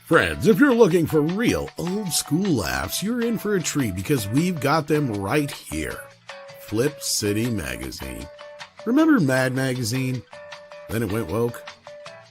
Friends, if you're looking for real old school laughs, you're in for a treat because we've got them right here. Flip City Magazine. Remember Mad Magazine? Then it went woke?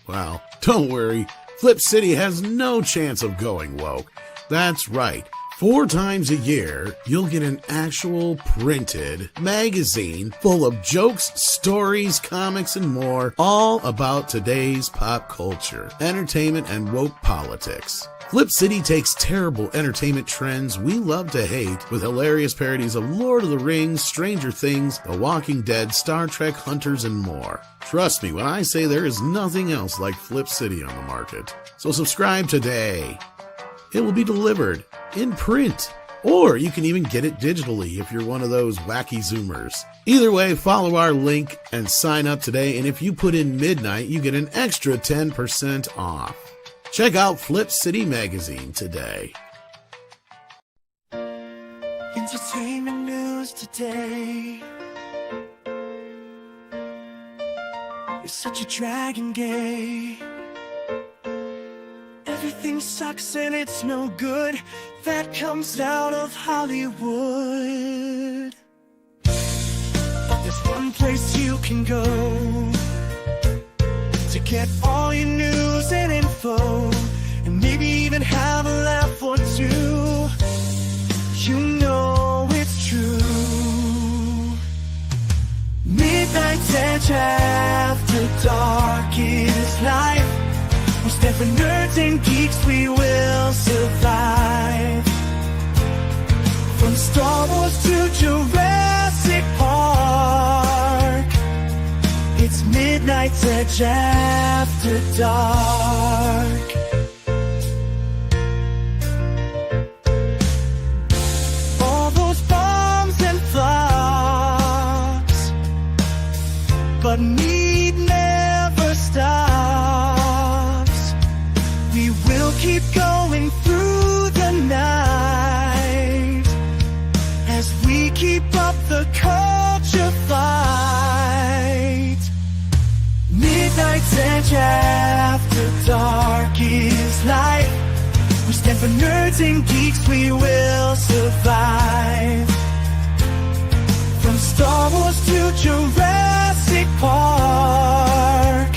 Well, don't worry. Flip City has no chance of going woke. That's right. 4 times a year, you'll get an actual printed magazine full of jokes, stories, comics, and more, all about today's pop culture, entertainment, and woke politics. Flip City takes terrible entertainment trends we love to hate with hilarious parodies of Lord of the Rings, Stranger Things, The Walking Dead, Star Trek, Hunters, and more. Trust me when I say there is nothing else like Flip City on the market. So subscribe today. It will be delivered in print, or you can even get it digitally if you're one of those wacky Zoomers. Either way, follow our link and sign up today, and if you put in midnight, you get an extra 10% off. Check out Flip City Magazine today. Entertainment news today. You're such a dragon gay. Everything sucks and it's no good. That comes out of Hollywood. But there's one place you can go to get all your news and info, and maybe even have a laugh or two. You know it's true. Midnight's Edge after dark is life. We stand for nerds and geeks, we will survive. From Star Wars to Jurassic Park, it's Midnight's Edge after dark. All those bombs and flops, but need never stops. We will keep going through the night as we keep up the culture fight. Midnight's Edge after dark is life. We stand for nerds and geeks, we will survive. From Star Wars to Jurassic Park,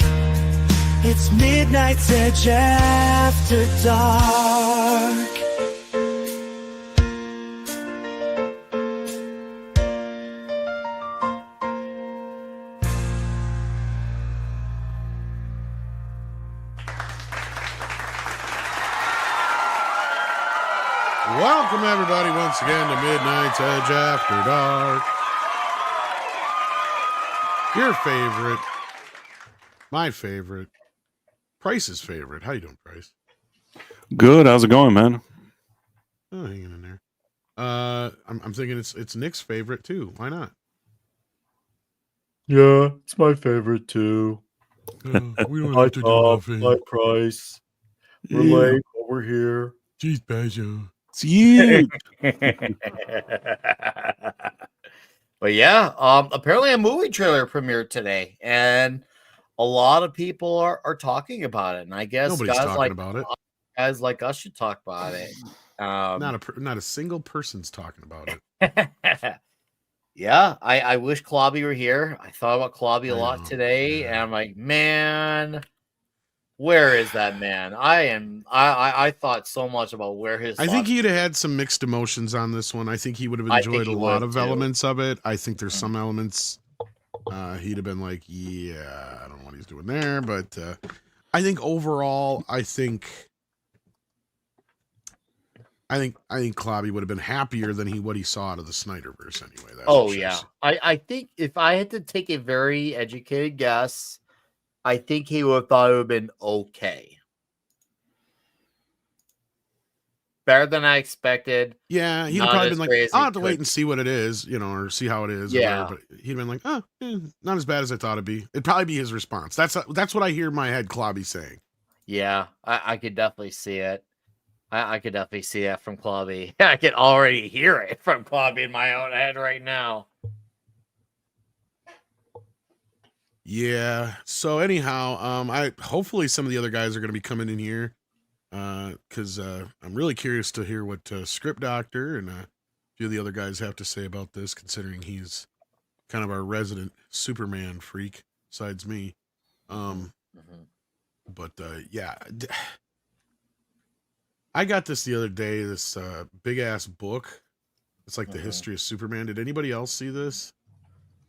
it's Midnight's Edge after dark. Welcome, everybody, once again to Midnight's Edge After Dark. Your favorite, my favorite, Price's favorite. How you doing, Price? Good. How's it going, man? Oh, hanging in there. I'm thinking it's Nick's favorite too. Why not? Yeah, it's my favorite too. We don't Hi, have to do Tom. nothing. Hi, Price. We're late, but we're here. Jeez, Bajo. It's you. But yeah, apparently a movie trailer premiered today, and a lot of people are talking about it. And I guess Nobody's guys talking like about it. guys like us should talk about it. Not a single person's talking about it. Yeah, I wish Klobby were here. I thought about Klobby a I lot know, today, yeah. and I'm like, man, where is that man? I thought so much about where his. I think he'd have had some mixed emotions on this one. I think he would have I think enjoyed he a lot would, of too. elements of it. I think there's some elements he'd have been like, yeah, I don't know what he's doing there. But I think overall, I think Klobby would have been happier than what he saw out of the Snyderverse anyway. That's Oh for sure. yeah, I think if I had to take a very educated guess, I think he would have thought it would have been okay. Better than I expected. Yeah, he'd have Not probably as been like, crazy, I'll have to wait good. and see what it is, or see how it is. or Yeah. whatever. But he'd been like, not as bad as I thought it'd be. It'd probably be his response. That's what I hear in my head Klobby saying. Yeah, I could definitely see it. I could definitely see that from Klobby. I can already hear it from Klobby in my own head right now. Yeah. So anyhow, I hopefully some of the other guys are going to be coming in here. because I'm really curious to hear what Script Doctor and a few of the other guys have to say about this, considering he's kind of our resident Superman freak, besides me. Mhm. But yeah, I got this the other day. This big ass book. It's like the history of Superman. Did anybody else see this?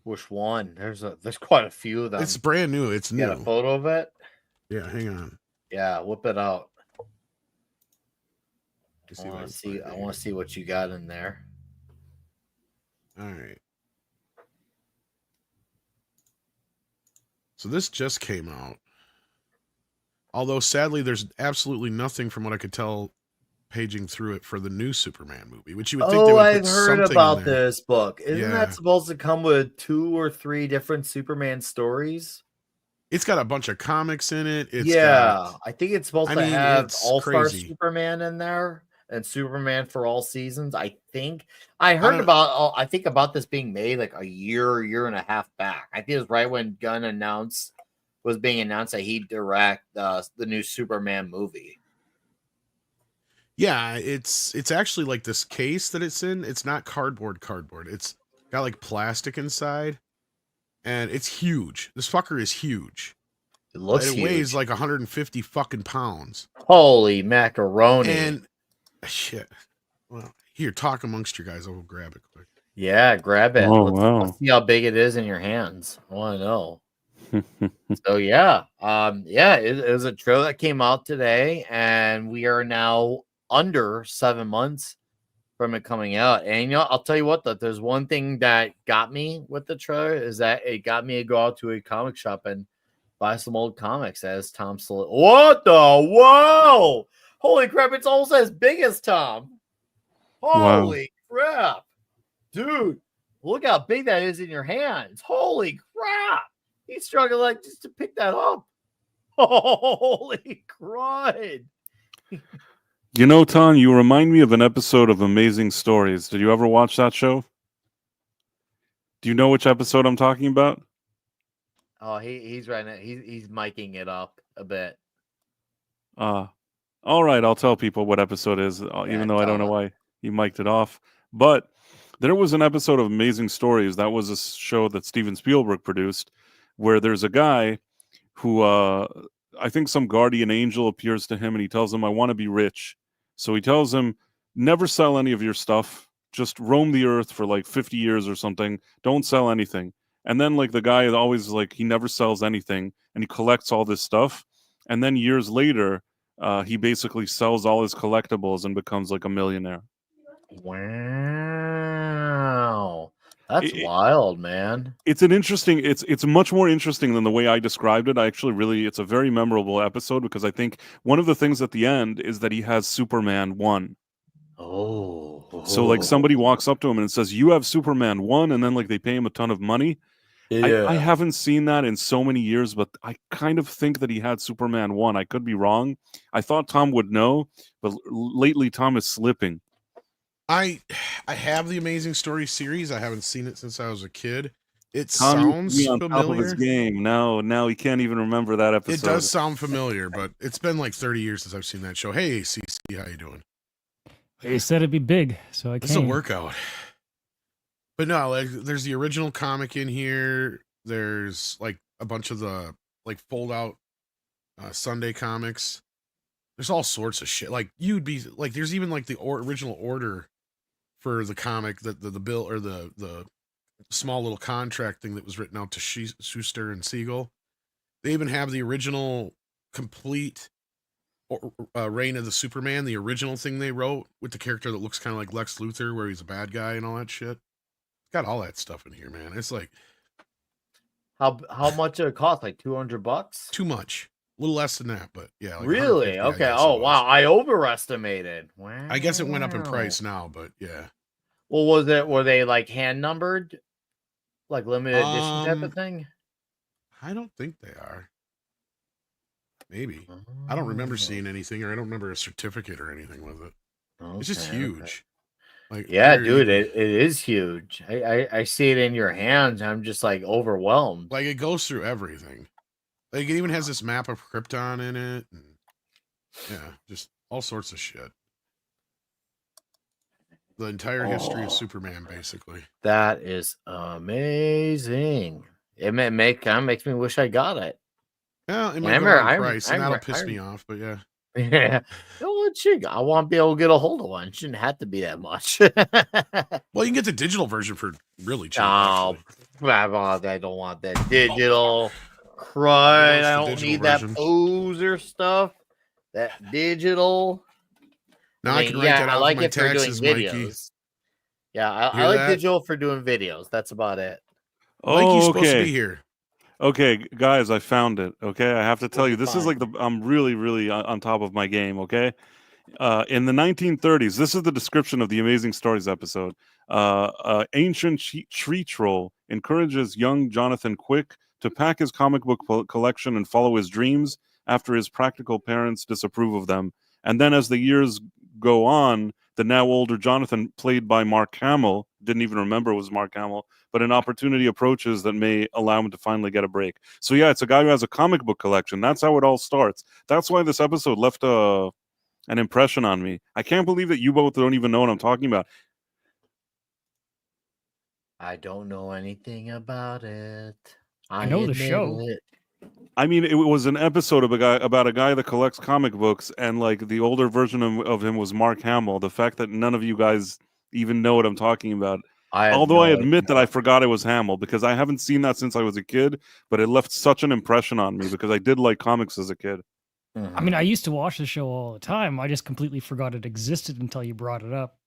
Which one? There's quite a few of them. It's brand new. It's Got a new. photo of it? Yeah, hang on. Yeah, whip it out. Let me I if want can to see. find it I here. want to see what you got in there. All right. So this just came out. Although sadly, there's absolutely nothing from what I could tell paging through it for the new Superman movie, which you would think they Oh, would I've put heard something in about there. this book. Isn't that Yeah. supposed to come with 2 or 3 different Superman stories? It's got a bunch of comics in it. It's Yeah, got, I think it's supposed I to mean, have it's All-Star crazy. Superman in there and Superman for all seasons. I think I I heard don't- about. I think about this being made like a year and a half back. I think it was right when Gunn was being announced that he'd direct the new Superman movie. Yeah, it's actually like this case that it's in. It's not cardboard. It's got like plastic inside, and it's huge. This fucker is huge. It looks It huge. weighs like 150 fucking pounds. Holy macaroni! And shit. Well, here, talk amongst your guys. I'll go grab it quick. Yeah, grab it. Oh, let's, wow. let's see how big it is in your hands. I want to know. So yeah, it was a trailer that came out today, and we are now under 7 months from it coming out. And I'll tell you what, though, there's one thing that got me with the trailer is that it got me to go out to a comic shop and buy some old comics as Tom Selleck. What the whoa! Holy crap! It's almost as big as Tom. Holy crap, dude! Look how big that is in your hands. Holy crap! He's struggling like just to pick that up. Holy crud! You know, Tom, you remind me of an episode of Amazing Stories. Did you ever watch that show? Do you know which episode I'm talking about? Oh, he's right now. He's miking it up a bit. All right, I'll tell people what episode is, even though I don't know tell why he mic'd it off. But there was an episode of Amazing Stories. That was a show that Steven Spielberg produced, where there's a guy who, I think some guardian angel appears to him and he tells him, I want to be rich. So he tells him, never sell any of your stuff. Just roam the earth for like 50 years or something. Don't sell anything. And then like the guy is always like, he never sells anything and he collects all this stuff. And then years later, he basically sells all his collectibles and becomes like a millionaire. Wow, that's wild, man. It's an interesting. It's much more interesting than the way I described it. It's a very memorable episode because I think one of the things at the end is that he has Superman 1. Oh, So like somebody walks up to him and says, "You have Superman 1," and then like they pay him a ton of money. yeah. I haven't seen that in so many years, but I kind of think that he had Superman 1. I could be wrong. I thought Tom would know, but lately Tom is slipping. I have the Amazing Story series. I haven't seen it since I was a kid. It Tom sounds used to be on top of his familiar. game. Now he can't even remember that episode. It does sound familiar, but it's been like 30 years since I've seen that show. Hey, CC, how you doing? He said it'd be big, so I It's a came. workout. But no, like there's the original comic in here. There's like a bunch of the like fold out Sunday comics. There's all sorts of shit. Like you'd be like, there's even like the original order for the comic that the bill or the small little contract thing that was written out to Schuster and Siegel. They even have the original complete Reign of the Superman, the original thing they wrote with the character that looks kind of like Lex Luthor, where he's a bad guy and all that shit. It's got all that stuff in here, man. It's like how much did it cost? Like $200? too much. A little less than that, but yeah. Like Really? 150, I Okay. guess Oh it was. wow, I overestimated. Wow. I guess it went up in price now, but yeah. Well, were they like hand numbered, like limited edition type of thing? I don't think they are. Maybe. I don't remember seeing anything, or I don't remember a certificate or anything with it. It's just Okay, huge. okay. Like, Yeah, here dude, you- it is huge. I see it in your hands. I'm just like overwhelmed. like it goes through everything. Like it even has this map of Krypton in it. And Yeah, just all sorts of shit. The entire history of Superman, basically. That is amazing. It kind of makes me wish I got it. Yeah, it might I go up remember- in I price, rem- and I that'll rem- piss I me off. But yeah, Yeah. Well, I want to be able to get a hold of one. It shouldn't have to be that much. well, you can get the digital version for really cheap. Oh, Actually, I don't want that digital crud. What's I the don't digital need version? that poser stuff. That digital. now I, mean, can write yeah, that I off like my it for doing taxes, Mikey. videos. Yeah, You I hear like that? digital for doing videos. That's about it. Mikey's Oh, supposed to be okay. here. Okay, guys, I found it. Okay, I have to tell you, this is Fine. like I'm really, really on top of my game. Okay, in the 1930s, this is the description of the Amazing Stories episode. Ancient tree troll encourages young Jonathan Quick to pack his comic book collection and follow his dreams after his practical parents disapprove of them. And then, as the years go on, the now older Jonathan, played by Mark Hamill, didn't even remember it was Mark Hamill, but an opportunity approaches that may allow him to finally get a break. So yeah, it's a guy who has a comic book collection. That's how it all starts. That's why this episode left an impression on me. I can't believe that you both don't even know what I'm talking about. I don't know anything about it. I know the admit show. it. I mean, it was an episode of about a guy that collects comic books, and like the older version of him was Mark Hamill. The fact that none of you guys even know what I'm talking about. Although I admit that I forgot it was Hamill because I haven't seen that since I was a kid, but it left such an impression on me because I did like comics as a kid. I mean, I used to watch the show all the time. I just completely forgot it existed until you brought it up.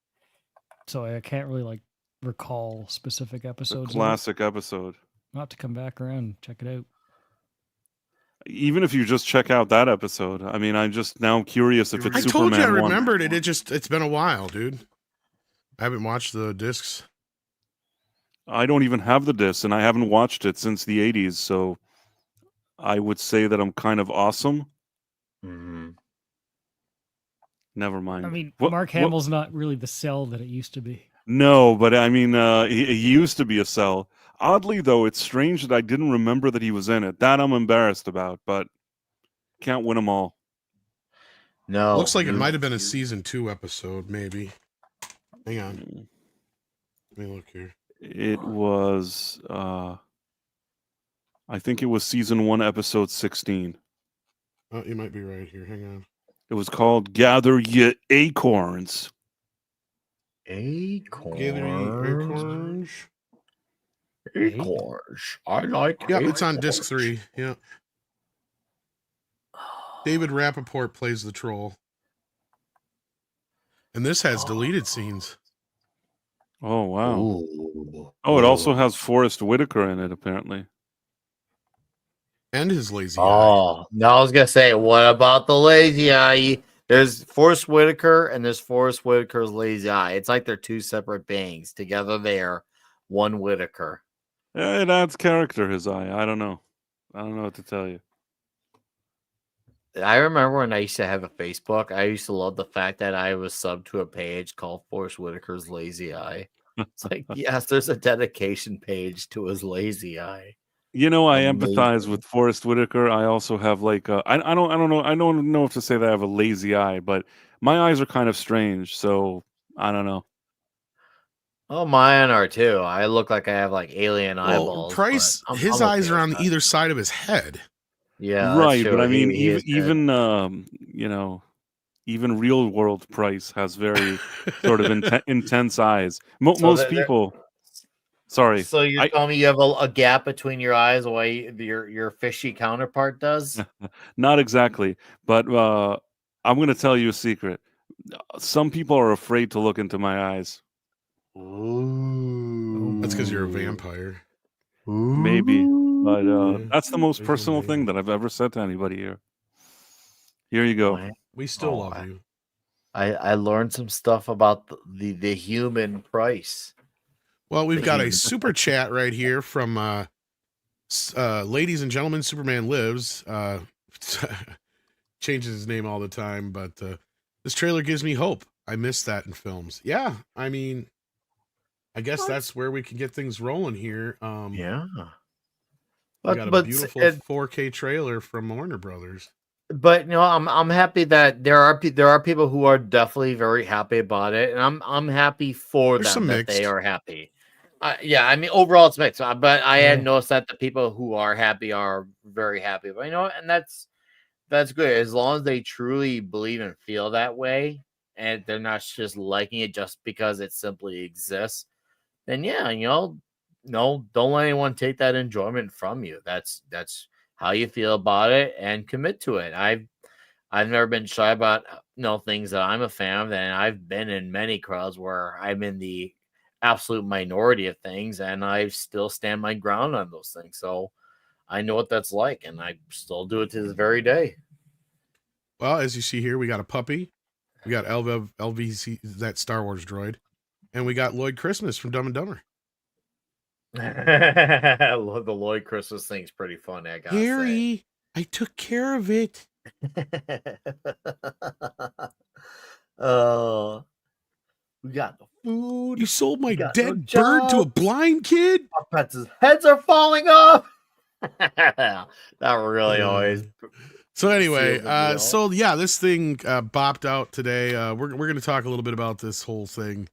So I can't really like recall specific episodes. Classic episode. I'll have to come back around and check it out. Even if you just check out that episode, I mean, I'm just now curious if it's I Superman told you I 1. remembered it. It's been a while, dude. I haven't watched the discs. I don't even have the disc, and I haven't watched it since the 80s, so I would say that I'm kind of awesome. Never mind. I mean, Mark Hamill's not really the Cell that it used to be. No, but I mean, he used to be a Cell. Oddly, though, it's strange that I didn't remember that he was in it. That I'm embarrassed about, but can't win them all. No. Looks like it might have been a season 2 episode, maybe. Hang on. Let me look here. It was, I think it was season 1, episode 16. Oh, you might be right here. Hang on. It was called Gather Ye Acorns. Acorns. Gather ye acorns. Acorns. I like Yep, acorns. it's on disc 3. Yeah. David Rappaport plays the troll. And this has deleted scenes. Oh, wow. Ooh. Oh, it also has Forrest Whitaker in it, apparently. And his lazy eye. Oh, no, I was going to say, what about the lazy eye? There's Forrest Whitaker and there's Forrest Whitaker's lazy eye. It's like they're two separate beings. Together they're one Whitaker. Yeah, it adds character, his eye. I don't know. I don't know what to tell you. I remember when I used to have a Facebook, I used to love the fact that I was subbed to a page called Forrest Whitaker's Lazy Eye. It's like, yes, there's a dedication page to his lazy eye. You know, I Amazing. empathize with Forrest Whitaker. I also have like I don't know if to say that I have a lazy eye, but my eyes are kind of strange, so I don't know. Oh, mine are too. I look like I have like alien Well, eyeballs. Price, but his I'm eyes okay are on with that. either side of his head. Yeah, that's Right, but true. I mean, He is dead. even you know, even real world Price has very sort of intense eyes. So Most they're- people. Sorry. So you're telling me you have a gap between your eyes, the way your fishy counterpart does? Not exactly, but I'm going to tell you a secret. Some people are afraid to look into my eyes. Ooh. That's because you're a vampire. Maybe, but Yeah, that's the most maybe, personal maybe. thing that I've ever said to anybody here. Here you go. We still Oh, love you. I learned some stuff about the human Price. Well, we've got a super chat right here from ladies and gentlemen, Superman Lives. Changes his name all the time, but this trailer gives me hope. I miss that in films. Yeah, I mean, I guess that's where we can get things rolling here. Yeah. We got a beautiful 4K trailer from Warner Brothers. But I'm happy that there are people who are definitely very happy about it, and I'm happy for There's them some that they mixed. are happy. Yeah, I mean overall it's mixed, but I had Yeah. noticed that the people who are happy are very happy. But and that's good as long as they truly believe and feel that way, and they're not just liking it just because it simply exists. Then yeah, no, don't let anyone take that enjoyment from you. That's how you feel about it, and commit to it. I've never been shy about things that I'm a fan of, and I've been in many crowds where I'm in the absolute minority of things, and I still stand my ground on those things. So I know what that's like, and I still do it to this very day. Well, as you see here, we got a puppy. We got LVC, that Star Wars droid. And we got Lloyd Christmas from Dumb and Dumber. The Lloyd Christmas thing's pretty funny, I gotta say. Harry, I took care of it. We got the food. You sold my got dead no bird to a jobs. blind kid? Our pets' heads are falling off. That really always. So anyway, seals the deal. this thing bopped out today. We're going to talk a little bit about this whole thing.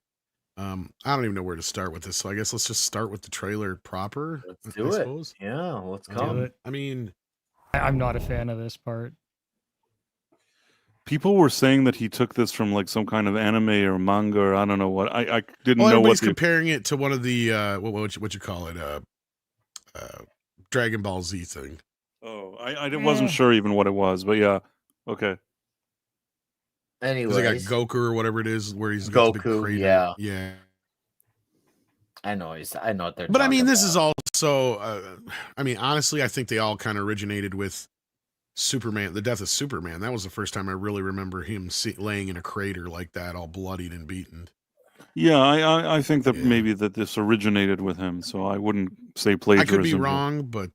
I don't even know where to start with this, so I guess let's just start with the trailer proper. Let's do I it. suppose. Yeah, let's Do come. it. I mean, I'm not a fan of this part. People were saying that he took this from like some kind of anime or manga or I don't know what. I didn't well, know what everybody's comparing it to one of the what you call it, Dragon Ball Z thing. Oh, I wasn't sure even what it was, but yeah, okay. Anyways, They got Goku or whatever it is, where he's got the big Goku, crater. yeah. I know what they're. But I mean, talking this about. is also. I mean, honestly, I think they all kind of originated with Superman, the death of Superman. That was the first time I really remember him laying in a crater like that, all bloodied and beaten. Yeah, I think that Yeah. maybe that this originated with him, so I wouldn't say plagiarism. I could be here. wrong, but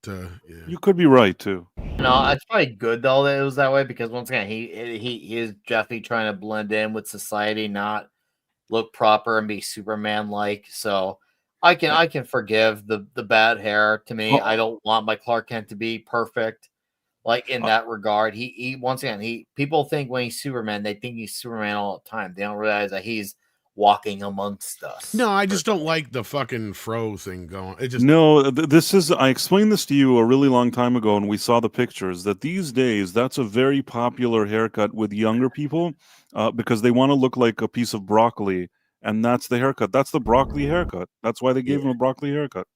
You could be right too. No, it's probably good though that it was that way because once again, he is definitely trying to blend in with society, not look proper and be Superman like. So I can forgive the bad hair. To me, I don't want my Clark Kent to be perfect. Like in that regard, he once again, people think when he's Superman, they think he's Superman all the time. They don't realize that he's walking amongst us. no, I just don't like the fucking fro thing going. It just No, this is. I explained this to you a really long time ago, and we saw the pictures. That these days, that's a very popular haircut with younger people, because they want to look like a piece of broccoli, and that's the haircut. That's the broccoli haircut. That's why they gave him a broccoli haircut.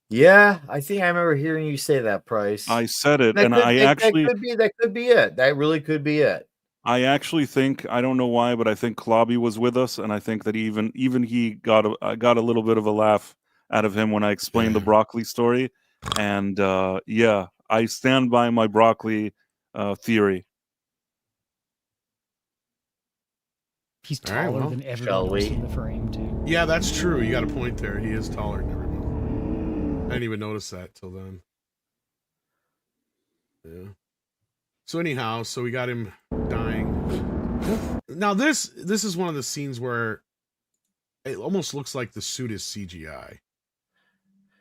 Yeah, I think I remember hearing you say that, Price. I said it, That and could, I that, actually. that could be it. That really could be it. I actually think, I don't know why, but I think Klobby was with us, and I think that even he got a little bit of a laugh out of him when I explained the broccoli story, and yeah, I stand by my broccoli theory. He's All right, taller well, than shall everyone else we? in the frame too. yeah, that's true. You got a point there. He is taller than everyone. I didn't even notice that till then. Yeah. So anyhow, so we got him dying. Now this is one of the scenes where it almost looks like the suit is CGI.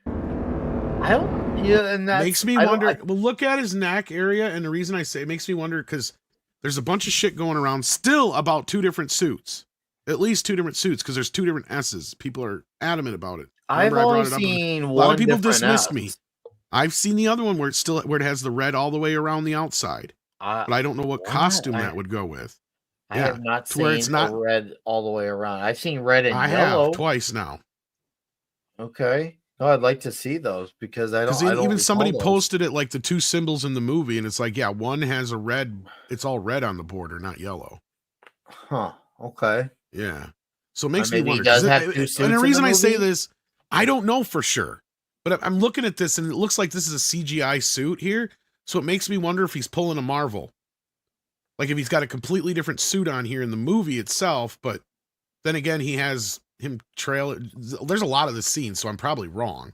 I don't. Yeah, and that Makes me wonder. Well, look at his neck area, and the reason I say it makes me wonder because there's a bunch of shit going around still about two different suits, at least two different suits, because there's two different S's. People are adamant about it. I've Remember, only I brought it up. seen A one. lot of people different dismissed S. me. I've seen the other one where it has the red all the way around the outside, but I don't know what costume that would go with. I have not to where seen it's not red all the way around. I've seen red and I yellow. have twice now. Okay. No, I'd like to see those because I don't. Even somebody recall those. posted it like the two symbols in the movie, and it's like, yeah, one has a red. It's all red on the border, not yellow. Huh. Okay. Yeah. So it makes me maybe he wonder. does have two suits And the in reason the I say movie? this, I don't know for sure, but I'm looking at this and it looks like this is a CGI suit here. So it makes me wonder if he's pulling a Marvel. Like if he's got a completely different suit on here in the movie itself, but then again, he has him trail. There's a lot of this scene, so I'm probably wrong.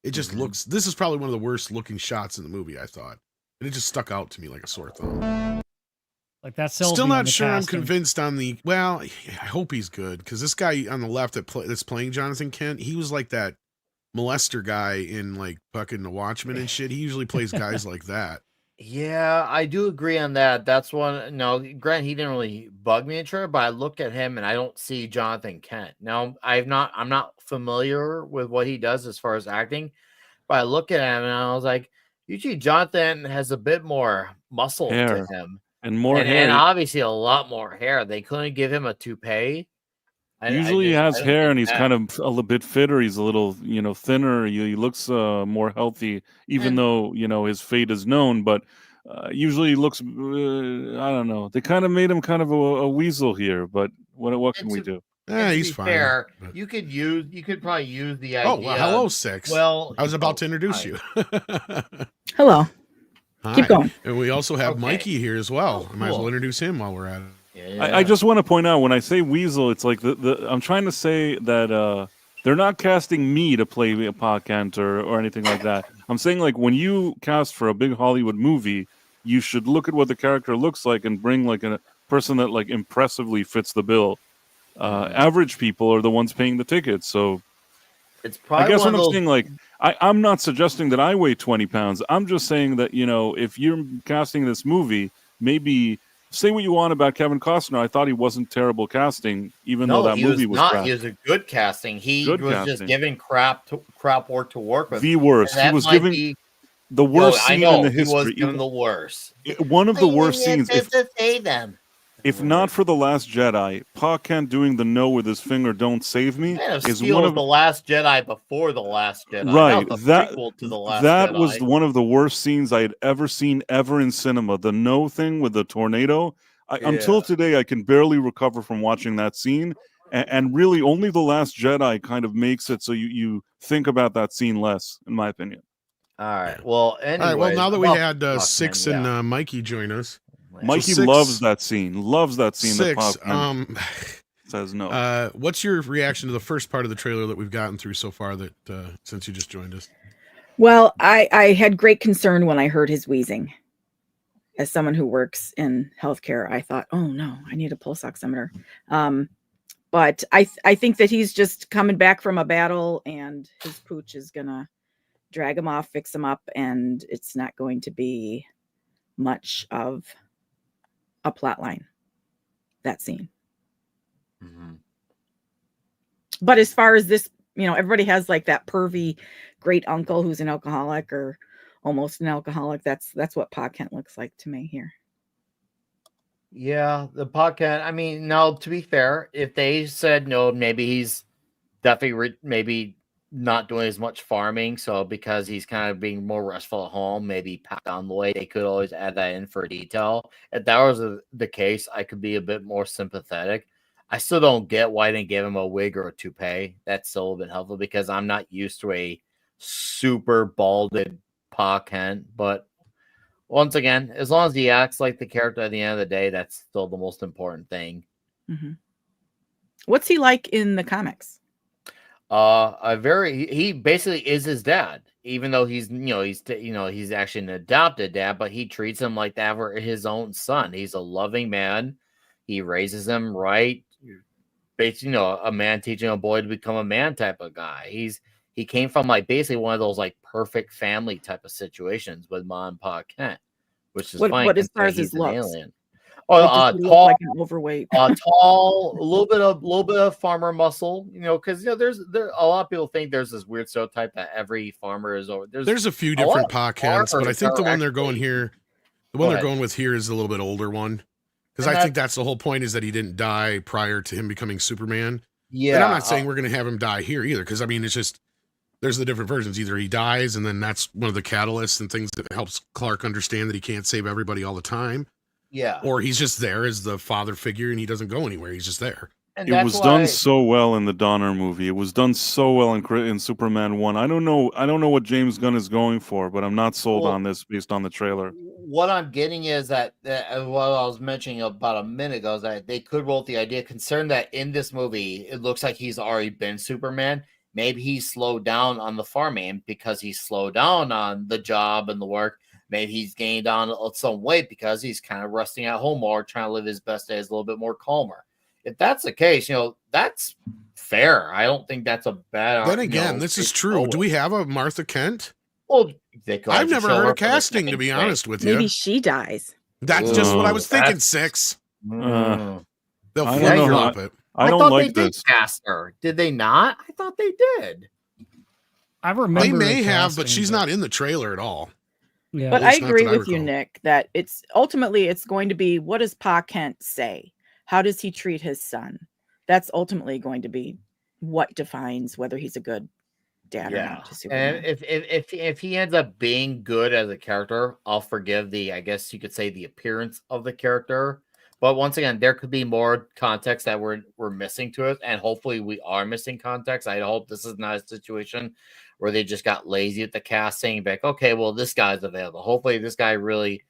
It just looks, this is probably one of the worst looking shots in the movie, I thought. And it just stuck out to me like a sore thumb. Like that sells Still me on not the sure I'm casting. convinced on the, well, I hope he's good, because this guy on the left that's playing Jonathan Kent, he was like that molester guy in like fucking The Watchmen and shit. He usually plays guys like that. Yeah, I do agree on that. That's one. No, Grant, he didn't really bug me in trailer, but I look at him and I don't see Jonathan Kent. Now, I'm not familiar with what he does as far as acting, but I look at him and I was like, usually Jonathan has a bit more muscle to Hair him, and more and hair. obviously a lot more hair. They couldn't give him a toupee. Usually he has I don't hair get and he's that. kind of a little bit fitter. He's a little, thinner. He looks more healthy, even And though, his fate is known. But usually he looks, I don't know. They kind of made him kind of a weasel here. But what can and we to do? and to He's be fine. fair, But- you could probably use the Oh, well, idea. hello, Six. Well, I was about to oh, introduce hi. you. Hello. Hi. Keep going. And we also have Okay. Mikey here as well. Oh, I might as well cool. introduce him while we're at it. Yeah. I just want to point out when I say weasel, it's like I'm trying to say that they're not casting me to play a Pa Kent or anything like that. I'm saying like when you cast for a big Hollywood movie, you should look at what the character looks like and bring like a person that like impressively fits the bill. Average people are the ones paying the tickets, so It's probably I guess one what of I'm those. saying, like, I'm not suggesting that I weigh 20 pounds. I'm just saying that, if you're casting this movie, maybe say what you want about Kevin Costner. I thought he wasn't terrible casting, even though No, that he movie was was not. crap. He was a good casting. He Good was just casting. giving crap work to work with. The worst. And He that was might giving be. the No, worst I scene know in the he was history. giving the worst. One of the worst scenes. To save them. If not for The Last Jedi, Pa Kent doing the no with his finger, don't save me, Man of is Steel one was of the Last Jedi before the Last Jedi. right. That was a That prequel to the Last that Jedi. was one of the worst scenes I had ever seen ever in cinema. The no thing with the tornado. Until today, I can barely recover from watching that scene, and really only The Last Jedi kind of makes it so you think about that scene less, in my opinion. All right. Well, anyway. All right. Well, now that we had Six yeah. and Mikey join us, Mikey Six- loves that scene. Loves that scene. That Six. Pa Kent says no. What's your reaction to the first part of the trailer that we've gotten through so far? That since you just joined us, Well, I had great concern when I heard his wheezing. As someone who works in healthcare, I thought, oh no, I need a pulse oximeter. But I think that he's just coming back from a battle and his pooch is gonna drag him off, fix him up, and it's not going to be much of a plot line, that scene. Mhm. But as far as this, everybody has like that pervy great uncle who's an alcoholic or almost an alcoholic. That's what Pa Kent looks like to me here. Yeah, the podcast. I mean, no, to be fair, if they said no, maybe he's definitely maybe not doing as much farming. So because he's kind of being more restful at home, maybe pack on the way, they could always add that in for detail. If that was the case, I could be a bit more sympathetic. I still don't get why they didn't give him a wig or a toupee. That's still a bit helpful because I'm not used to a super balded Pa Kent. But once again, as long as he acts like the character at the end of the day, that's still the most important thing. Mm-hmm. What's he like in the comics? He basically is his dad, even though he's actually an adopted dad, but he treats him like that for his own son. He's a loving man. He raises him right. Basically, a man teaching a boy to become a man type of guy. He came from like basically one of those like perfect family type of situations with Ma and Pa Kent, which is funny. What as far as he's his an looks? alien. Does he look Tall, like an overweight. tall, a little bit of farmer muscle, because there's a lot of people think there's this weird stereotype that every farmer is over. there's a few different Pa Kents, but I farmers think the are one they're going actually- here, the Go one they're ahead. going with here is a little bit older one. Because And I think that's the whole point, is that he didn't die prior to him becoming Superman. Yeah, And I'm not saying we're going to have him die here either, because I mean, it's just, there's the different versions. Either he dies, and then that's one of the catalysts and things that helps Clark understand that he can't save everybody all the time, yeah, or he's just there as the father figure and he doesn't go anywhere. He's just there. and It was done so well in the Donner movie. It was done so well in Superman 1. I don't know what James Gunn is going for, but I'm not sold on this based on the trailer. What I'm getting is that what I was mentioning about a minute ago is that they could roll the idea, concerned that in this movie it looks like he's already been Superman. Maybe he slowed down on the farming because he slowed down on the job and the work. Maybe he's gained on some weight because he's kind of resting at home more, trying to live his best days a little bit more calmer. If that's the case, that's fair. I don't think that's a bad. Then again, this is true. Do we have a Martha Kent? Well, they could I've just never show heard her of for the casting, to second be straight. honest with Maybe you. she dies. That's just what I was thinking, That's- 6. Mm. They'll I flip don't know. flop it. I don't thought like they did this. cast her. Did they not? I thought they did. I remember They a may have, but casting, she's not in the trailer at all. Yeah, But At I least not agree that I with you, recall. Nick, that it's ultimately it's going to be, what does Pa Kent say? How does he treat his son? That's ultimately going to be what defines whether he's a good dad or not to Superman. And if he ends up being good as a character, I'll forgive the, I guess you could say, the appearance of the character. But once again, there could be more context that we're missing to it, and hopefully we are missing context. I hope this is not a situation where they just got lazy at the casting, like, okay, well, this guy's available. Hopefully this guy really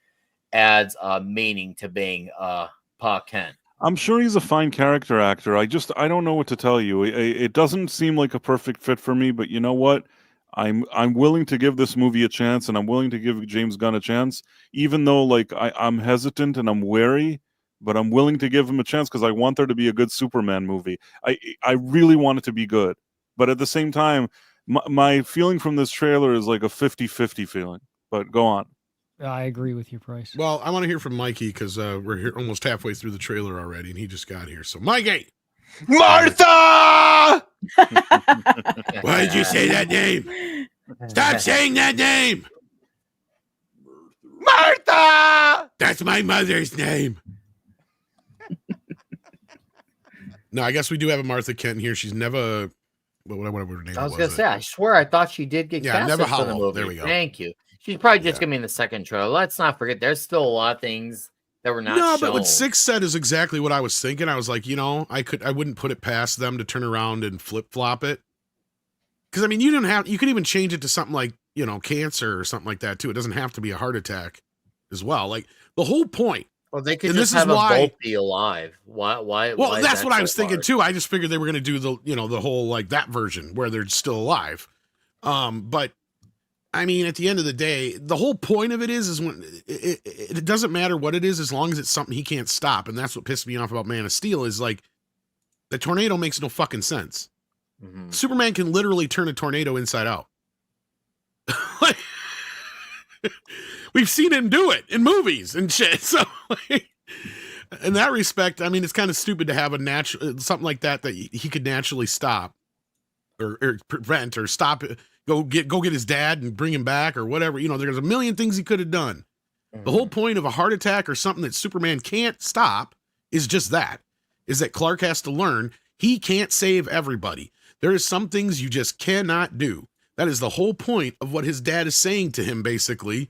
adds meaning to being Pa Kent. I'm sure he's a fine character actor. I don't know what to tell you. It doesn't seem like a perfect fit for me, but you know what? I'm willing to give this movie a chance, and I'm willing to give James Gunn a chance, even though like I'm hesitant and I'm wary, but I'm willing to give him a chance because I want there to be a good Superman movie. I really want it to be good, but at the same time, my feeling from this trailer is like a 50-50 feeling. But go on. I agree with you, Price. Well, I want to hear from Mikey because we're here almost halfway through the trailer already, and he just got here. So, Mikey! Martha! Why did you say that name? Stop saying that name! Martha! That's my mother's name. No, I guess we do have a Martha Kent here. She's never, whatever her name was. I was gonna say, I swear, I thought she did get Yeah, casted Neva for the Hollow. movie. There we go. Thank you. She's probably just Yeah. gonna be in the second trailer. Let's not forget, there's still a lot of things that were not No, shown. but what 6 said is exactly what I was thinking. I was like, I wouldn't put it past them to turn around and flip flop it. Because I mean, you could even change it to something like, cancer or something like that too. It doesn't have to be a heart attack as well. Like the whole point. Well, they could and just this is have them why- both be alive. Why? Well, why is that's that what I so was thinking hard? too. I just figured they were going to do the whole like that version where they're still alive. But I mean, at the end of the day, the whole point of it is when it doesn't matter what it is as long as it's something he can't stop. And that's what pissed me off about Man of Steel is like the tornado makes no fucking sense. Mhm. Superman can literally turn a tornado inside out. Like, we've seen him do it in movies and shit. So, like, in that respect, I mean, it's kind of stupid to have a natural something like that he could naturally stop or prevent or stop. Go get his dad and bring him back or whatever. There's a million things he could have done. The whole point of a heart attack or something that Superman can't stop is just that. Is that Clark has to learn he can't save everybody. There are some things you just cannot do. That is the whole point of what his dad is saying to him, basically,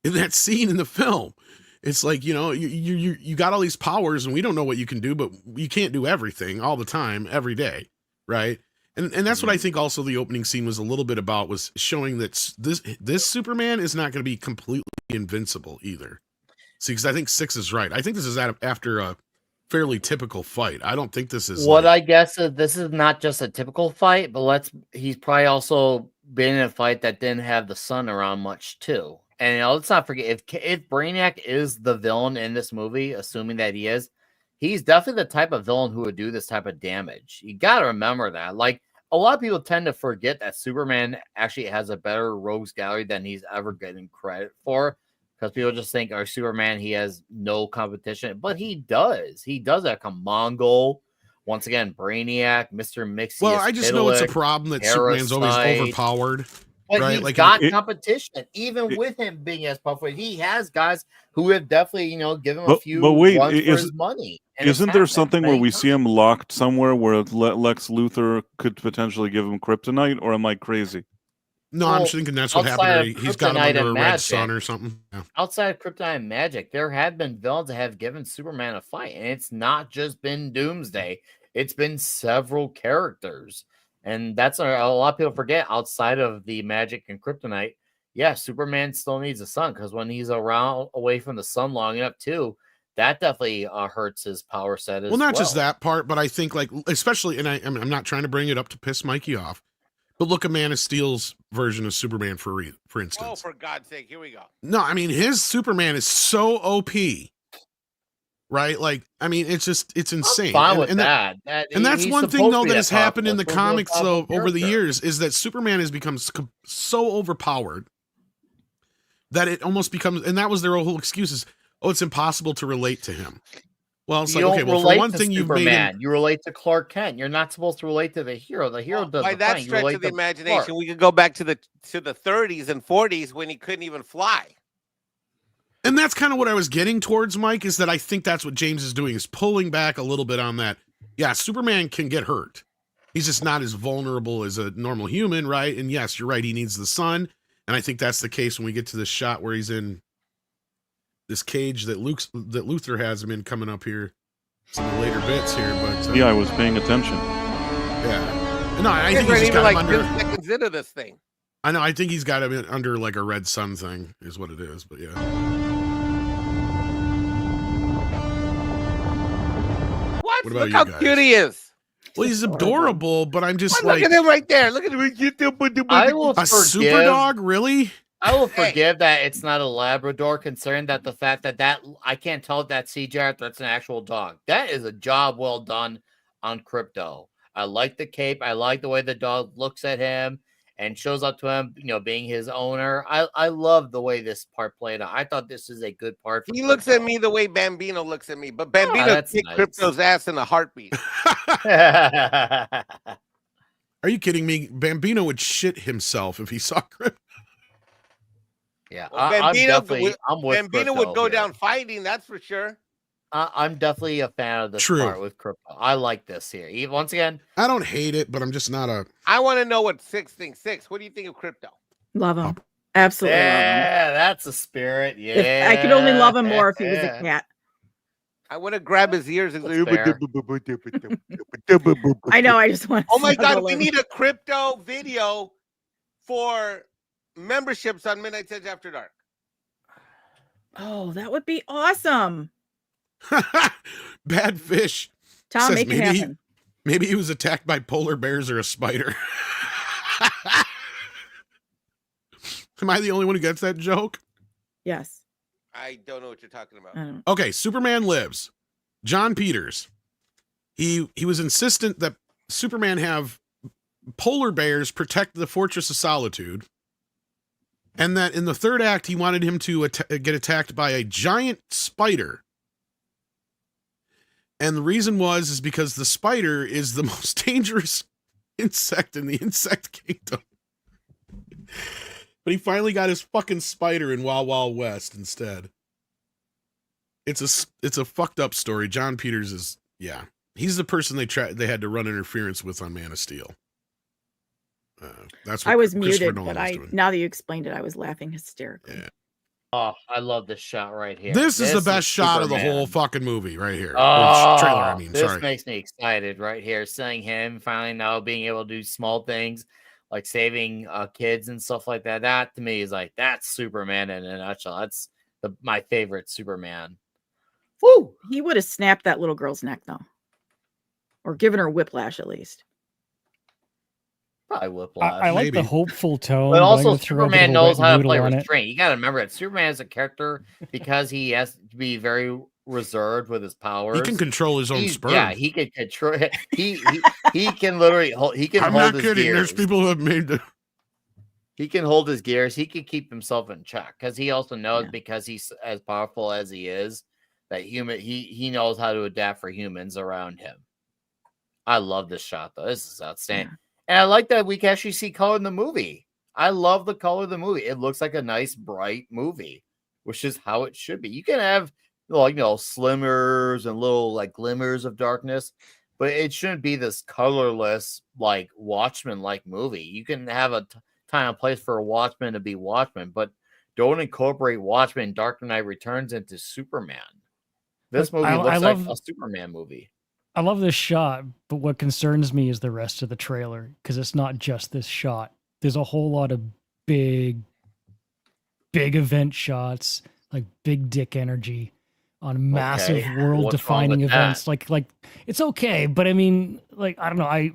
in that scene in the film. It's like, you got all these powers and we don't know what you can do, but you can't do everything all the time, every day, right? And that's what I think also the opening scene was a little bit about, was showing that this Superman is not going to be completely invincible either. See, because I think 6 is right. I think this is after a fairly typical fight. I don't think this is What I guess is this is not just a typical fight, but he's probably also been in a fight that didn't have the sun around much too. And let's not forget, if Brainiac is the villain in this movie, assuming that he is, he's definitely the type of villain who would do this type of damage. You got to remember that. Like, a lot of people tend to forget that Superman actually has a better rogues gallery than he's ever getting credit for, because people just think, our Superman, he has no competition. But he does. He does like a Mongol. Once again, Brainiac, Mr. Mixius. Well, I just know it's a problem that Superman's always Parasite. overpowered. But right? he's Like, got competition, even with him being as powerful. He has guys who have definitely, given him a few but wait, runs for his money. And it's isn't there happened something where many we times. see him locked somewhere where Lex Luthor could potentially give him kryptonite, or am I crazy? No, Well, I'm just thinking that's what outside happened. of He's got him kryptonite under a and red magic. sun or something. Yeah. Outside of Kryptonite and Magic, there have been villains that have given Superman a fight, and it's not just been Doomsday. It's been several characters, and that's a lot of people forget. Outside of the Magic and Kryptonite, yeah, Superman still needs the sun, because when he's away from the sun long enough, too, that definitely hurts his power set as well. Well, not just that part, but I think like especially, and I'm not trying to bring it up to piss Mikey off, but look at Man of Steel's version of Superman for instance. Oh, for God's sake, here we go. No, I mean his Superman is so OP, right? Like, I mean, it's insane. I'm fine with and that. And that's He's one thing supposed though to be that has happened in the powerful. He's supposed to be a comics though powerful over the character. years is that Superman has become so overpowered that it almost becomes, and that was their whole excuses. Oh, it's impossible to relate to him. Well, it's You like, don't okay, well, for relate one to thing, you've made Superman. him. You relate to Clark Kent. You're not supposed to relate to the hero. The hero does By the that thing. You stretch relate of the to imagination, Clark. we could go back to the 30s and 40s when he couldn't even fly. And that's kind of what I was getting towards, Mike, is that I think that's what James is doing, is pulling back a little bit on that. Yeah, Superman can get hurt. He's just not as vulnerable as a normal human, right? And yes, you're right. He needs the sun. And I think that's the case when we get to this shot where he's in this cage that Luther has him in coming up here. Some of the later bits here, but Yeah, I was paying attention. yeah. No, I He's think he's just even got him like under. 2 seconds into this thing. I know. I think he's got him under like a red sun thing, is what it is. But yeah. What? What about Look you how guys? cute he is. Well, he's adorable, but I'm just Look like at him right there. Look at him. I will a super dog, really? I will Hey. forgive that it's not a Labrador, concerned that the fact that I can't tell if that's CGI or that's an actual dog. That is a job well done on Crypto. I like the cape. I like the way the dog looks at him and shows up to him, being his owner. I love the way this part played out. I thought this is a good part. For He looks at Crypto. me the way Bambino looks at me, but Bambino that's kicked nice. Crypto's ass in a heartbeat. Are you kidding me? Bambino would shit himself if he saw Crypto. Yeah, Well, I'm Bambino definitely. I'm with Bambino Crypto would go here. down fighting, that's for sure. I'm definitely a fan of this True. part with Crypto. I like this here. Once again, I don't hate it, but I'm just not a. I want to know what Six thinks. Six, what do you think of Crypto? Love him. Absolutely love him. yeah, that's a spirit. Yeah, If I could only love him more if he was a cat. I want to grab his ears and That's fair. I know. I just want. Oh my God, snuggle we him. need a Crypto video for memberships on Midnight Edge After Dark. Oh, that would be awesome. Bad fish. Tom, Says make it maybe- happen. Maybe he was attacked by polar bears or a spider. Am I the only one who gets that joke? Yes. I don't know what you're talking about. I don't. Okay, Superman Lives. John Peters. He was insistent that Superman have polar bears protect the Fortress of Solitude, and that in the third act he wanted him to get attacked by a giant spider. And the reason is because the spider is the most dangerous insect in the insect kingdom. But he finally got his fucking spider in Wild Wild West instead. It's a fucked up story. John Peters is, yeah. He's the person they had to run interference with on Man of Steel. That's what I was Christopher muted, Nolan but was doing. now that you explained it, I was laughing hysterically. Yeah. Oh, I love this shot right here. This is the best shot of the Superman. whole fucking movie right here. Oh, Or trailer, I mean. this Sorry. makes me excited right here. Seeing him finally now being able to do small things like saving kids and stuff like that. That to me is like, that's Superman in a nutshell. That's my favorite Superman. Woo! He would have snapped that little girl's neck, though, or given her whiplash at least. Probably Whiplash. I like the Maybe. hopeful tone. But I'm also, gonna throw a bit of Superman a knows wet how to noodle play on it. restraint. You got to remember that Superman is a character because he has to be very reserved with his powers. He can control his own sperm. Yeah, he can control. He can literally hold. He can I'm hold not his kidding. gears. There's people who have made the. He can hold his gears. He can keep himself in check because he also knows Yeah. because he's as powerful as he is that he knows how to adapt for humans around him. I love this shot though. This is outstanding. Yeah. And I like that we can actually see color in the movie. I love the color of the movie. It looks like a nice, bright movie, which is how it should be. You can have slimmers and little like glimmers of darkness, but it shouldn't be this colorless, like Watchmen-like movie. You can have a time and place for a Watchmen to be Watchmen, but don't incorporate Watchmen Dark Knight Returns into Superman. This movie I looks like love- a Superman movie. I love this shot, but what concerns me is the rest of the trailer because it's not just this shot. There's a whole lot of big event shots, like big dick energy on massive Okay. world-defining What's wrong with events. Like it's okay, but I mean, like I don't know.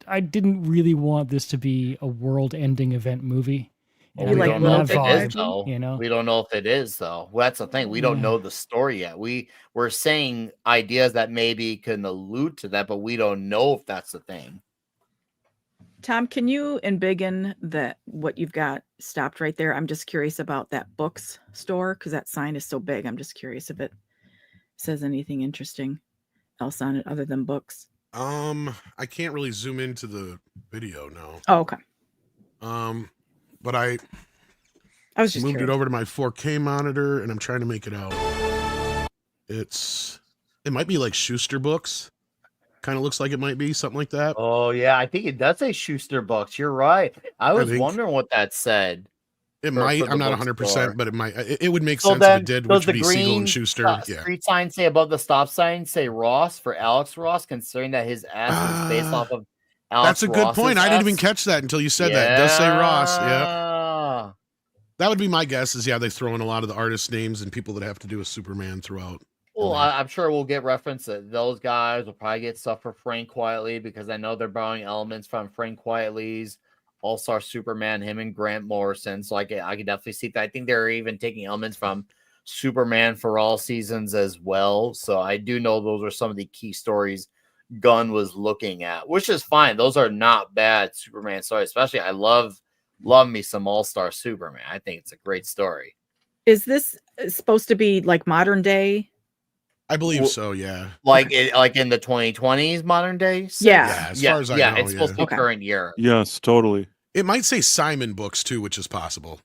I didn't really want this to be a world-ending event movie. Well, You we like don't know love if it vibe, is, though. you know? We don't know if it is, though. Well, that's the thing. We don't Yeah. know the story yet. We're saying ideas that maybe can allude to that, but we don't know if that's the thing. Tom, can you embiggen that what you've got stopped right there? I'm just curious about that books store because that sign is so big. I'm just curious if it says anything interesting else on it other than books. I can't really zoom into the video now. Oh, okay. But I was just moved curious. it over to my 4K monitor and I'm trying to make it out. It might be like Schuster Books. Kind of looks like it might be something like that. Oh yeah, I think it does say Schuster Books. You're right. I was wondering what that said. It might. I'm not 100%, but it might. It would make So sense then, if it did, does which the would be Siegel green and Schuster. Yeah. street sign say above the stop sign say Ross for Alex Ross, considering that his S is based off of Alex That's a good Ross's point. I didn't even S? catch that until you said that. It does say Ross. Yeah. Yeah. That would be my guess. Is they throw in a lot of the artist names and people that have to do with Superman throughout. Well, I'm sure we'll get reference to those guys. We'll probably get stuff for Frank Quietly because I know they're borrowing elements from Frank Quietly's All-Star Superman, him and Grant Morrison. So I can definitely see that. I think they're even taking elements from Superman for all seasons as well. So I do know those are some of the key stories Gunn was looking at, which is fine. Those are not bad Superman stories. Especially I love me some All-Star Superman. I think it's a great story. Is this supposed to be like modern day? I believe so, yeah. Like in the 2020s modern day? Yeah. As far as I know, it's supposed to be Okay. current year. Yes, totally. It might say Simon Books too, which is possible.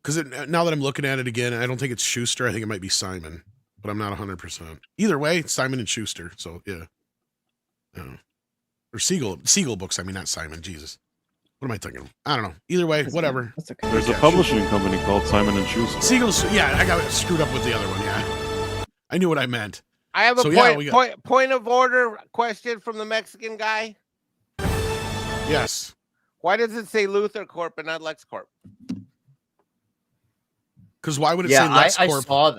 Because now that I'm looking at it again, I don't think it's Schuster. I think it might be Simon, but I'm not 100%. Either way, it's Simon and Schuster. So yeah, or Siegel Books. I mean, not Simon. Jesus, what am I thinking? I don't know. Either way, whatever. That's okay. There's a publishing company called Simon and Schuster. Siegel's. Yeah, I got screwed up with the other one. Yeah, I knew what I meant. I have a So, yeah, point of order question from the Mexican guy. Yes. Why does it say Luthor Corp and not LexCorp? Because why would it say LexCorp? I saw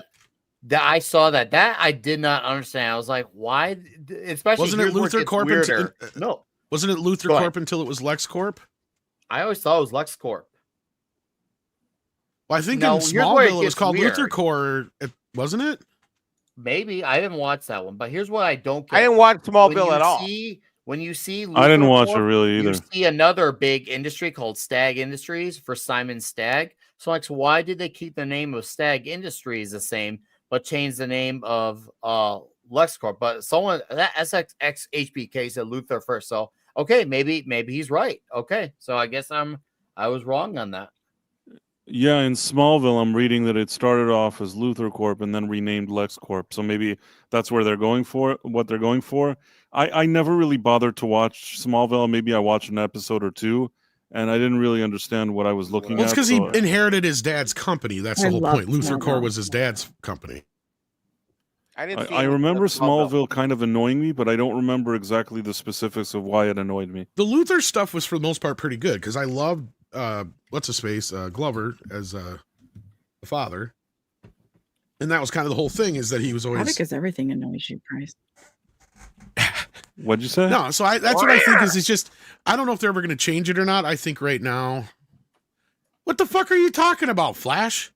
that. I saw that. That I did not understand. I was like, why? Especially Wasn't it here's where Luthor gets Corp weirder. until- No, Wasn't it Luthor Go ahead. Corp until it was LexCorp? I always thought it was LexCorp. Well, I think No, in here's where it Smallville it was gets called weird. Luthor Corp, wasn't it? Maybe I didn't watch that one, but here's what I don't get. I didn't watch When Smallville you at all. When you see, I didn't Luthor watch Corp, it really you either. see another big industry called Stag Industries for Simon Stagg. So, like, so why did they keep the name of Stag Industries the same, but change the name of LexCorp? But someone that SXHBK said Luthor first. So, okay, maybe he's right. Okay, so I guess I was wrong on that. Yeah, in Smallville, I'm reading that it started off as Luthor Corp and then renamed LexCorp. So maybe that's where they're going for what they're going for. I never really bothered to watch Smallville. Maybe I watched an episode or two, and I didn't really understand what I was looking Well, it's at. because he so- inherited his dad's company. That's the I whole love point. Luthor Corp Smallville. was his dad's company. I didn't. see I any remember of Smallville kind of annoying me, but I don't remember exactly the specifics of why it annoyed me. The Luthor stuff was for the most part pretty good because I loved what's his face Glover as the father, and that was kind of the whole thing is that he was Probably always because everything annoys you, Price. What'd you say? no. So that's what I think is it's just I don't know if they're ever going to change it or not. I think right now, what the fuck are you talking about, Flash?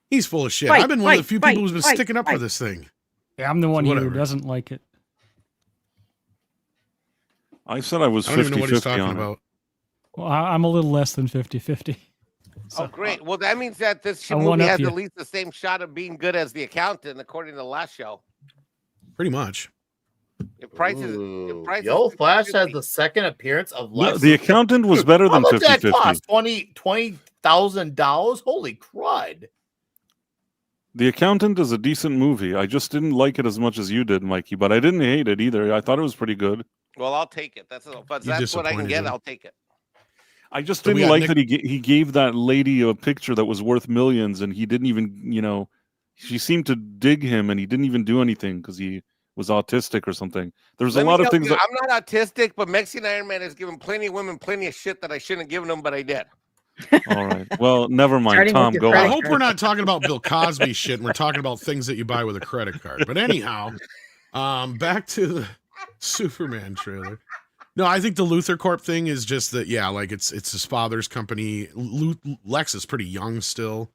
He's full of shit. Fight, I've been one of the fight, few fight, people who's been fight, sticking up for fight. this thing. Yeah, I'm the one here who whatever. doesn't like it. I said I was I don't even know what he's 50-50 talking on it. about. Well, I'm a little less than 50-50. Oh, great. Well, that means that this I one movie up has you. at least the same shot of being good as The Accountant, according to the last show. Pretty much. If Price is, Ooh. if Price Yo, is Flash has 50-50. the second appearance of The, Lex. the Accountant was better How than much that 50-50. cost? $20,000? Holy crud! The Accountant is a decent movie. I just didn't like it as much as you did, Mikey, but I didn't hate it either. I thought it was pretty good. Well, I'll take it. That's You what I can disappointed get. him. I'll take it. I just So we didn't got like Nick- that he gave that lady a picture that was worth millions, and he didn't even, she seemed to dig him, and he didn't even do anything because he was autistic or something. There was Let a me lot of tell things you, that I'm not autistic, but Mexican Iron Man has given plenty of women plenty of shit that I shouldn't have given them, but I did. All right. Well, never mind. Starting with Tom, your go I credit on. hope we're not talking about Bill Cosby shit and we're talking about things that you buy with a credit card. But anyhow, back to the Superman trailer. No, I think the Luthor Corp thing is just that, yeah, like it's his father's company. Lex is pretty young still.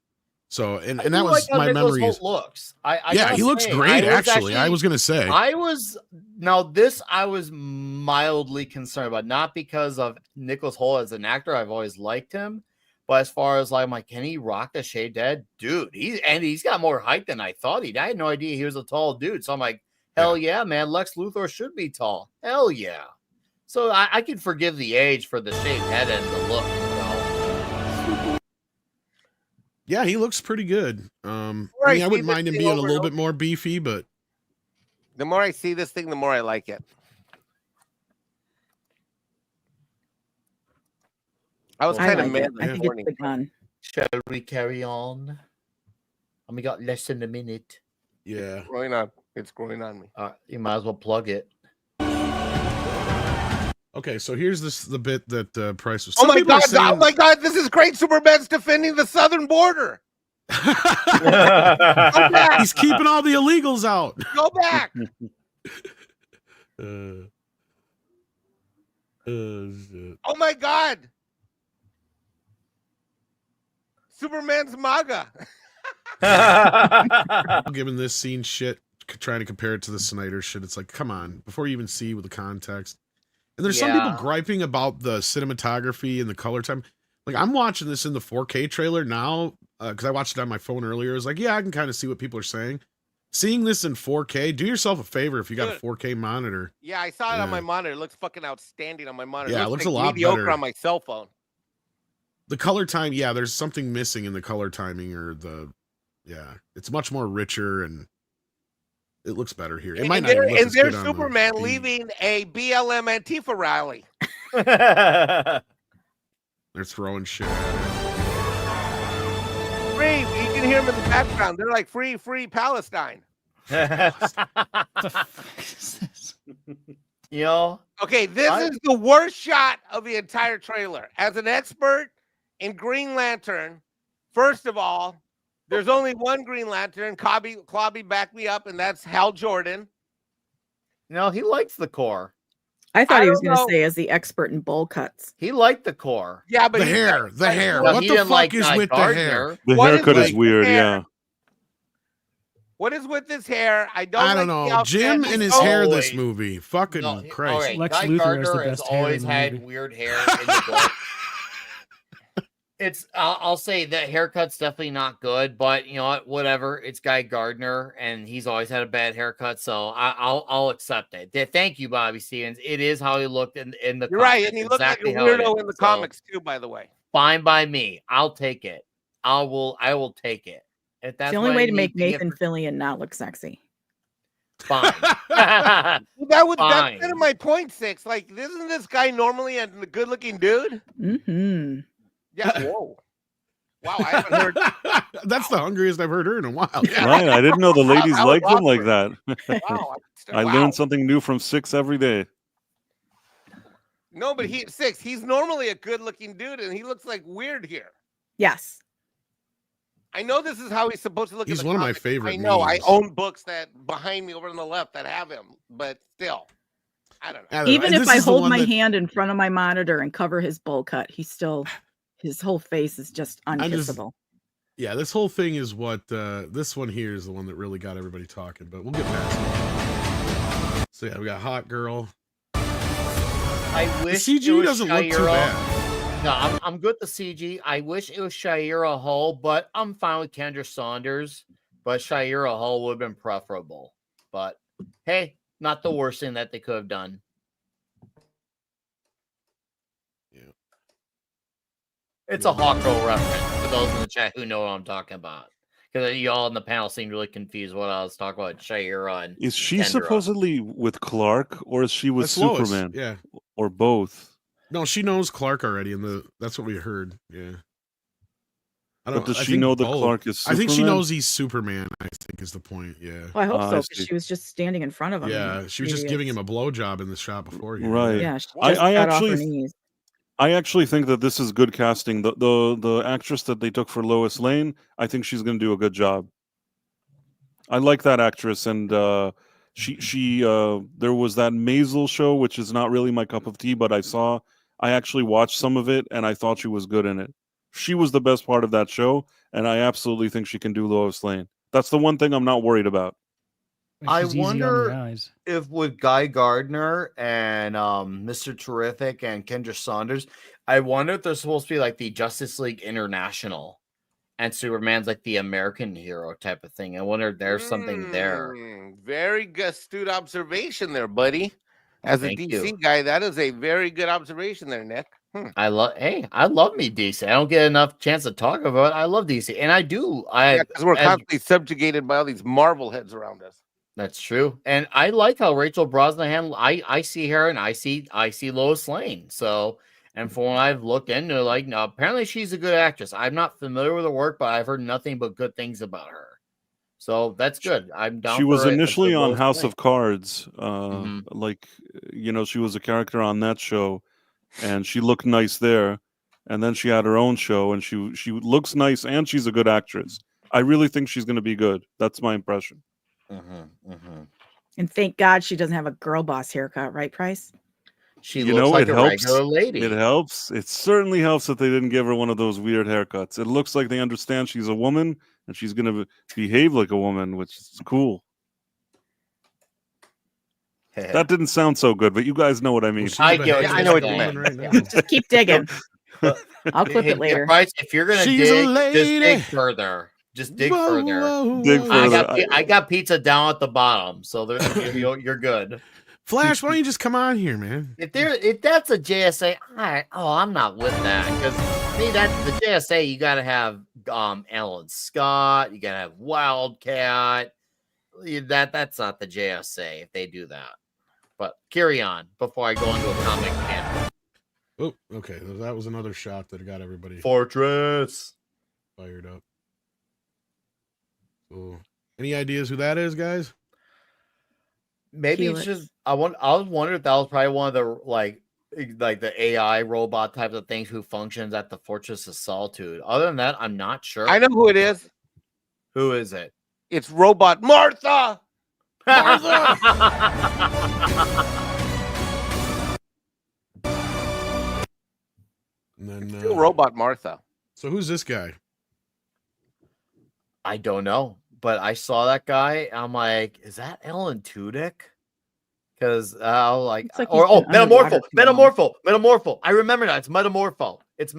So, and I that do was like how my Nicholas memories. Hoult looks. Yeah, gotta he looks say, great. I was Actually, I was gonna say. I was mildly concerned about, not because of Nicholas Hoult as an actor. I've always liked him, but as far as like, I'm like, can he rock the shade head, dude? He's got more height than I thought he'd. I had no idea he was a tall dude. So I'm like, hell yeah, man, Lex Luthor should be tall. Hell yeah. So I could forgive the age for the shaved head and the look. So. Yeah, he looks pretty good. I mean, I wouldn't mind him being a little bit more beefy, but the more I see this thing, the more I like it. I was kind of mad I think it's the gun. Shall we carry on? And we got less than a minute. Yeah. It's growing on me. You might as well plug it. Okay, so here's the bit that Price was. Oh my god! Oh my god! This is great. Superman's defending the southern border. He's keeping all the illegals out. Go back. Oh my god! Superman's MAGA. Given this scene shit, trying to compare it to the Snyder shit, it's like, come on, before you even see with the context. And there's some people griping about the cinematography and the color time. Like, I'm watching this in the 4K trailer now, because I watched it on my phone earlier. I was like, yeah, I can kind of see what people are saying. Seeing this in 4K, do yourself a favor if you got a 4K monitor. Yeah, I saw it on my monitor. It looks fucking outstanding on my monitor. Yeah, it looks a lot mediocre better on my cell phone. The color time, yeah, there's something missing in the color timing, or it's much more richer and it looks better here. It might not even look as good on Superman leaving a BLM Antifa rally. They're throwing shit at it. Free, you can hear them in the background. They're like, free Palestine. Yo. Okay, this is the worst shot of the entire trailer. As an expert in Green Lantern, first of all, there's only one Green Lantern. Clobby back me up, and that's Hal Jordan. No, he likes the core. I thought he was going to say as the expert in bowl cuts. He liked the core. Yeah, but the hair. Well, what the fuck is with the hair? The haircut is weird, yeah. What is with this hair? I don't know. Jim and his hair this movie. Fucking Christ. Right. Lex Guy Luthor Gardner has has the best hair always in the had movie. weird hair in the book. I'll say that haircut's definitely not good, but you know what? Whatever. It's Guy Gardner, and he's always had a bad haircut, so I'll accept it. Thank you, Bobby Stevens. It is how he looked in the. You're right, and he looked like a weirdo in the comics too. By the way, fine by me. I'll take it. I will take it. If that's the only way to make Nathan Fillion not look sexy. Fine. that's kind of my point. 6. Like, isn't this guy normally a good-looking dude? Mm-hmm. Yeah. Whoa. Wow, I haven't heard. That's the hungriest I've heard her in a while. Right, I didn't know the ladies liked him like that. Wow, I learned something new from 6 every day. No, but 6. He's normally a good-looking dude, and he looks like weird here. Yes. I know this is how he's supposed to look. He's one of my favorite. I know. memes. I own books that behind me over on the left that have him, but still, I don't know. Even if I hold my hand in front of my monitor and cover his bowl cut, his whole face is just unkissable. Yeah, this whole thing is what this one here is the one that really got everybody talking, but we'll get past it. So yeah, we got Hot Girl. I wish the CG doesn't look too bad. No, I'm good with the CG. I wish it was Shira Hull, but I'm fine with Kendra Saunders. But Shira Hull would have been preferable. But hey, not the worst thing that they could have done. Yeah. It's a Hawk Girl reference for those in the chat who know what I'm talking about. Because y'all in the panel seemed really confused what I was talking about. Shira and is she Kendra. Supposedly with Clark, or is she with That's Lois, Superman? yeah. Or both? No, she knows Clark already, and that's what we heard. Yeah. But does she know that Clark is Superman? I think she knows he's Superman, I think is the point. Yeah. Well, I hope so, because she was just standing in front of him. Yeah, she was just giving him a blowjob in the shot before. Right. Yeah. She just I got off her knees. actually think that this is good casting. The actress that they took for Lois Lane, I think she's going to do a good job. I like that actress, and she there was that Maisel show, which is not really my cup of tea, but I actually watched some of it, and I thought she was good in it. She was the best part of that show, and I absolutely think she can do Lois Lane. That's the one thing I'm not worried about. I She's easy on the wonder eyes. if with Guy Gardner and Mr. Terrific and Kendra Saunders, I wonder if they're supposed to be like the Justice League International and Superman's like the American hero type of thing. I wonder if there's something there. Very good, astute observation there, buddy. As a Thank DC you. guy, that is a very good observation there, Nick. I love me DC. I don't get enough chance to talk about it. I love DC, and I do. Because we're constantly subjugated by all these Marvel heads around us. That's true, and I like how Rachel Brosnahan. I see her, and I see Lois Lane. So, and from what I've looked into, like, no, apparently she's a good actress. I'm not familiar with her work, but I've heard nothing but good things about her. So that's good. I'm down. She was for initially on Lois House Lane. of Cards, Mhm. like, you know, she was a character on that show, and she looked nice there. And then she had her own show, and she looks nice, and she's a good actress. I really think she's going to be good. That's my impression. And thank God she doesn't have a girl boss haircut, right, Price? She You looks know, like it a helps. regular lady. It helps. It certainly helps that they didn't give her one of those weird haircuts. It looks like they understand she's a woman, and she's going to behave like a woman, which is cool. That didn't sound so good, but you guys know what I mean. I get what I you're know what you saying. meant. Right now. Just keep digging. I'll clip Hey, it later. Bryce, if you're gonna She's a dig, just dig lady. further. Just dig Whoa, further. whoa, Dig whoa. further. I got pizza down at the bottom, so you're good. Flash, why don't you just come on here, man? If that's a JSA, I'm not with that because see that's the JSA. You got to have Alan Scott. You got to have Wildcat. That's not the JSA if they do that. But carry on before I go into a comic panel. Oh, okay. That was another shot that got everybody Fortress. fired up. So, any ideas who that is, guys? Maybe Helix. it's just I was wondering if that was probably one of the like the AI robot types of things who functions at the Fortress of Solitude. Other than that, I'm not sure. I know who it is. Who is it? It's Robot Martha. And then, Still Robot Martha. so who's this guy? I don't know, but I saw that guy. I'm like, is that Alan Tudyk? Because like, Looks like or he's been underwater Metamorpho. I remember that. It's Metamorpho. Is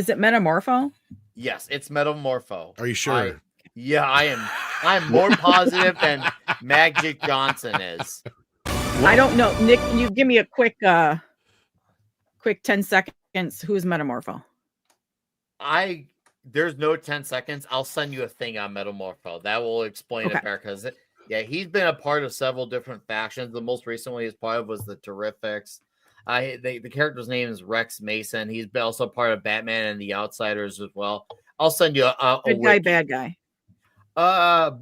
it Metamorpho? Yes, it's Metamorpho. Are you sure? Yeah, I am. I'm more positive than Magic Johnson is. I don't know. Nick, can you give me a quick 10 seconds? Who is Metamorpho? There's no 10 seconds. I'll send you a thing on Metamorpho. That will explain it better because he's been a part of several different factions. The most recently he's part of was the Terrifics. The character's name is Rex Mason. He's been also part of Batman and the Outsiders as well. I'll send you a Good guy, bad guy.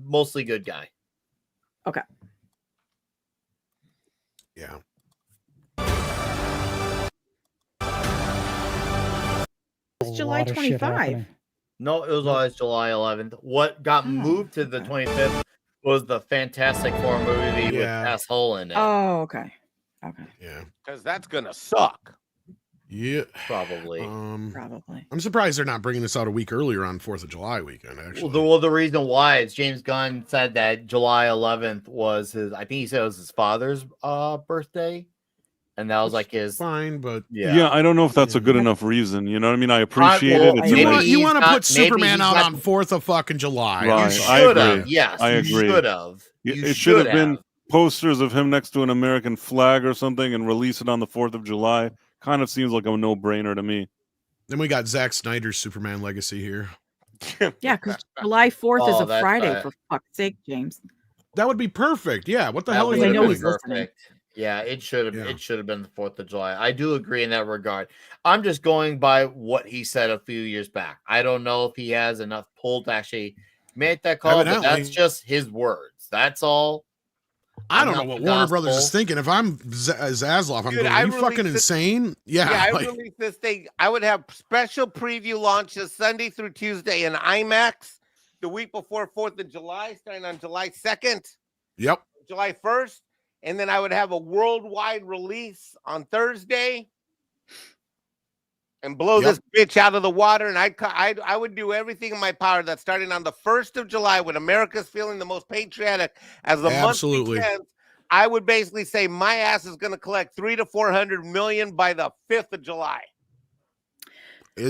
Mostly good guy. Okay. Yeah. It's July 25. No, it was always July 11th. What got moved to the 25th was the Fantastic Four movie with Cass Hull in it. Oh, okay. Okay. Yeah. Because that's gonna suck. Yeah. Probably. Probably. I'm surprised they're not bringing this out a week earlier on 4th of July weekend, actually. Well, the reason why is James Gunn said that July 11th was I think he said it was his father's birthday. And that was like his fine, but yeah, I don't know if that's a good enough reason. You know what I mean? I appreciate it. It's you want to put Superman out on 4th of fucking July. Right. I agree. Yes, I agree. Should have. It should have been posters of him next to an American flag or something and release it on the 4th of July. Kind of seems like a no-brainer to me. Then we got Zack Snyder's Superman legacy here. Yeah, because July 4th is a Friday, for fuck's sake, James. That would be perfect. Yeah. What the hell is I know doing? he's listening. Yeah, it should have. It should have been the 4th of July. I do agree in that regard. I'm just going by what he said a few years back. I don't know if he has enough pull to actually make that call, but that's just his words. That's all. I don't know what Warner Brothers is thinking. If I'm Zaslav, I'm going, are you fucking insane? Yeah. I released this thing. I would have special preview launches Sunday through Tuesday in IMAX the week before 4th of July, starting on July 2nd. Yep. July 1st. And then I would have a worldwide release on Thursday. and blow Yep. this bitch out of the water. And I would do everything in my power that starting on the 1st of July, when America's feeling the most patriotic as the Absolutely. month begins, I would basically say my ass is going to collect 300 to 400 million by the 5th of July.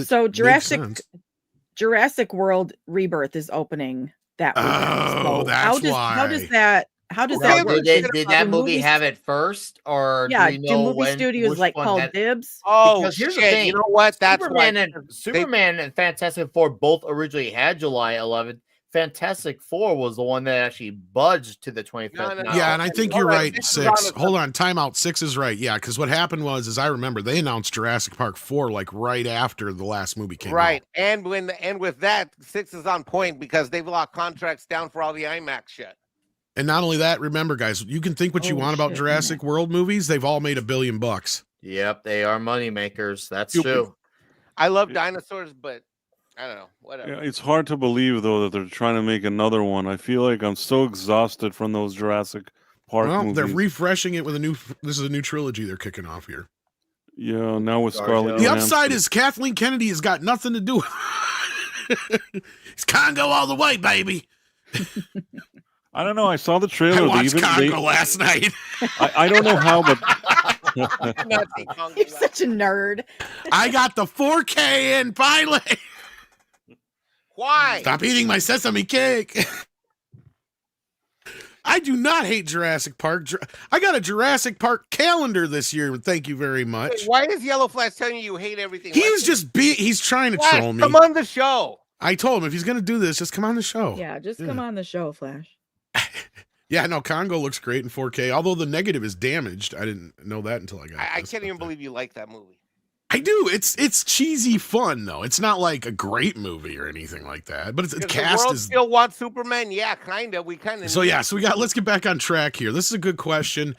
So makes sense. Jurassic World Rebirth is opening that weekend. Oh, So that's how does why. that work? Did that Do movie movies- have it first, or Yeah, do we do know movie studios which like one call had- dibs? Oh, Because here's the shit. thing. You know what? That's Superman why. and Superman and Fantastic Four both originally had July 11th. Fantastic Four was the one that actually budged to the 25th. No, not Yeah, and I think Hold you're on, right. this is on 6. the- Hold on, timeout. 6 is right. Yeah, because what happened was, as I remember, they announced Jurassic Park 4 like right after the last movie came Right. out. And with that, 6 is on point because they've locked contracts down for all the IMAX shit. And not only that, remember, guys, you can think what you Holy want about shit, Jurassic World movies. They've all made $1 billion. Yep, they are money makers. That's Stupid. true. I love Yeah. dinosaurs, but I don't know. Whatever. Yeah, it's hard to believe though that they're trying to make another one. I feel like I'm so exhausted from those Jurassic Park Well, movies. they're refreshing it with a new. This is a new trilogy they're kicking off here. Yeah, now with Sorry, Scarlett. The Joe. Johansson. upside is Kathleen Kennedy has got nothing to do with it. It's Congo all the way, baby. I don't know. I saw the I trailer. watched Congo last night. I don't know how, but I did not see Congo You're last- such a nerd. I got the 4K in finally. Why? Stop eating my sesame cake. I do not hate Jurassic Park. I got a Jurassic Park calendar this year. Thank you very much. Wait, why is Yellow Flash telling you hate everything? He Why is is- just he's trying to Flash, troll me. come on the show. I told him if he's going to do this, just come on the show. Yeah, just come on the show, Flash. Yeah, no, Congo looks great in 4K, although the negative is damaged. I didn't know that until I got I this, can't even but, believe you like that movie. I do. It's cheesy fun though. It's not like a great movie or anything like that. But it's Does the cast world is still want Superman? Yeah, kind of. We kind of. so yeah. So let's get back on track here. This is a good question.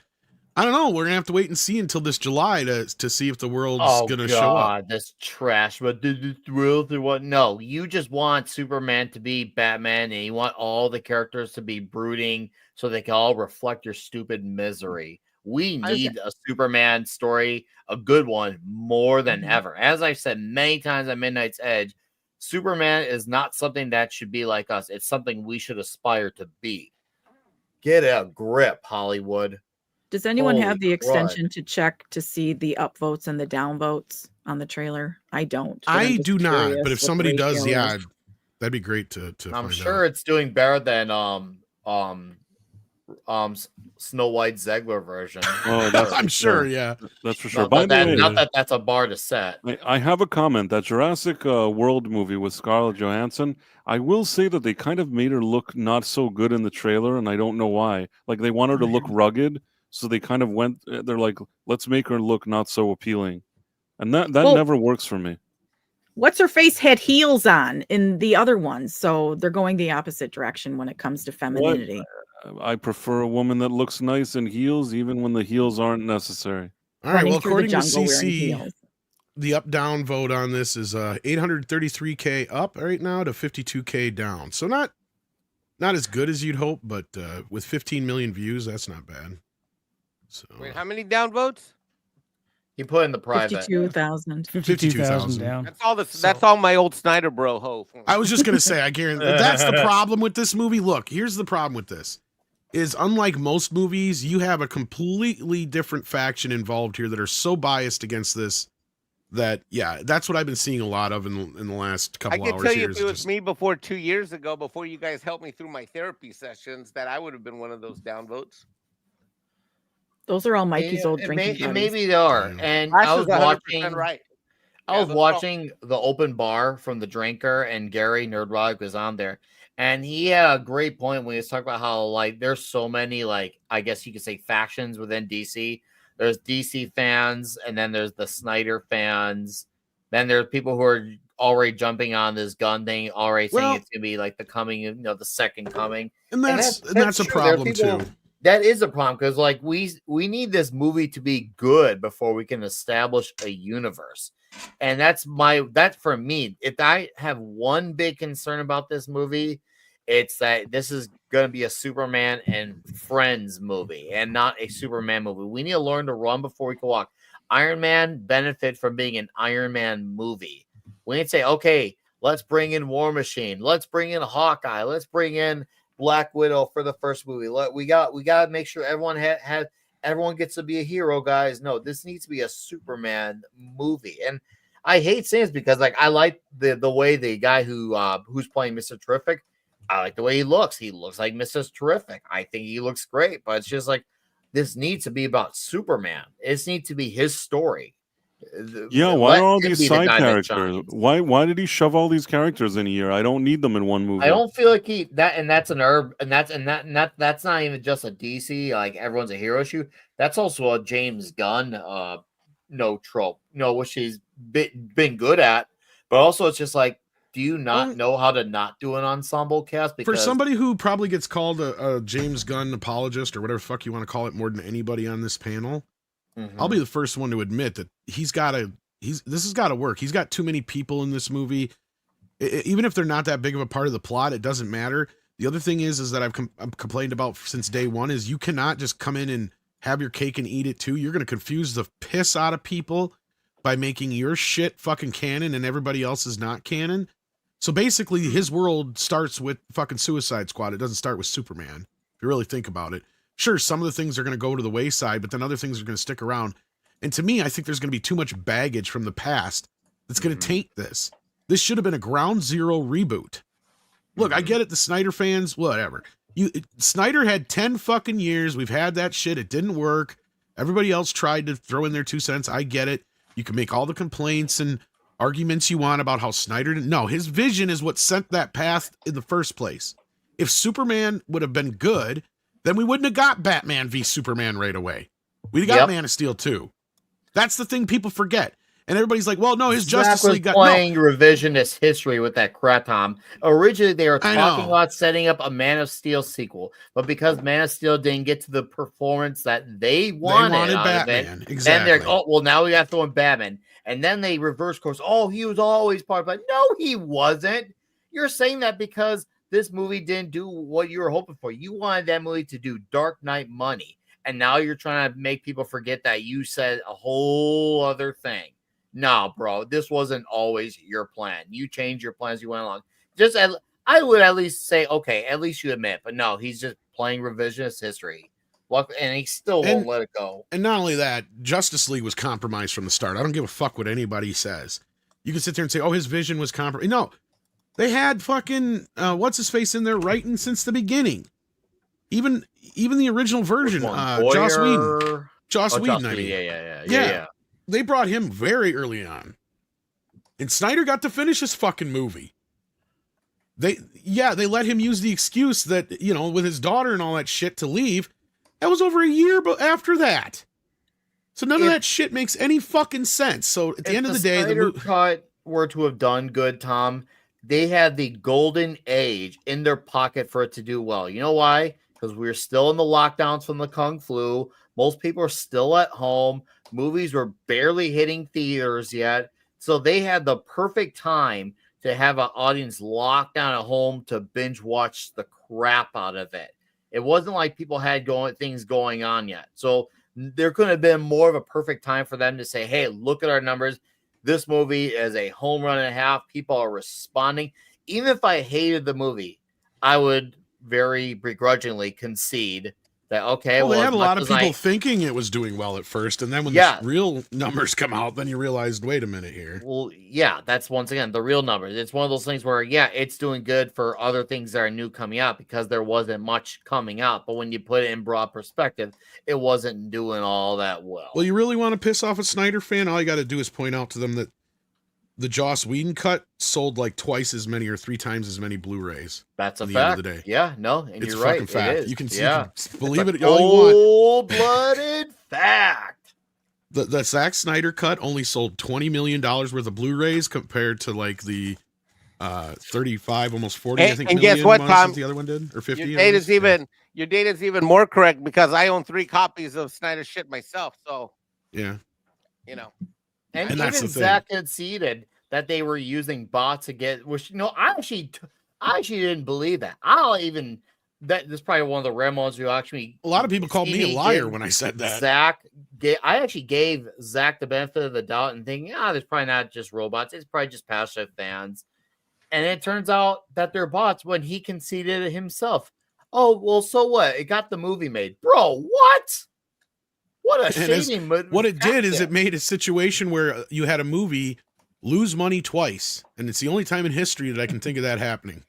I don't know. We're gonna have to wait and see until this July to see if the world's Oh gonna show up. God, this trash. But the world or what? No, you just want Superman to be Batman, and you want all the characters to be brooding, so they can all reflect your stupid misery. We need a Superman story, a good one, more than ever. As I've said many times on Midnight's Edge, Superman is not something that should be like us. It's something we should aspire to be. Get a grip, Hollywood. Does anyone Holy have the crud. extension to check to see the upvotes and the downvotes on the trailer? I don't. but I'm I just do not. curious But if what the somebody does, ratio yeah, is. that'd be great to I'm find sure out. it's doing better than Snow White Zegler version. Oh, that's I'm for sure. Yeah. that's for sure. Not By that, the way, not that that's a bar to set. I have a comment. That Jurassic World movie with Scarlett Johansson, I will say that they kind of made her look not so good in the trailer, and I don't know why. Like, they want her to look rugged, so they kind of went, they're like, let's make her look not so appealing. And that Well- never works for me. What's her face had heels on in the other ones, so they're going the opposite direction when it comes to femininity. I prefer a woman that looks nice in heels, even when the heels aren't necessary. All right. Running Well, through the according to jungle wearing CC, heels. the up down vote on this is 833K up right now to 52K down. So not as good as you'd hope, but with 15 million views, that's not bad. So Wait, how many downvotes? He put in the private. 52,000. 52,000 down. That's all. That's all my old Snyder bro ho. I was just gonna say, I guarantee that's the problem with this movie. Look, here's the problem with this: is unlike most movies, you have a completely different faction involved here that are so biased against this that that's what I've been seeing a lot of in the last I couple can hours tell here. you if is it was just- me before 2 years ago, before you guys helped me through my therapy sessions, that I would have been one of those downvotes. Those are all Mikey's old And drinking buddies. maybe they are. Yeah. And Flash I is was 100% watching. right. I Yeah, was those are all- watching the open bar from the drinker, and Gary Nerdrog was on there, and he had a great point when he was talking about how like there's so many I guess you could say factions within DC. There's DC fans, and then there's the Snyder fans. Then there's people who are already jumping on this gun thing, already saying Well- it's gonna be like the coming, the second coming. and that's that's a true. There are problem people- too. That is a problem because we need this movie to be good before we can establish a universe. And that's for me. If I have one big concern about this movie, it's that this is gonna be a Superman and Friends movie and not a Superman movie. We need to learn to run before we can walk. Iron Man benefit from being an Iron Man movie. We didn't say, okay, let's bring in War Machine, let's bring in Hawkeye, let's bring in Black Widow for the first movie. We got to make sure everyone everyone gets to be a hero, guys. No, this needs to be a Superman movie. And I hate saying this because like I like the way the guy who's playing Mr. Terrific, I like the way he looks. He looks like Mr. Terrific. I think he looks great, but it's just like this needs to be about Superman. It needs to be his story. Yeah, why Let are all him these be the side guy that characters? shines. Why did he shove all these characters in here? I don't need them in one movie. I don't feel like that's an herb, and that's not even just a DC like everyone's a hero issue. That's also a James Gunn trope, which he's been good at, but also it's just like, do you not know how to not do an ensemble cast? For somebody who probably gets called a James Gunn apologist or whatever the fuck you want to call it more than anybody on this panel, I'll be the first one to admit that this has got to work. He's got too many people in this movie. Even if they're not that big of a part of the plot, it doesn't matter. The other thing is that I've complained about since day one is you cannot just come in and have your cake and eat it too. You're going to confuse the piss out of people by making your shit fucking canon and everybody else is not canon. So basically his world starts with fucking Suicide Squad. It doesn't start with Superman. If you really think about it. Sure, some of the things are going to go to the wayside, but then other things are going to stick around. And to me, I think there's going to be too much baggage from the past that's going to taint this. This should have been a ground zero reboot. Look, I get it. The Snyder fans, whatever. Snyder had 10 fucking years. We've had that shit. It didn't work. Everybody else tried to throw in their 2 cents. I get it. You can make all the complaints and arguments you want about how Snyder didn't. No, his vision is what sent that path in the first place. If Superman would have been good, then we wouldn't have got Batman v Superman right away. We'd have got Man of Steel 2. That's the thing people forget. And everybody's like, well, no, his Justice League got playing revisionist history with that crap, Tom. Originally, they were talking about setting up a Man of Steel sequel, but because Man of Steel didn't get to the performance that they wanted out Batman. of it, Exactly. then they're now we got to throw in Batman. And then they reverse course. Oh, he was always part of it. No, he wasn't. You're saying that because this movie didn't do what you were hoping for. You wanted that movie to do Dark Knight money. And now you're trying to make people forget that you said a whole other thing. No, bro, this wasn't always your plan. You changed your plans. You went along. I would at least say, okay, at least you admit. But no, he's just playing revisionist history. And he still won't let it go. And not only that, Justice League was compromised from the start. I don't give a fuck what anybody says. You can sit there and say, oh, his vision was compromised. No, they had fucking, what's-his-face in there writing since the beginning. Even the original version, Joss Whedon. Joss Whedon, I mean. Yeah. They brought him very early on. And Snyder got to finish his fucking movie. They let him use the excuse that, with his daughter and all that shit to leave. That was over a year after that. So none of that shit makes any fucking sense. So at the end of the day, the cut were to have done good, Tom, they had the golden age in their pocket for it to do well. You know why? Because we're still in the lockdowns from the Kung Flu. Most people are still at home. Movies were barely hitting theaters yet. So they had the perfect time to have an audience locked down at home to binge watch the crap out of it. It wasn't like people had things going on yet. So there could have been more of a perfect time for them to say, hey, look at our numbers. This movie is a home run and a half. People are responding. Even if I hated the movie, I would very begrudgingly concede that, okay, well, they had a lot of people thinking it was doing well at first, and then when the real numbers come out, then you realized, wait a minute here. Well, yeah, that's once again the real numbers. It's one of those things where, it's doing good for other things that are new coming out because there wasn't much coming out. But when you put it in broad perspective, it wasn't doing all that well. Well, you really want to piss off a Snyder fan? All you got to do is point out to them that the Joss Whedon cut sold like twice as many or 3 times as many Blu-rays. That's a fact. End of the day. Yeah, no, and it's you're right. Fucking fact. It is. You can see, believe it all you want. Cold-blooded fact. The Zack Snyder cut only sold $20 million worth of Blu-rays compared to like the 35, almost 40. I think. And guess what, Tom? The other one did, or 50. Your data's even more correct because I own 3 copies of Snyder shit myself. So yeah, And even Zach conceded that they were using bots to get, which I actually didn't believe that. this is probably one of the rare ones who actually. A lot of people called me a Stevie liar gave when I said that. Zach, I actually gave Zach the benefit of the doubt and thinking, there's probably not just robots. It's probably just passive fans. And it turns out that they're bots when he conceded it himself. Oh, well, so what? It got the movie made. Bro, what? What a shady movie. What it did is it made a situation where you had a movie lose money twice. And it's the only time in history that I can think of that happening.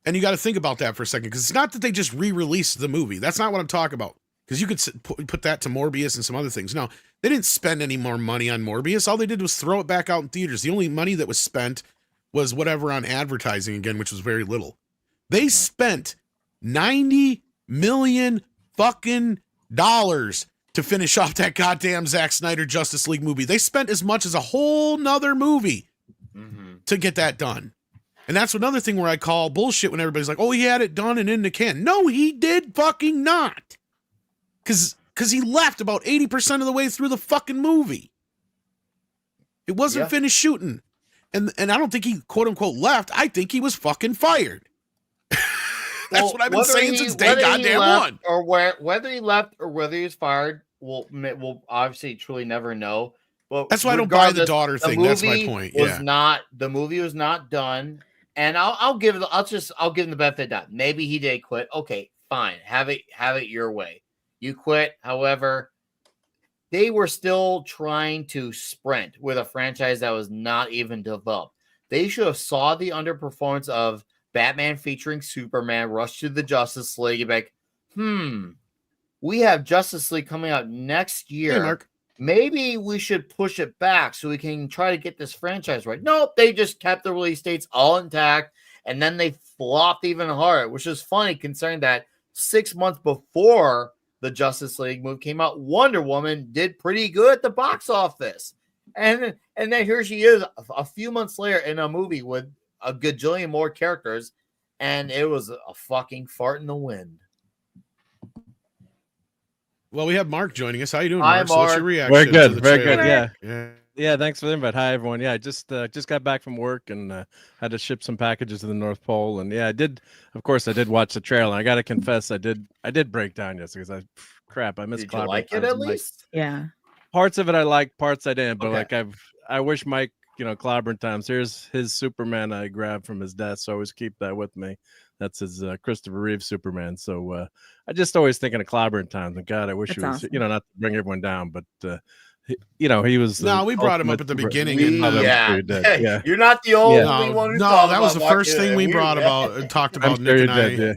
And you got to think about that for a second, because it's not that they just re-released the movie. That's not what I'm talking about. Because you could put that to Morbius and some other things. No, they didn't spend any more money on Morbius. All they did was throw it back out in theaters. The only money that was spent was whatever on advertising again, which was very little. They spent $90 million fucking dollars to finish off that goddamn Zack Snyder Justice League movie. They spent as much as a whole nother movie to get that done. And that's another thing where I call bullshit when everybody's like, oh, he had it done and in the can. No, he did fucking not. Because he left about 80% of the way through the fucking movie. It wasn't finished shooting. And I don't think he, quote unquote, left. I think he was fucking fired. That's what I've been saying since day goddamn one. Or whether he left or whether he was fired, we'll obviously truly never know. But that's why I don't buy the daughter thing. That's my point. The movie was not done. And I'll give him the benefit of the doubt. Maybe he did quit. Okay, fine. Have it your way. You quit. However, they were still trying to sprint with a franchise that was not even developed. They should have saw the underperformance of Batman featuring Superman, rush to the Justice League, and be like, we have Justice League coming out next year. Hey, Mark. Maybe we should push it back so we can try to get this franchise right. Nope, they just kept the release dates all intact, and then they flopped even harder, which is funny considering that 6 months before the Justice League movie came out, Wonder Woman did pretty good at the box office. And then here she is a few months later in a movie with a gajillion more characters, and it was a fucking fart in the wind. Well, we have Mark joining us. How you doing, Mark? Hi, Mark. What's your reaction? Very good, to the very trailer? good. Yeah, thanks for the invite. Hi, everyone. Yeah, I just got back from work and had to ship some packages to the North Pole. And yeah, I did watch the trailer. I got to confess, I did break down yesterday because I missed. Did you like it at least? Yeah. Parts of it I liked, parts I didn't. But I wish Mike, Clobbering Times. Here's his Superman I grabbed from his desk. So I always keep that with me. That's his Christopher Reeve Superman. So I just always thinking of Clobbering Times. And God, I wish he was, awesome. not to bring everyone down, but he was. No, we brought him up at the beginning. Yeah. You're not the only one who No, that was the first thing we brought about and talked about. Nick and I.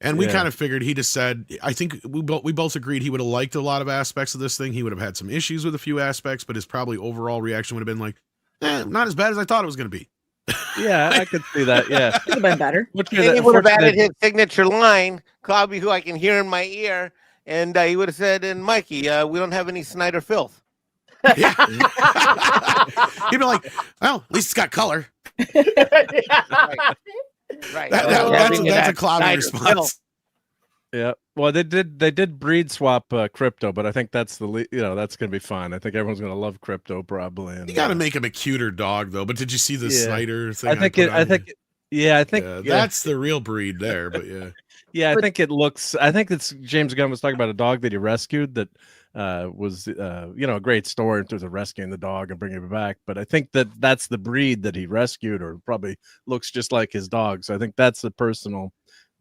And we kind of figured he'd have said, I think we both agreed he would have liked a lot of aspects of this thing. He would have had some issues with a few aspects, but his probably overall reaction would have been like, not as bad as I thought it was going to be. Yeah, I could see that. Yeah, Could have been better. He would have added his signature line, Clobby, who I can hear in my ear, and he would have said, and Mikey, we don't have any Snyder filth. Yeah. He'd be like, well, at least it's got color. Right. That's a cloudy response. Yeah. Well, they did breed swap Crypto, but I think that's that's gonna be fine. I think everyone's gonna love Crypto probably. And you got to make him a cuter dog though. But did you see the Snyder thing? I think that's the real breed there. But yeah. Yeah, I think it's James Gunn was talking about a dog that he rescued that was a great story in terms of rescuing the dog and bringing it back. But I think that's the breed that he rescued, or probably looks just like his dog. So I think that's a personal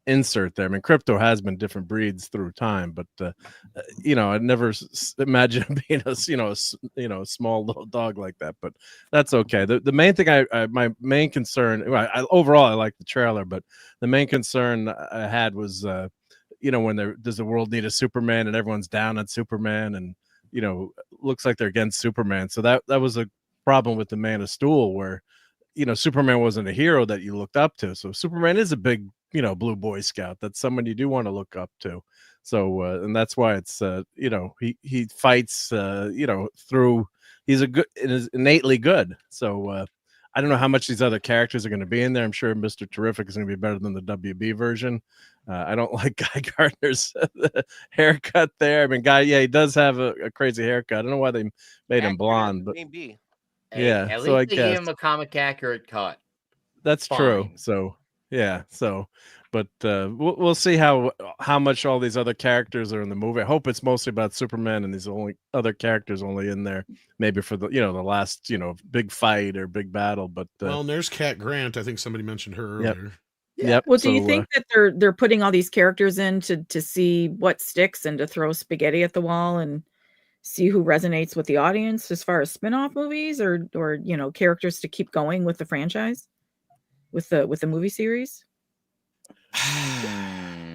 insert there. I mean, Crypto has been different breeds through time, but I never imagined him being a small little dog like that. But that's okay. The main thing my main concern, overall I like the trailer, but the main concern I had was when does the world need a Superman and everyone's down on Superman, and looks like they're against Superman. So that was a problem with the Man of Steel, where Superman wasn't a hero that you looked up to. So Superman is a big blue Boy Scout. That's someone you do want to look up to. So and that's why it's he fights through, he's innately good. So I don't know how much these other characters are going to be in there. I'm sure Mr. Terrific is going to be better than the WB version. I don't like Guy Gardner's haircut there. I mean, he does have a crazy haircut. I don't know why they made him blonde, but Hey, yeah. at So least I they guess gave him a comic accurate cut. that's Fine. true. So yeah. So, But we'll see how much all these other characters are in the movie. I hope it's mostly about Superman and these only other characters only in there, maybe for the the last big fight or big battle. But Well, and there's Cat Grant. I think somebody mentioned her Yep. earlier. Yep. Well, do you so, think that they're putting all these characters in to see what sticks and to throw spaghetti at the wall and see who resonates with the audience as far as spin-off movies or characters to keep going with the franchise with the movie series?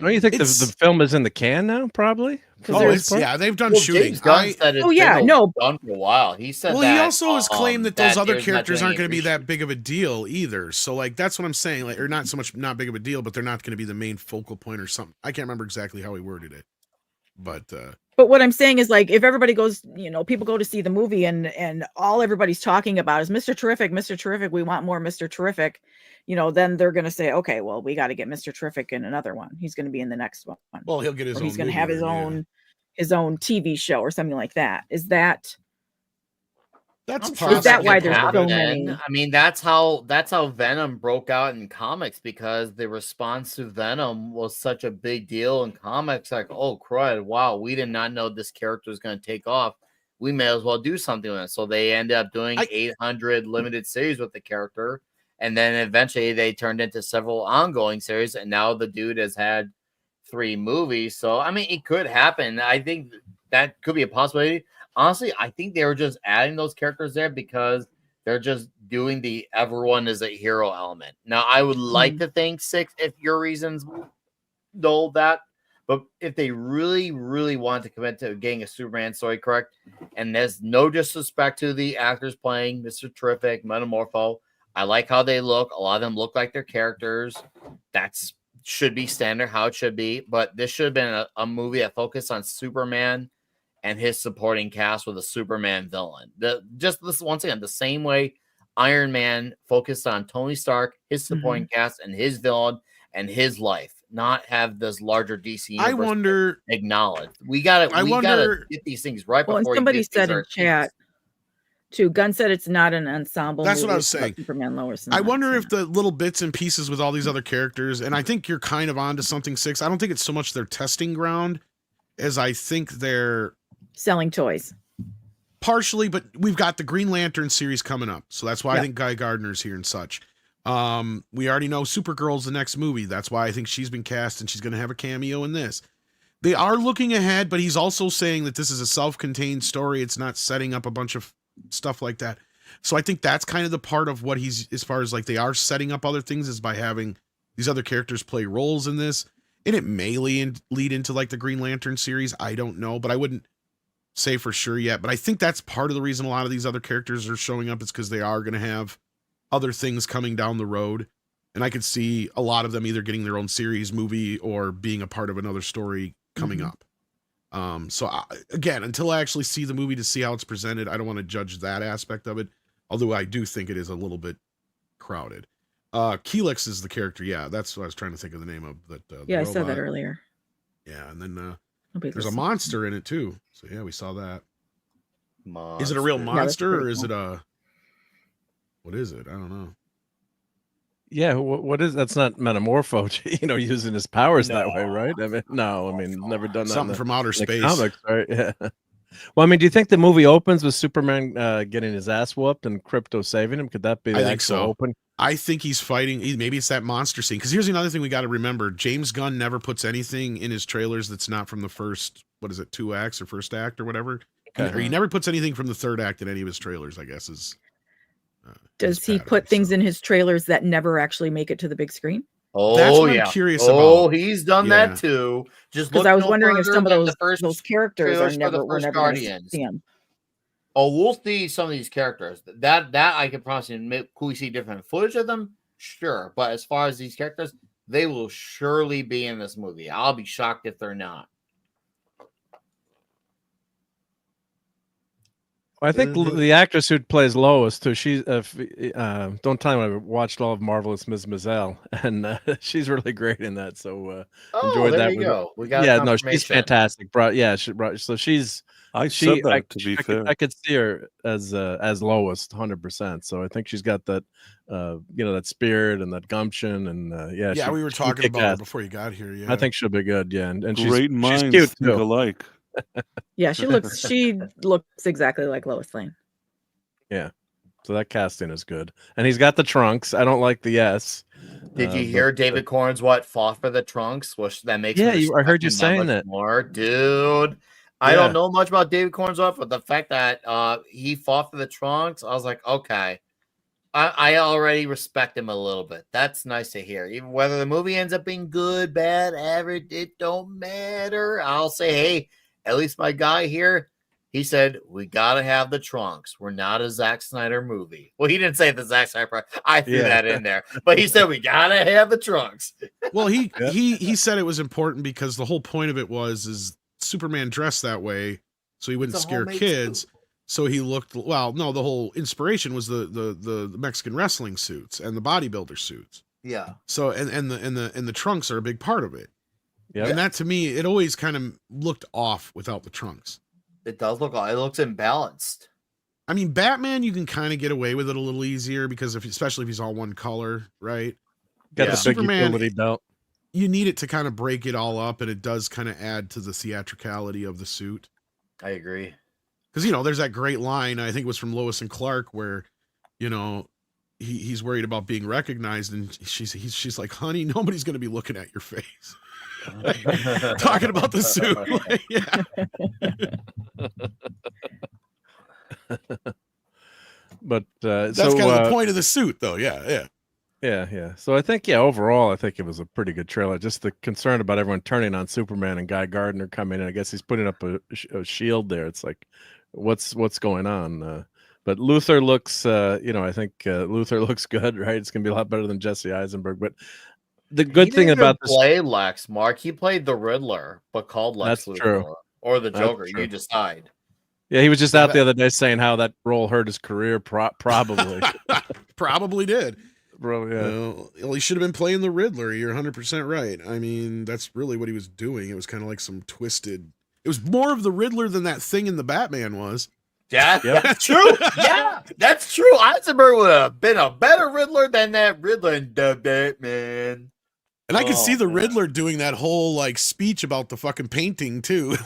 don't you think the film is in the can now? Probably. Oh, they've done shooting. James Gunn said it's been done for a while. He said well, that, he also has claimed that those other there's characters not aren't going to be doing that big of a deal either. So, like, that's what I'm saying. Like, or not so much not big of a deal, but they're not going to be the main focal point or something. I can't remember exactly how he worded it, but what I'm saying is, like, if everybody goes, people go to see the movie and all everybody's talking about is Mr. Terrific, Mr. Terrific. We want more Mr. Terrific. Then they're going to say, okay, well, we got to get Mr. Terrific in another one. He's going to be in the next one. Well, he'll get his or own. He's going to have his own TV show or something like that. Is that? That's possible. Is that why there's so many? I mean, that's how Venom broke out in comics, because the response to Venom was such a big deal in comics. Like, oh crud, wow, we did not know this character was going to take off. We may as well do something with it. So they ended up doing 800 limited series with the character, and then eventually they turned into several ongoing series. And now the dude has had 3 movies. So I mean, it could happen. I think that could be a possibility. Honestly, I think they were just adding those characters there because they're just doing the everyone is a hero element. Now, I would like to think 6, if your reasons know that, but if they really, really want to commit to getting a Superman story correct, and there's no disrespect to the actors playing Mr. Terrific, Metamorpho, I like how they look. A lot of them look like their characters. That's should be standard how it should be, but this should have been a movie that focused on Superman and his supporting cast with a Superman villain. Just this once again, the same way Iron Man focused on Tony Stark, his supporting cast, and his villain and his life. Not have this larger DC universe. I wonder. Acknowledge we gotta get these things right. Well, before and somebody said in chat too. Gunn said it's not an ensemble. That's what I was saying. Superman, Lois. I wonder if the little bits and pieces with all these other characters, and I think you're kind of onto something, 6. I don't think it's so much their testing ground as I think they're selling toys. Partially, but we've got the Green Lantern series coming up. So that's why I think Guy Gardner's here and such. We already know Supergirl's the next movie. That's why I think she's been cast and she's going to have a cameo in this. They are looking ahead, but he's also saying that this is a self-contained story. It's not setting up a bunch of stuff like that. So I think that's kind of the part of what he's, as far as like they are setting up other things, is by having these other characters play roles in this. And it may lead into like the Green Lantern series. I don't know, but I wouldn't say for sure yet. But I think that's part of the reason a lot of these other characters are showing up, is because they are going to have other things coming down the road. And I could see a lot of them either getting their own series, movie, or being a part of another story coming up. Again, until I actually see the movie to see how it's presented, I don't want to judge that aspect of it. Although I do think it is a little bit crowded. Keelix is the character. Yeah, that's what I was trying to think of the name of that. I saw that earlier. Yeah, and then there's a monster in it too. So yeah, we saw that. Monster. Is it a real monster or is cool. it a? What is it? I don't know. Yeah, what is that's not Metamorpho, using his powers that way, right? I mean, never done that. Something from outer space. Comics, right? Yeah. Well, I mean, do you think the movie opens with Superman getting his ass whooped and Krypto saving him? Could that be the actual open? I think he's fighting. Maybe it's that monster scene. Because here's another thing we got to remember: James Gunn never puts anything in his trailers that's not from the first. What is it? 2 acts or first act or whatever. Or he never puts anything from the 3rd act in any of his trailers. I guess is. Does he put things in his trailers that never actually make it to the big screen? Oh, that's what I'm curious about. Oh, he's done that too. Just because I was wondering if some of those characters were never Guardians. Oh, we'll see some of these characters. That I can promise you. Could we see different footage of them? Sure, but as far as these characters, they will surely be in this movie. I'll be shocked if they're not. I think the actress who plays Lois too. She don't tell me I watched all of Marvelous Ms. Maisel, and she's really great in that. So enjoyed there that. you go. We got yeah, no, she's confirmation. fantastic. So she's I said that to be fair. I could see her as Lois 100%. So I think she's got that that spirit and that gumption, and Yeah, we were talking about her before you got here. Yeah, I think she'll be good. Yeah, and Great she's minds cute think too. alike. Yeah, she looks exactly like Lois Lane. Yeah. So that casting is good. And he's got the trunks. I don't like the S. Did you hear David Corns fought for the trunks? Which that makes I me heard you respect him saying that that. much more, dude. I don't know much about David Corns but the fact that he fought for the trunks, I was like, okay. I already respect him a little bit. That's nice to hear. Even whether the movie ends up being good, bad, average, it don't matter. I'll say, hey, at least my guy here, he said, we got to have the trunks. We're not a Zack Snyder movie. Well, he didn't say the Zack Snyder part. I threw that in there. But he said, we got to have the trunks. Well, he said it was important because the whole point of it is Superman dressed that way so he wouldn't scare kids. Suit. So he looked, well, no, the whole inspiration was the Mexican wrestling suits and the bodybuilder suits. Yeah. So, and the trunks are a big part of it. Yeah. And that to me, it always kind of looked off without the trunks. It does look off. It looks imbalanced. I mean, Batman, you can kind of get away with it a little easier because especially if he's all one color, right? Got the Superman utility belt. You need it to kind of break it all up, and it does kind of add to the theatricality of the suit. I agree. Because, there's that great line, I think it was from Lois and Clark, where, he's worried about being recognized, and she's like, honey, nobody's going to be looking at your face. Talking about the suit. But that's kind of the point of the suit, though. Yeah. So I think, overall, I think it was a pretty good trailer. Just the concern about everyone turning on Superman and Guy Gardner coming in. I guess he's putting up a shield there. It's like, what's going on? But Luthor looks, I think Luthor looks good, right? It's gonna be a lot better than Jesse Eisenberg. But the good thing about this, play Lex, Mark. He played the Riddler, but called Lex Luthor. True. Or the Joker. You decide. Yeah, he was just out the other day saying how that role hurt his career. Probably, probably did. Bro, yeah. Well, he should have been playing the Riddler. You're 100% right. I mean, that's really what he was doing. It was kind of like some twisted. It was more of the Riddler than that thing in the Batman was. Yeah, that's true. Yeah, that's true. Eisenberg would have been a better Riddler than that Riddler in the Batman. And I could see the Riddler doing that whole speech about the fucking painting too,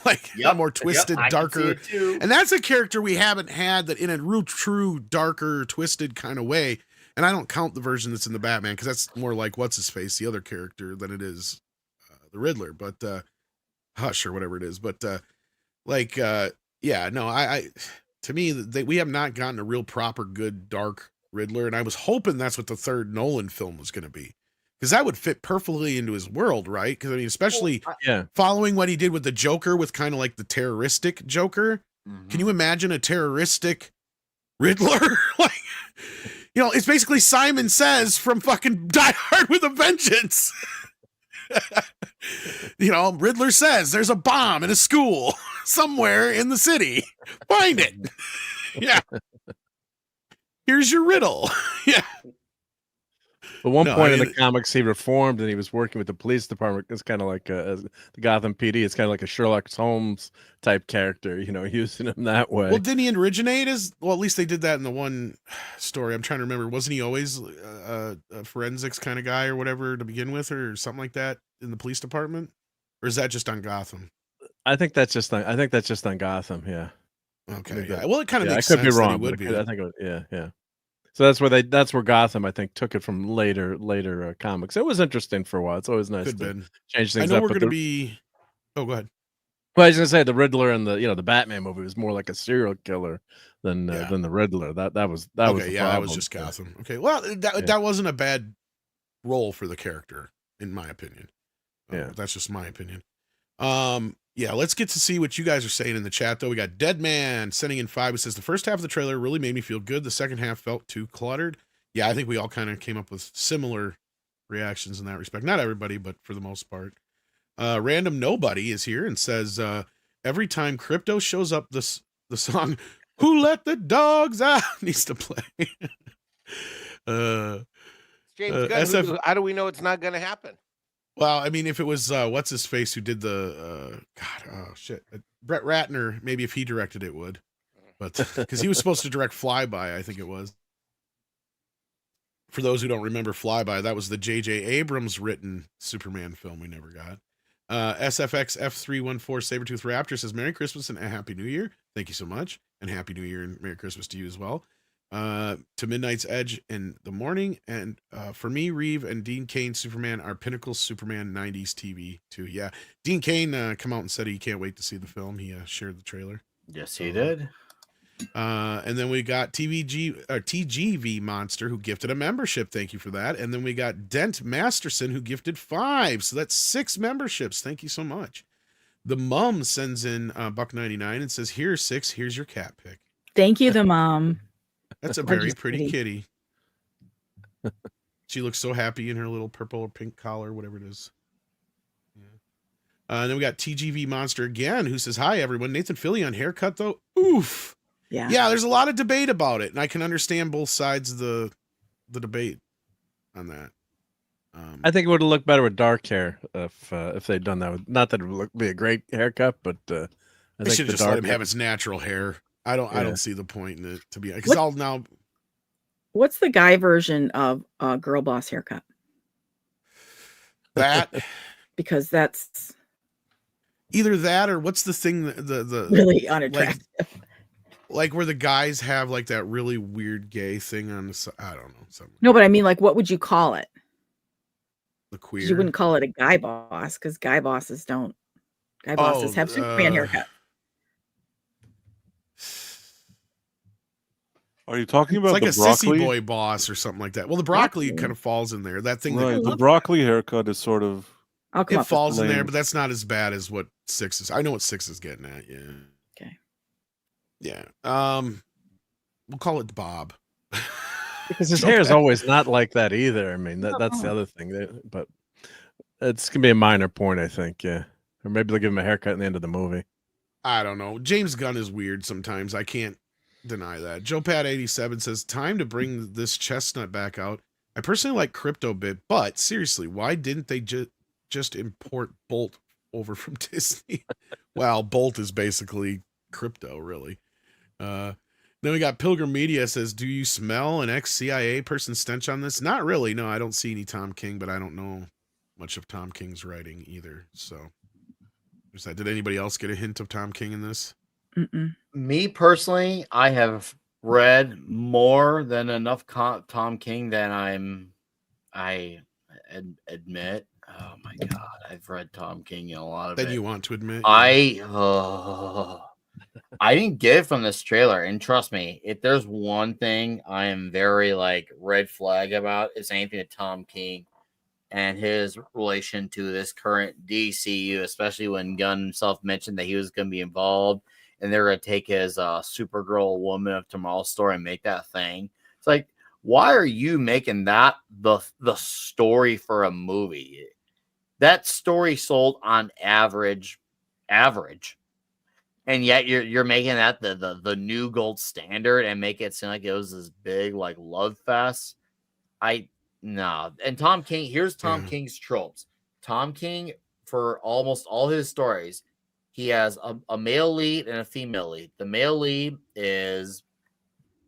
more twisted, darker. And that's a character we haven't had that in a real, true, darker, twisted kind of way. And I don't count the version that's in the Batman because that's more like what's his face, the other character, than it is the Riddler. But Hush or whatever it is. But to me, we have not gotten a real proper good dark Riddler, and I was hoping that's what the third Nolan film was going to be. Because that would fit perfectly into his world, right? Because, I mean, especially following what he did with the Joker with kind of like the terroristic Joker. Mm-hmm. Can you imagine a terroristic Riddler? It's basically Simon Says from fucking Die Hard with a Vengeance. Riddler says there's a bomb in a school somewhere in the city. Find it. Yeah. Here's your riddle. Yeah. At one point in the comics, he reformed and he was working with the police department. It's kind of like the Gotham PD. It's kind of like a Sherlock Holmes type character, using him that way. Well, didn't he originate as? Well, at least they did that in the one story. I'm trying to remember. Wasn't he always a forensics kind of guy or whatever to begin with, or something like that in the police department? Or is that just on Gotham? I think that's just on Gotham. Yeah. Okay. Yeah. Well, it kind of makes sense. I could be wrong. Would be. I think. Yeah. So that's where Gotham, I think, took it from later comics. It was interesting for a while. It's always nice to change things up. I know we're going to be. Oh, go ahead. Well, I was going to say the Riddler and the Batman movie was more like a serial killer than the Riddler. That was that was just Gotham. Okay, well that wasn't a bad role for the character in my opinion. That's just my opinion. Let's get to see what you guys are saying in the chat, though. We got Dead Man sending in 5. It says, the first half of the trailer really made me feel good. The second half felt too cluttered. Yeah, I think we all kind of came up with similar reactions in that respect. Not everybody, but for the most part. Random Nobody is here and says, every time Crypto shows up, the song Who let the dogs out? Needs to play. James Gunn. How do we know it's not going to happen? Well, I mean, if it was what's his face who did the Brett Ratner, maybe if he directed it would, but because he was supposed to direct Flyby, I think it was. For those who don't remember Flyby, that was the J.J. Abrams written Superman film we never got. SFX F314 Sabretooth Raptor says Merry Christmas and a Happy New Year. Thank you so much, and Happy New Year and Merry Christmas to you as well. To Midnight's Edge in the morning, and for me, Reeve and Dean Cain Superman are pinnacle Superman 90s TV too. Yeah, Dean Cain come out and said he can't wait to see the film. He shared the trailer. Yes, he did. And then we got TGV Monster who gifted a membership. Thank you for that. And then we got Dent Masterson who gifted 5. So that's 6 memberships. Thank you so much. The Mum sends in $1.99 and says, "Here's 6. Here's your cat pick." Thank you, the mom. That's a very pretty kitty. She looks so happy in her little purple or pink collar, whatever it is. Yeah. And then we got TGV Monster again who says, "Hi, everyone. Nathan Fillion haircut, though. Oof." Yeah, there's a lot of debate about it, and I can understand both sides of the debate on that. I think it would have looked better with dark hair if they'd done that. Not that it would be a great haircut, but I they think should just let him have his natural hair. I don't see the point in it, to be honest. Because What's the guy version of Girl Boss haircut? That because that's either that or what's the thing the really unattractive. Like where the guys have like that really weird gay thing on the side. I don't know. Something. No, but I mean, like, what would you call it? The queer. You wouldn't call it a guy boss because guy bosses don't. Guy bosses have Superman haircut. Are you talking about it's like the a broccoli? sissy boy boss or something like that? Well, the broccoli kind of falls in there. That thing, right? The broccoli haircut is sort of. It falls in there, but that's not as bad as what 6 is. I know what 6 is getting at. Yeah. Okay. Yeah. We'll call it Bob. Because his hair is always not like that either. I mean, that's the other thing. But it's gonna be a minor point, I think. Yeah, or maybe they'll give him a haircut in the end of the movie. I don't know. James Gunn is weird sometimes. I can't deny that. Joe Pat 87 says, "Time to bring this chestnut back out. I personally like Crypto Bit, but seriously, why didn't they just import Bolt over from Disney?" Well, Bolt is basically crypto, really. Then we got Pilgrim Media says, "Do you smell an ex-CIA person stench on this?" Not really. No, I don't see any Tom King, but I don't know much of Tom King's writing either. So there's that. Did anybody else get a hint of Tom King in this? Mm-mm. Me personally, I have read more than enough Tom King than I admit. Oh my God, I've read Tom King in a lot of Then it. you want to admit? I didn't get it from this trailer, and trust me, if there's one thing I am very like red flag about, it's anything to Tom King and his relation to this current DCU, especially when Gunn himself mentioned that he was going to be involved, and they're going to take his Supergirl Woman of Tomorrow story and make that thing. It's like, why are you making that the story for a movie? That story sold on average. And yet you're making that the new gold standard and make it seem like it was this big like love fest. No. And Tom King, here's Tom King's tropes. Tom King, for almost all his stories, he has a male lead and a female lead. The male lead is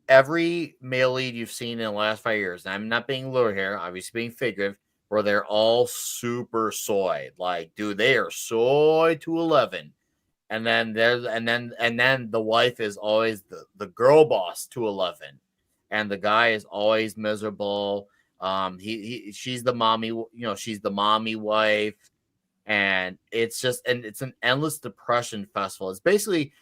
every male lead you've seen in the last 5 years. And I'm not being literal here, obviously being figurative, where they're all super soy. Like, dude, they are soy to 11. And then the wife is always the girl boss to 11, and the guy is always miserable. She's the mommy, she's the mommy wife, and it's an endless depression festival. It's basically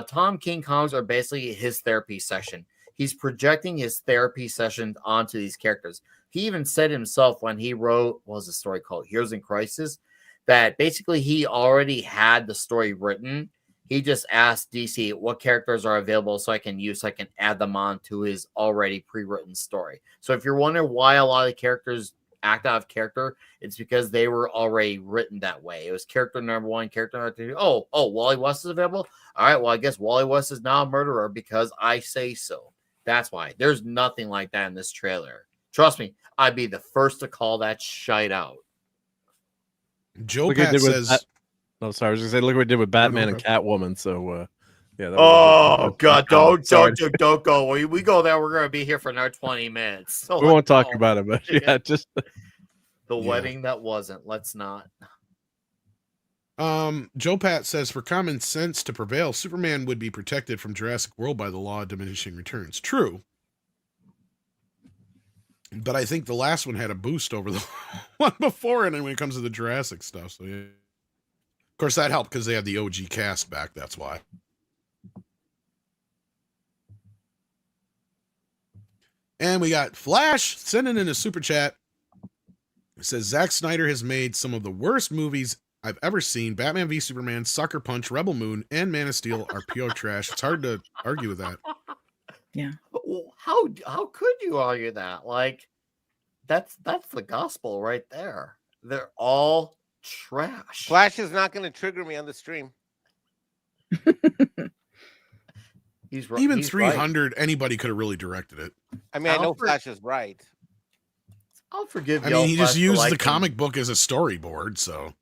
Tom King comics are basically his therapy session. He's projecting his therapy sessions onto these characters. He even said himself when he wrote, what was the story called? Heroes in Crisis, that basically he already had the story written. He just asked DC what characters are available so I can add them on to his already pre-written story. So if you're wondering why a lot of the characters act out of character, it's because they were already written that way. It was character number 1, character number 2. Oh, Wally West is available. All right, well, I guess Wally West is now a murderer because I say so. That's why. There's nothing like that in this trailer. Trust me, I'd be the first to call that shite out. Joe Pat says, "No, sorry, I was gonna say, look what we did with Batman and Catwoman." So, yeah. Oh God, don't go. We go there, we're gonna be here for another 20 minutes. So we won't talk about it, but yeah, just the wedding that wasn't. Let's not. Joe Pat says, for common sense to prevail, Superman would be protected from Jurassic World by the law of diminishing returns. True. But I think the last one had a boost over the one before, and then when it comes to the Jurassic stuff. So, yeah. Of course, that helped because they had the OG cast back. That's why. And we got Flash sending in a super chat. It says, Zack Snyder has made some of the worst movies I've ever seen. Batman v Superman, Sucker Punch, Rebel Moon, and Man of Steel are pure trash. It's hard to argue with that. Yeah. How could you argue that? Like, that's the gospel right there. They're all trash. Flash is not going to trigger me on the stream. He's right. Even He's 300, right. Anybody could have really directed it. I mean, I know Flash is right. I'll forgive I you. mean, he just used the comic book as a storyboard, so.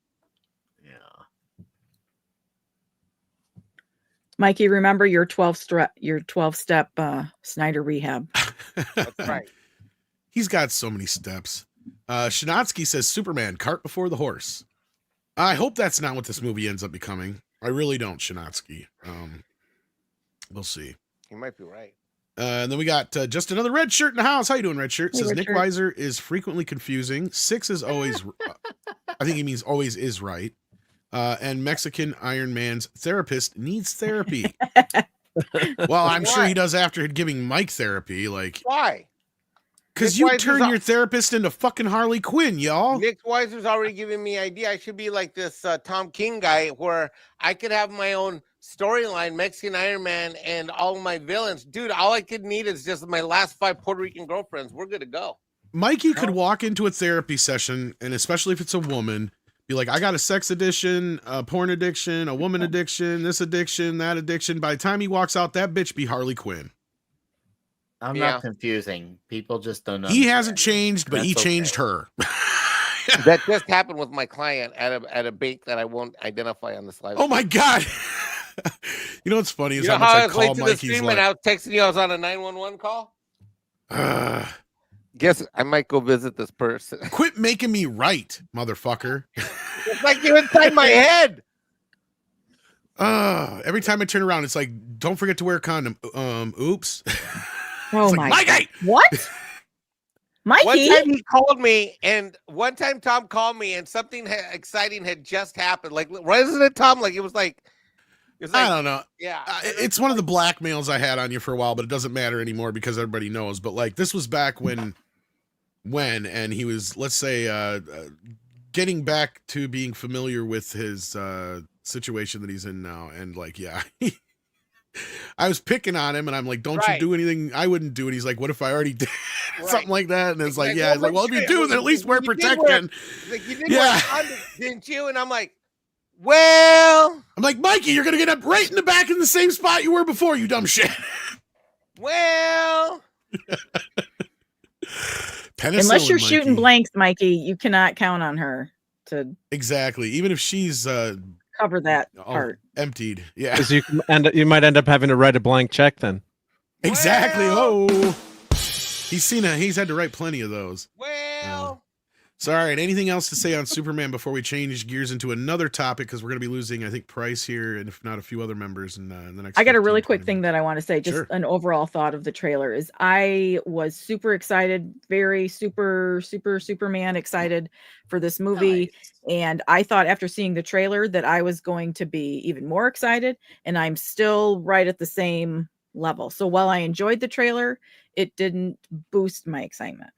Mikey, remember your 12-step Snyder rehab. That's right. He's got so many steps. Shinatsky says Superman, cart before the horse. I hope that's not what this movie ends up becoming. I really don't, Shinatsky. We'll see. You might be right. And then we got just another red shirt in the house. How you doing, red shirt? Hey, says red Nick shirt. Weiser is frequently confusing. 6 is always, I think he means always is right. And Mexican Iron Man's therapist needs therapy. Well, I'm sure he does after giving Mike therapy. Like, why? Because you turn your therapist into fucking Harley Quinn, y'all. Nick Weiser's already giving me idea. I should be like this Tom King guy where I could have my own storyline, Mexican Iron Man, and all my villains. Dude, all I could need is just my last 5 Puerto Rican girlfriends. We're good to go. Mikey could walk into a therapy session, and especially if it's a woman, be like, I got a sex addiction, a porn addiction, a woman addiction, this addiction, that addiction. By the time he walks out, that bitch be Harley Quinn. I'm not confusing. People just don't know. He hasn't changed, but he changed her. That just happened with my client at a bake that I won't identify on the slide. Oh my God. You know what's funny is you know how much I was late call to the Mikey's stream like, and I was texting you. I was on a 911 call. Guess I might go visit this person. Quit making me right, motherfucker. It's like you're inside my head. Every time I turn around, it's like, don't forget to wear a condom. Oops. Oh like, my! Mikey! What? Mikey? One time he called me, and one time Tom called me, and something exciting had just happened. Like, wasn't it, Tom? Like, it was like I don't know. Yeah, it's one of the blackmails I had on you for a while, but it doesn't matter anymore because everybody knows. But like, this was back when, and he was, let's say, getting back to being familiar with his situation that he's in now, and like, yeah. I was picking on him, and I'm like, "Don't you do anything I wouldn't do." And he's like, "What if I already did something like that?" And it's like, "Yeah." It's like, "Well, if you do, then at least wear protection." Like, you did wear condoms, didn't you? And I'm like, "Well," I'm like, "Mikey, you're gonna get up right in the back in the same spot you were before, you dumb shit." Well, unless you're shooting blanks, Mikey, you cannot count on her to exactly. Even if she's cover that part. Emptied. Yeah. Because you might end up having to write a blank check then. Exactly. Oh, he's had to write plenty of those. Well. So, all right. Anything else to say on Superman before we change gears into another topic? Because we're going to be losing, I think, Price here, and if not a few other members in the next. I got a really quick thing that I want to say. Just Sure. an overall thought of the trailer is I was super excited, very Superman excited for this movie. Nice. And I thought after seeing the trailer that I was going to be even more excited. And I'm still right at the same level. So while I enjoyed the trailer, it didn't boost my excitement.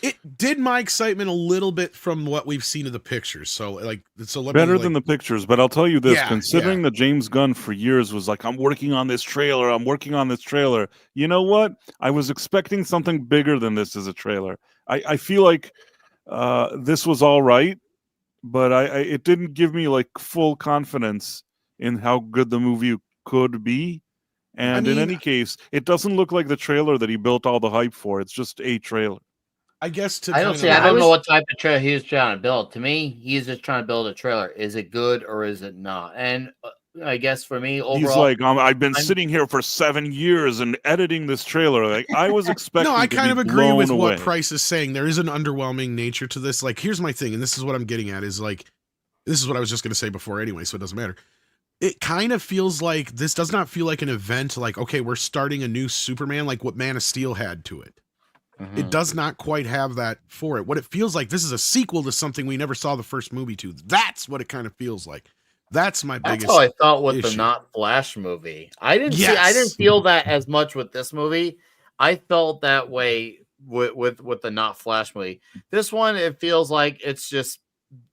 It did my excitement a little bit from what we've seen of the pictures. So let better me, than the pictures, but I'll tell you this: Yeah, considering that James Gunn for years was like, "I'm working on this trailer. I'm working on this trailer." You know what? I was expecting something bigger than this as a trailer. I feel like This was all right, but it didn't give me like full confidence in how good the movie could be. And in any case, it doesn't look like the trailer that he built all the hype for. It's just a trailer. I guess to I don't kind see. of I don't know what type of trailer he was trying to build. To me, he's just trying to build a trailer. Is it good or is it not? And I guess for me, overall, he's like, I've been sitting here for 7 years and editing this trailer. Like I was expecting. No, I to kind be of agree with blown what away. Price is saying. There is an underwhelming nature to this. Like, here's my thing, and this is what I'm getting at. Is like, this is what I was just going to say before anyway, so it doesn't matter. It kind of feels like this does not feel like an event. Like, okay, we're starting a new Superman, like what Man of Steel had to it. It does not quite have that for it. What it feels like, this is a sequel to something we never saw the first movie to. That's what it kind of feels like. That's my biggest. That's how I thought with issue. the Not Flash movie. I didn't feel that as much with this movie. I felt that way with the Not Flash movie. This one, it feels like it's just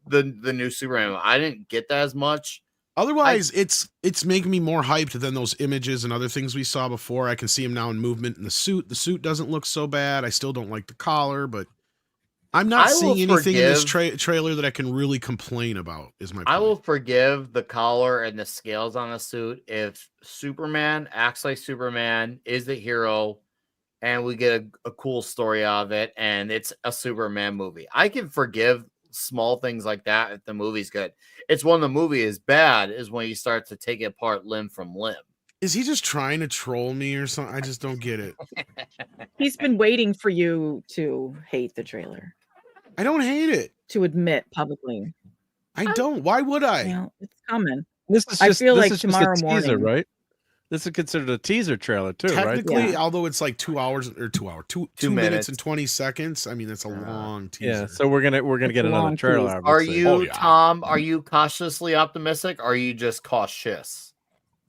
the new Superman. I didn't get that as much. Otherwise, it's making me more hyped than those images and other things we saw before. I can see him now in movement in the suit. The suit doesn't look so bad. I still don't like the collar, but I'm not seeing anything in this trailer that I can really complain about, is my point. I will forgive the collar and the scales on the suit if Superman acts like Superman, is the hero, and we get a cool story out of it, and it's a Superman movie. I can forgive small things like that if the movie's good. It's when the movie is bad is when you start to take it apart limb from limb. Is he just trying to troll me or something? I just don't get it. He's been waiting for you to hate the trailer. I don't hate it. To admit publicly. I don't. Why would I? Well, it's coming. This is just, I feel this like is tomorrow just a teaser, morning. right? This is considered a teaser trailer too, Technically, right? Yeah. although it's like 2 hours or 2 minutes and 20 seconds. I mean, that's a long teaser. Yeah, so we're gonna get another long trailer. teaser. I would Are say. you, Tom? Are you cautiously optimistic? Or are you just cautious?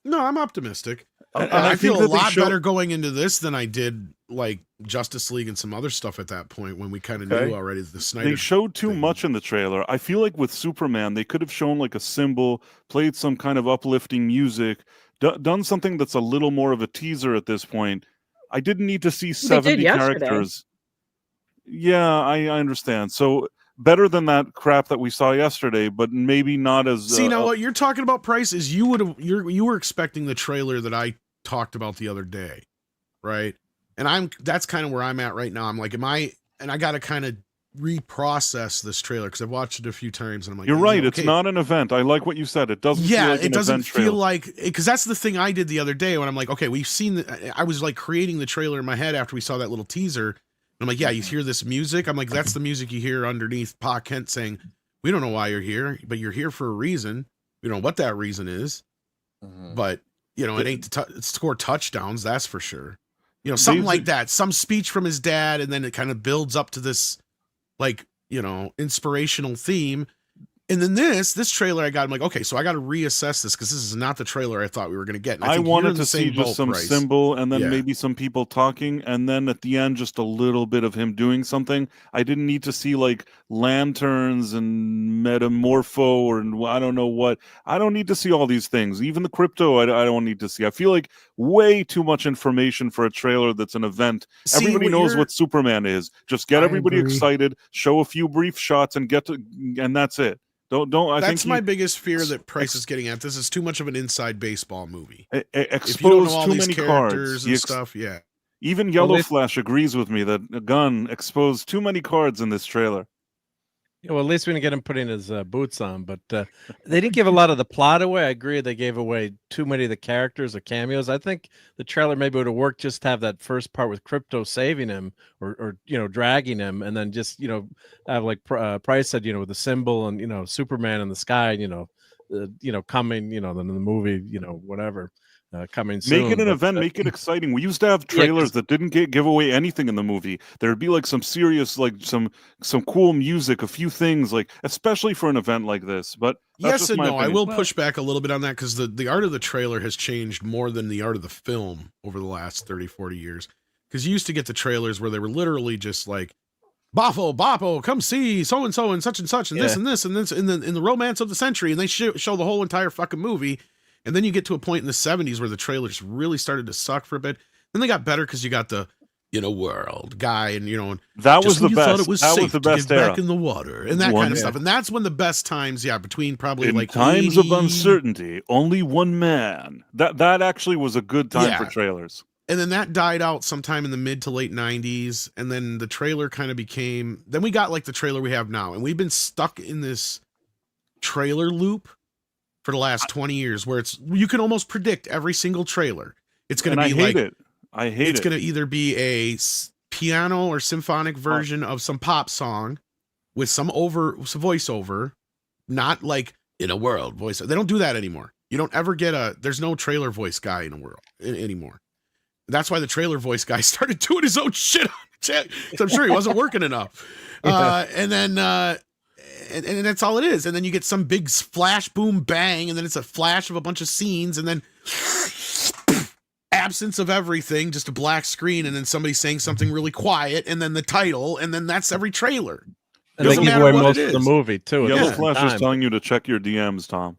No, I'm optimistic. And I feel think a that they lot show- better going into this than I did like Justice League and some other stuff at that point when we kind of Okay. knew already the Snyder. They showed too thing. much in the trailer. I feel like with Superman, they could have shown like a symbol, played some kind of uplifting music, done something that's a little more of a teaser at this point. I didn't need to see 70 yesterday. characters. Yeah, I understand. So better than that crap that we saw yesterday, but maybe not as. See, now what you're talking about, Price, is you were expecting the trailer that I talked about the other day, right? And that's kind of where I'm at right now. I'm like, I got to kind of reprocess this trailer because I've watched it a few times and I'm like, You're right. okay. It's not an event. I like what you said. It doesn't. feel like it an doesn't event feel trailer. like, because that's the thing I did the other day when I'm like, okay, we've seen I was like creating the trailer in my head after we saw that little teaser. And I'm like, yeah, you hear this music? I'm like, that's the music you hear underneath Pa Kent saying, we don't know why you're here, but you're here for a reason. We don't know what that reason is, but it ain't to score touchdowns. That's for sure. Something like that, some speech from his dad. And then it kind of builds up to this, like, inspirational theme. And then this trailer I'm like, okay, so I got to reassess this because this is not the trailer I thought we were going to get. And I think you're wanted in the to see same just boat, some Bryce. symbol and then Yeah. maybe some people talking, and then at the end just a little bit of him doing something. I didn't need to see like lanterns and metamorpho or I don't know what. I don't need to see all these things. Even the crypto, I don't need to see. I feel like way too much information for a trailer that's an event. See, Everybody knows you're- what Superman is. Just get I everybody agree. excited, show a few brief shots, and and that's it. Don't. That's my biggest fear that Price is getting at. This is too much of an inside baseball movie. If you don't expose know all too these many characters cards. and stuff, yeah. Even Yellow they- Flash agrees with me that Gunn exposed too many cards in this trailer. Yeah, well, at least we didn't get him putting his boots on, but they didn't give a lot of the plot away. I agree they gave away too many of the characters or cameos. I think the trailer maybe would have worked just to have that first part with Crypto saving him or dragging him, and then just have like Price said, with the symbol and Superman in the sky, coming, then the movie, whatever. Coming soon. Make it an but, event, make it exciting. We used to have trailers that didn't give away anything in the movie. There'd be like some serious, like some cool music, a few things, like especially for an event like this. But that's Yes just and my no. I opinion. will push back a little bit on that because the art of the trailer has changed more than the art of the film over the last 30, 40 years. Because you used to get the trailers where they were literally just like, Bafo, come see so-and-so and such and this and this and this in the romance of the century. And they show the whole entire fucking movie. And then you get to a point in the 70s where the trailers really started to suck for a bit. Then they got better because you got the in a world guy, and That just was the when you thought best. it was That safe was the to best get era. back in the water and that One- kind of stuff. And that's when the best times, between probably In like times of 80 uncertainty, only one man. That actually was a good time for Yeah. trailers. And then that died out sometime in the mid to late 90s. And then the trailer kind of became, then we got like the trailer we have now. And we've been stuck in this trailer loop for the last 20 years where you can almost predict every single trailer. It's going to And be I hate like, it. I hate it's it. going to either be a piano or symphonic version of some pop song with some voiceover, not like in a world voice. They don't do that anymore. You don't ever get there's no trailer voice guy in a world anymore. That's why the trailer voice guy started doing his own shit on chat. So I'm sure he wasn't working enough. And then and that's all it is. And then you get some big flash, boom, bang, and then it's a flash of a bunch of scenes, and then absence of everything, just a black screen, and then somebody saying something really quiet, and then the title, and then that's every trailer. And they Doesn't give matter away what most it of the is. movie too. at the Yellow same Flash is time. telling you to check your DMs, Tom.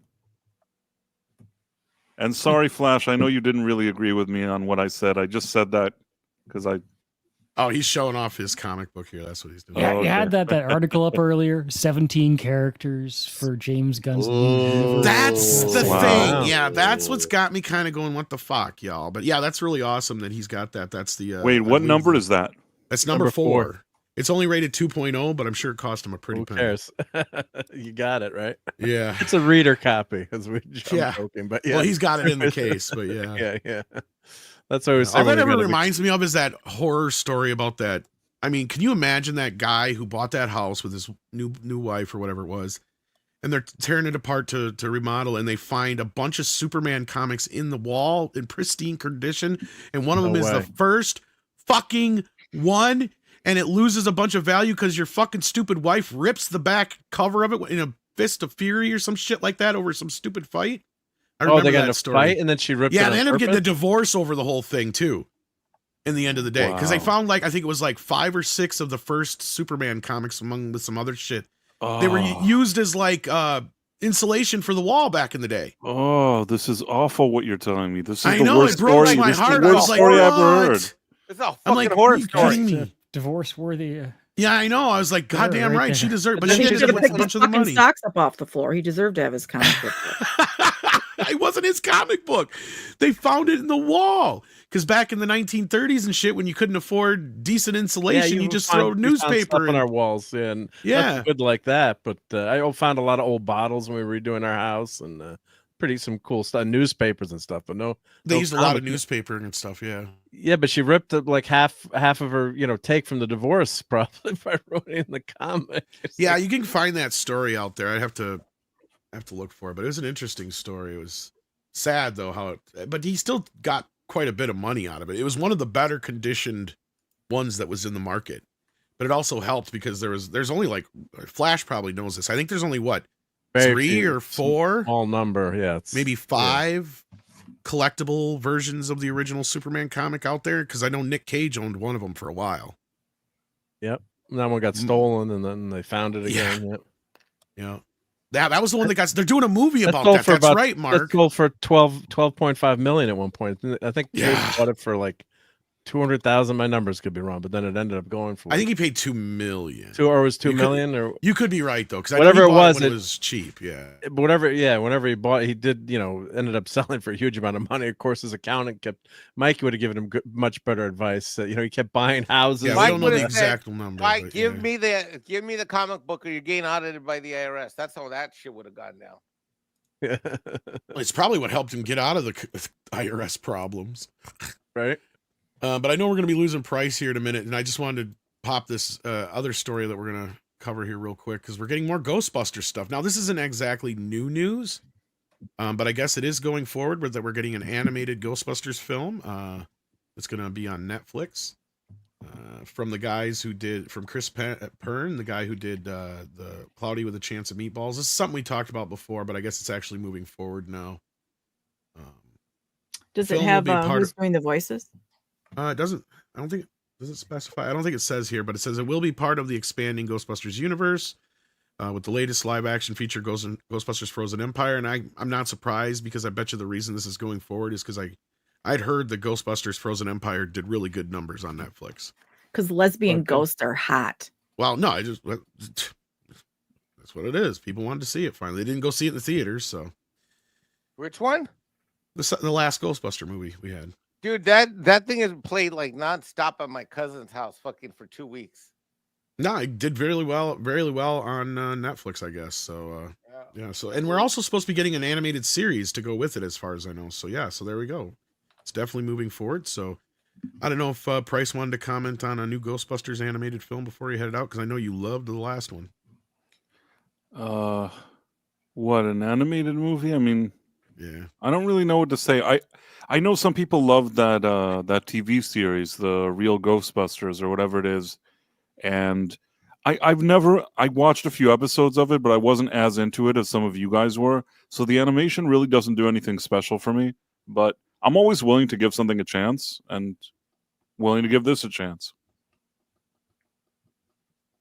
And sorry, Flash, I know you didn't really agree with me on what I said. I just said that because I. Oh, he's showing off his comic book here. That's what he's doing. Yeah, Oh, you had okay. that article up earlier. 17 characters for James Gunn's new universe. That's the Wow. thing. Yeah, that's what's got me kind of going, what the fuck, y'all? But yeah, that's really awesome that he's got that. That's the Wait, what number is that? That's number Number 4. four. It's only rated 2.0, but I'm sure it cost him a pretty Who penny. cares? You got it right. Yeah. It's a reader copy, as I'm Yeah. joking, but yeah. Well, he's got it in the case, but yeah. yeah. That's what I was saying. All that when we ever got a big- reminds me of is that horror story about that. I mean, can you imagine that guy who bought that house with his new wife or whatever it was, and they're tearing it apart to remodel, and they find a bunch of Superman comics in the wall in pristine condition, and one of them No is the way. first fucking one, and it loses a bunch of value because your fucking stupid wife rips the back cover of it in a fist of fury or some shit like that over some stupid fight. I remember they got in that a story. fight and then she ripped. Yeah, it they on ended up getting a purpose? divorce over the whole thing too. In the end of the day, because they Wow. found like I think it was like 5 or 6 of the first Superman comics with some other shit. They were used as like insulation for the wall back in the day. Oh, this is awful what you're telling me. This is I the know worst it broke story. my This is heart. the I worst was like, story I've ever what? heard. It's a fucking I'm like, horror are you story. kidding me? Divorce worthy. Yeah, I know. I was like, Yeah, goddamn right right, there. she deserved, But but then she He she ended should up have with picked a his bunch of the fucking money. socks up off the floor. He deserved to have his comic book. It wasn't his comic book. They found it in the wall. Because back in the 1930s and shit, when you couldn't afford decent insulation, you just throw we found newspaper stuff on in. our walls, and Yeah. nothing good like that. But I found a lot of old bottles when we were redoing our house, and some cool stuff, newspapers and stuff. But no, They no used a lot of comic- newspaper and stuff, yeah. Yeah, but she ripped up like half of her, take from the divorce probably by writing in the comic. It's Yeah, like, you can find that story out there. I have to look for it, but it was an interesting story. It was sad though but he still got quite a bit of money out of it. It was one of the better conditioned ones that was in the market. But it also helped because there's only like Flash probably knows this. I think there's only what very 3 few, or 4, small number. Yeah, it's maybe 5 collectible versions of the original Superman comic out there because I know Nick Cage owned one of them for a while. Yep. And that one got stolen, and then they found it again. Yep. Yeah. That was the one that got. They're doing a movie about sold that. for That's about- right, That Mark. sold for 12.5 million at one point. I think Cage Yeah. bought it for like 200,000. My numbers could be wrong, but then it ended up going for I think he paid $2 million. or it was 2 you could- million or You could be right though, because Whatever I know it he bought was, when it it- was cheap. Yeah. whatever. Yeah, whenever he bought, he did. Ended up selling for a huge amount of money. Of course, his accountant Mikey would have given him much better advice. He kept buying houses. Yeah, we Mike don't know the would've said, exact number. Mike, but give yeah. me the comic book, or you're getting audited by the IRS. That's how that shit would have gone down. It's probably what helped him get out of the IRS problems. Right. But I know we're going to be losing price here in a minute, and I just wanted to pop this other story that we're going to cover here real quick because we're getting more Ghostbusters stuff. Now, this isn't exactly new news, but I guess it is going forward with that we're getting an animated Ghostbusters film. It's going to be on Netflix from the guys from Chris Pern, the guy who did the Cloudy with a Chance of Meatballs. This is something we talked about before, but I guess it's actually moving forward now. Does it Film will have be part who's doing the voices? It doesn't. I don't think. Does it specify? I don't think it says here, but it says it will be part of the expanding Ghostbusters universe with the latest live-action feature Ghostbusters Frozen Empire. And I'm not surprised because I bet you the reason this is going forward is because I I'd heard the Ghostbusters Frozen Empire did really good numbers on Netflix. Because lesbian Okay. ghosts are hot. Well, no, that's what it is. People wanted to see it finally. They didn't go see it in the theaters, so Which one? the last Ghostbuster movie we had. Dude, that thing has played like nonstop at my cousin's house fucking for 2 weeks. No, it did very well on Netflix, I guess. So yeah. So, and we're also supposed to be getting an animated series to go with it, as far as I know. So yeah, so there we go. It's definitely moving forward. So I don't know if Price wanted to comment on a new Ghostbusters animated film before he headed out, because I know you loved the last one. What, an animated movie? I mean, Yeah. I don't really know what to say. I know some people love that TV series, the Real Ghostbusters or whatever it is, and I watched a few episodes of it, but I wasn't as into it as some of you guys were. So the animation really doesn't do anything special for me. But I'm always willing to give something a chance, and willing to give this a chance.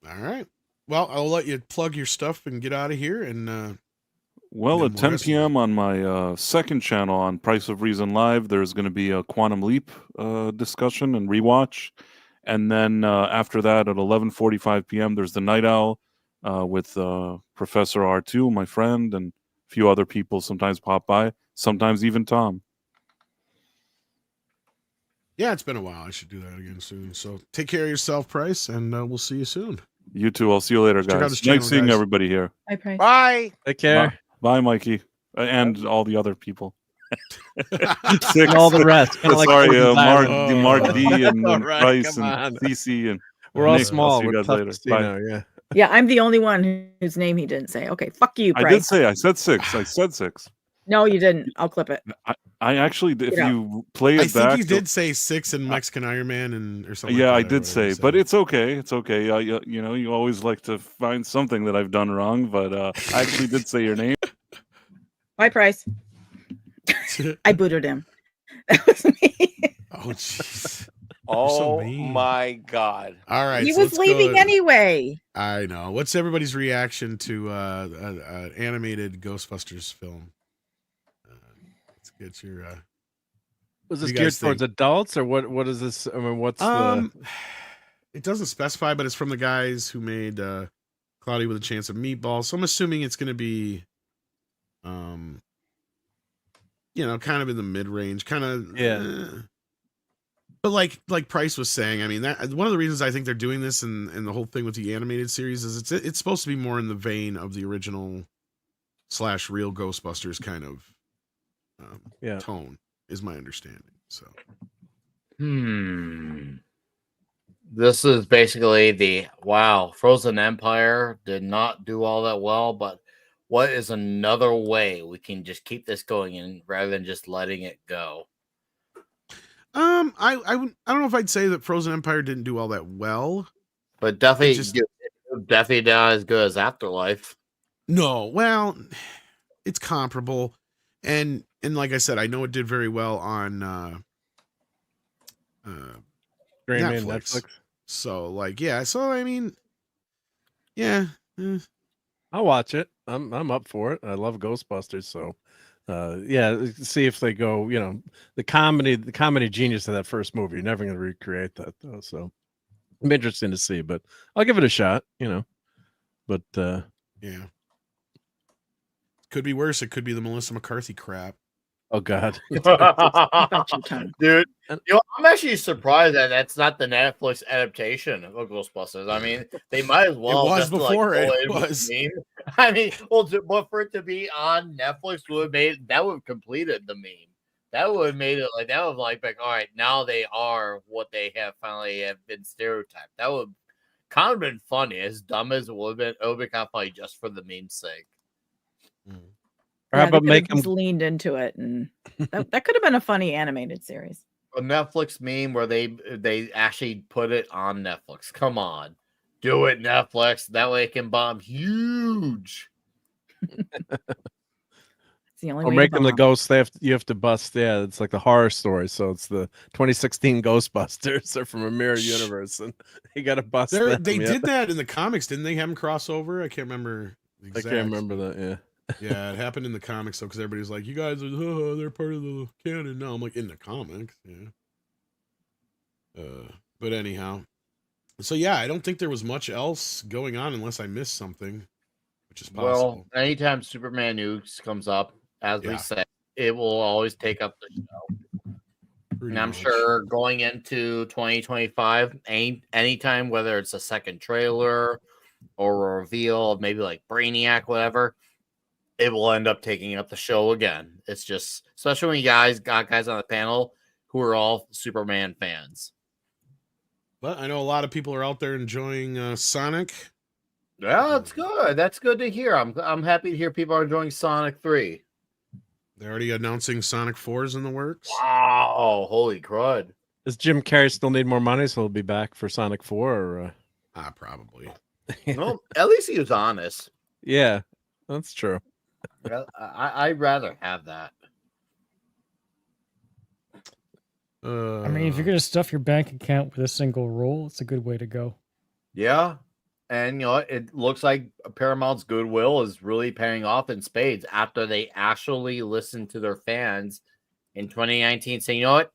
All right. Well, I'll let you plug your stuff and get out of here. And Well, no at more 10 wrestling. p.m. on my second channel on Price of Reason Live, there's going to be a Quantum Leap discussion and rewatch. And then after that, at 11:45 p.m., there's the Night Owl with Professor R2, my friend, and a few other people sometimes pop by, sometimes even Tom. Yeah, it's been a while. I should do that again soon. So take care of yourself, Price, and we'll see you soon. You too. I'll see you later, Check out guys. this channel, Nice seeing guys. everybody here. Bye, Price. Bye. Take care. Bye, Mikey. And all the other people. And all the rest. Kinda like Sorry, Gordon's Mark, Island. Mark D and All right, Price come and on. CC and We're all Nick. I'll small. see you We're guys tough later. to see Bye. now. Yeah. Yeah, I'm the only one whose name he didn't say. Okay, fuck you, I Price. did say I said 6. I said 6. No, you didn't. I'll clip it. I actually, if Get out. you play it I back, think he you'll- did say 6 in Mexican Iron Man and or something. yeah, like I that, or did whatever he say, but said. it's okay. It's okay. You know, you always like to find something that I've done wrong, but I actually did say your name. Bye, Price. I booted him. That was me. Oh, jeez. Oh mean. my God. All right. He so was let's leaving go- anyway. I know. What's everybody's reaction to an animated Ghostbusters film? Let's get your. Was What this do you geared guys think? towards adults or what is this? I mean, what's It doesn't specify, but it's from the guys who made Cloudy with a Chance of Meatballs. So I'm assuming it's going to be, you know, kind of in the mid range, kind of. Yeah. But like Price was saying, I mean, that one of the reasons I think they're doing this and the whole thing with the animated series is it's supposed to be more in the vein of the original / real Ghostbusters kind of yeah. tone, is my understanding. So This is basically the Frozen Empire did not do all that well, but what is another way we can just keep this going in rather than just letting it go? I don't know if I'd say that Frozen Empire didn't do all that well. But definitely, just- definitely not as good as Afterlife. No, well, it's comparable, and like I said, I know it did very well on Green Man Netflix. Netflix. So like, yeah, so I mean, yeah, I'll watch it. I'm up for it. I love Ghostbusters, so yeah, see if they go, you know, the comedy genius of that first movie. You're never going to recreate that though, so I'm interested to see, but I'll give it a shot, you know. But yeah, could be worse. It could be the Melissa McCarthy crap. oh god. About your tongue. Dude, you know, I'm actually surprised that that's not the Netflix adaptation of Ghostbusters. I mean, they might as well. was just, before like, it go in with was. the meme. I mean, well, but for it to be on Netflix would have completed the meme. That would have made it like that would like all right, now they are what they have finally have been stereotyped. That would kind of been funny, as dumb as it would have been kind of funny just for the meme's sake. Or how Yeah, they about could have make them just leaned into it, and that could have been a funny animated series. A Netflix meme where they actually put it on Netflix. Come on, do it, Netflix. That way it can bomb huge. It's the only or way make to them the bomb. ghosts. You have to bust. Yeah, it's like the horror story. So it's the 2016 Ghostbusters. They're from a mirror universe, and you got to bust them. They yeah. did that in the comics, didn't they? Have them cross over? I can't remember. I can't remember that. Yeah. Yeah, it happened in the comics though, because everybody's like, "You guys are they're part of the canon now." I'm like, in the comics, yeah. But anyhow, so yeah, I don't think there was much else going on unless I missed something, which is possible. Well, anytime Superman news comes up, as we Yeah. said, it will always take up the show. Pretty And I'm much. sure going into 2025, anytime, whether it's a second trailer or a reveal of maybe like Brainiac, whatever, it will end up taking up the show again. It's just, especially when you guys got guys on the panel who are all Superman fans. But I know a lot of people are out there enjoying Sonic. Yeah, that's good. That's good to hear. I'm happy to hear people are enjoying Sonic 3. They're already announcing Sonic 4's in the works. Wow, holy crud. Does Jim Carrey still need more money, so he'll be back for Sonic 4? Or, Probably. Well, at least he was honest. Yeah, that's true. I'd rather have that. I mean, if you're gonna stuff your bank account with a single role, it's a good way to go. Yeah. And you know, it looks like Paramount's goodwill is really paying off in spades after they actually listened to their fans in 2019 saying, you know what?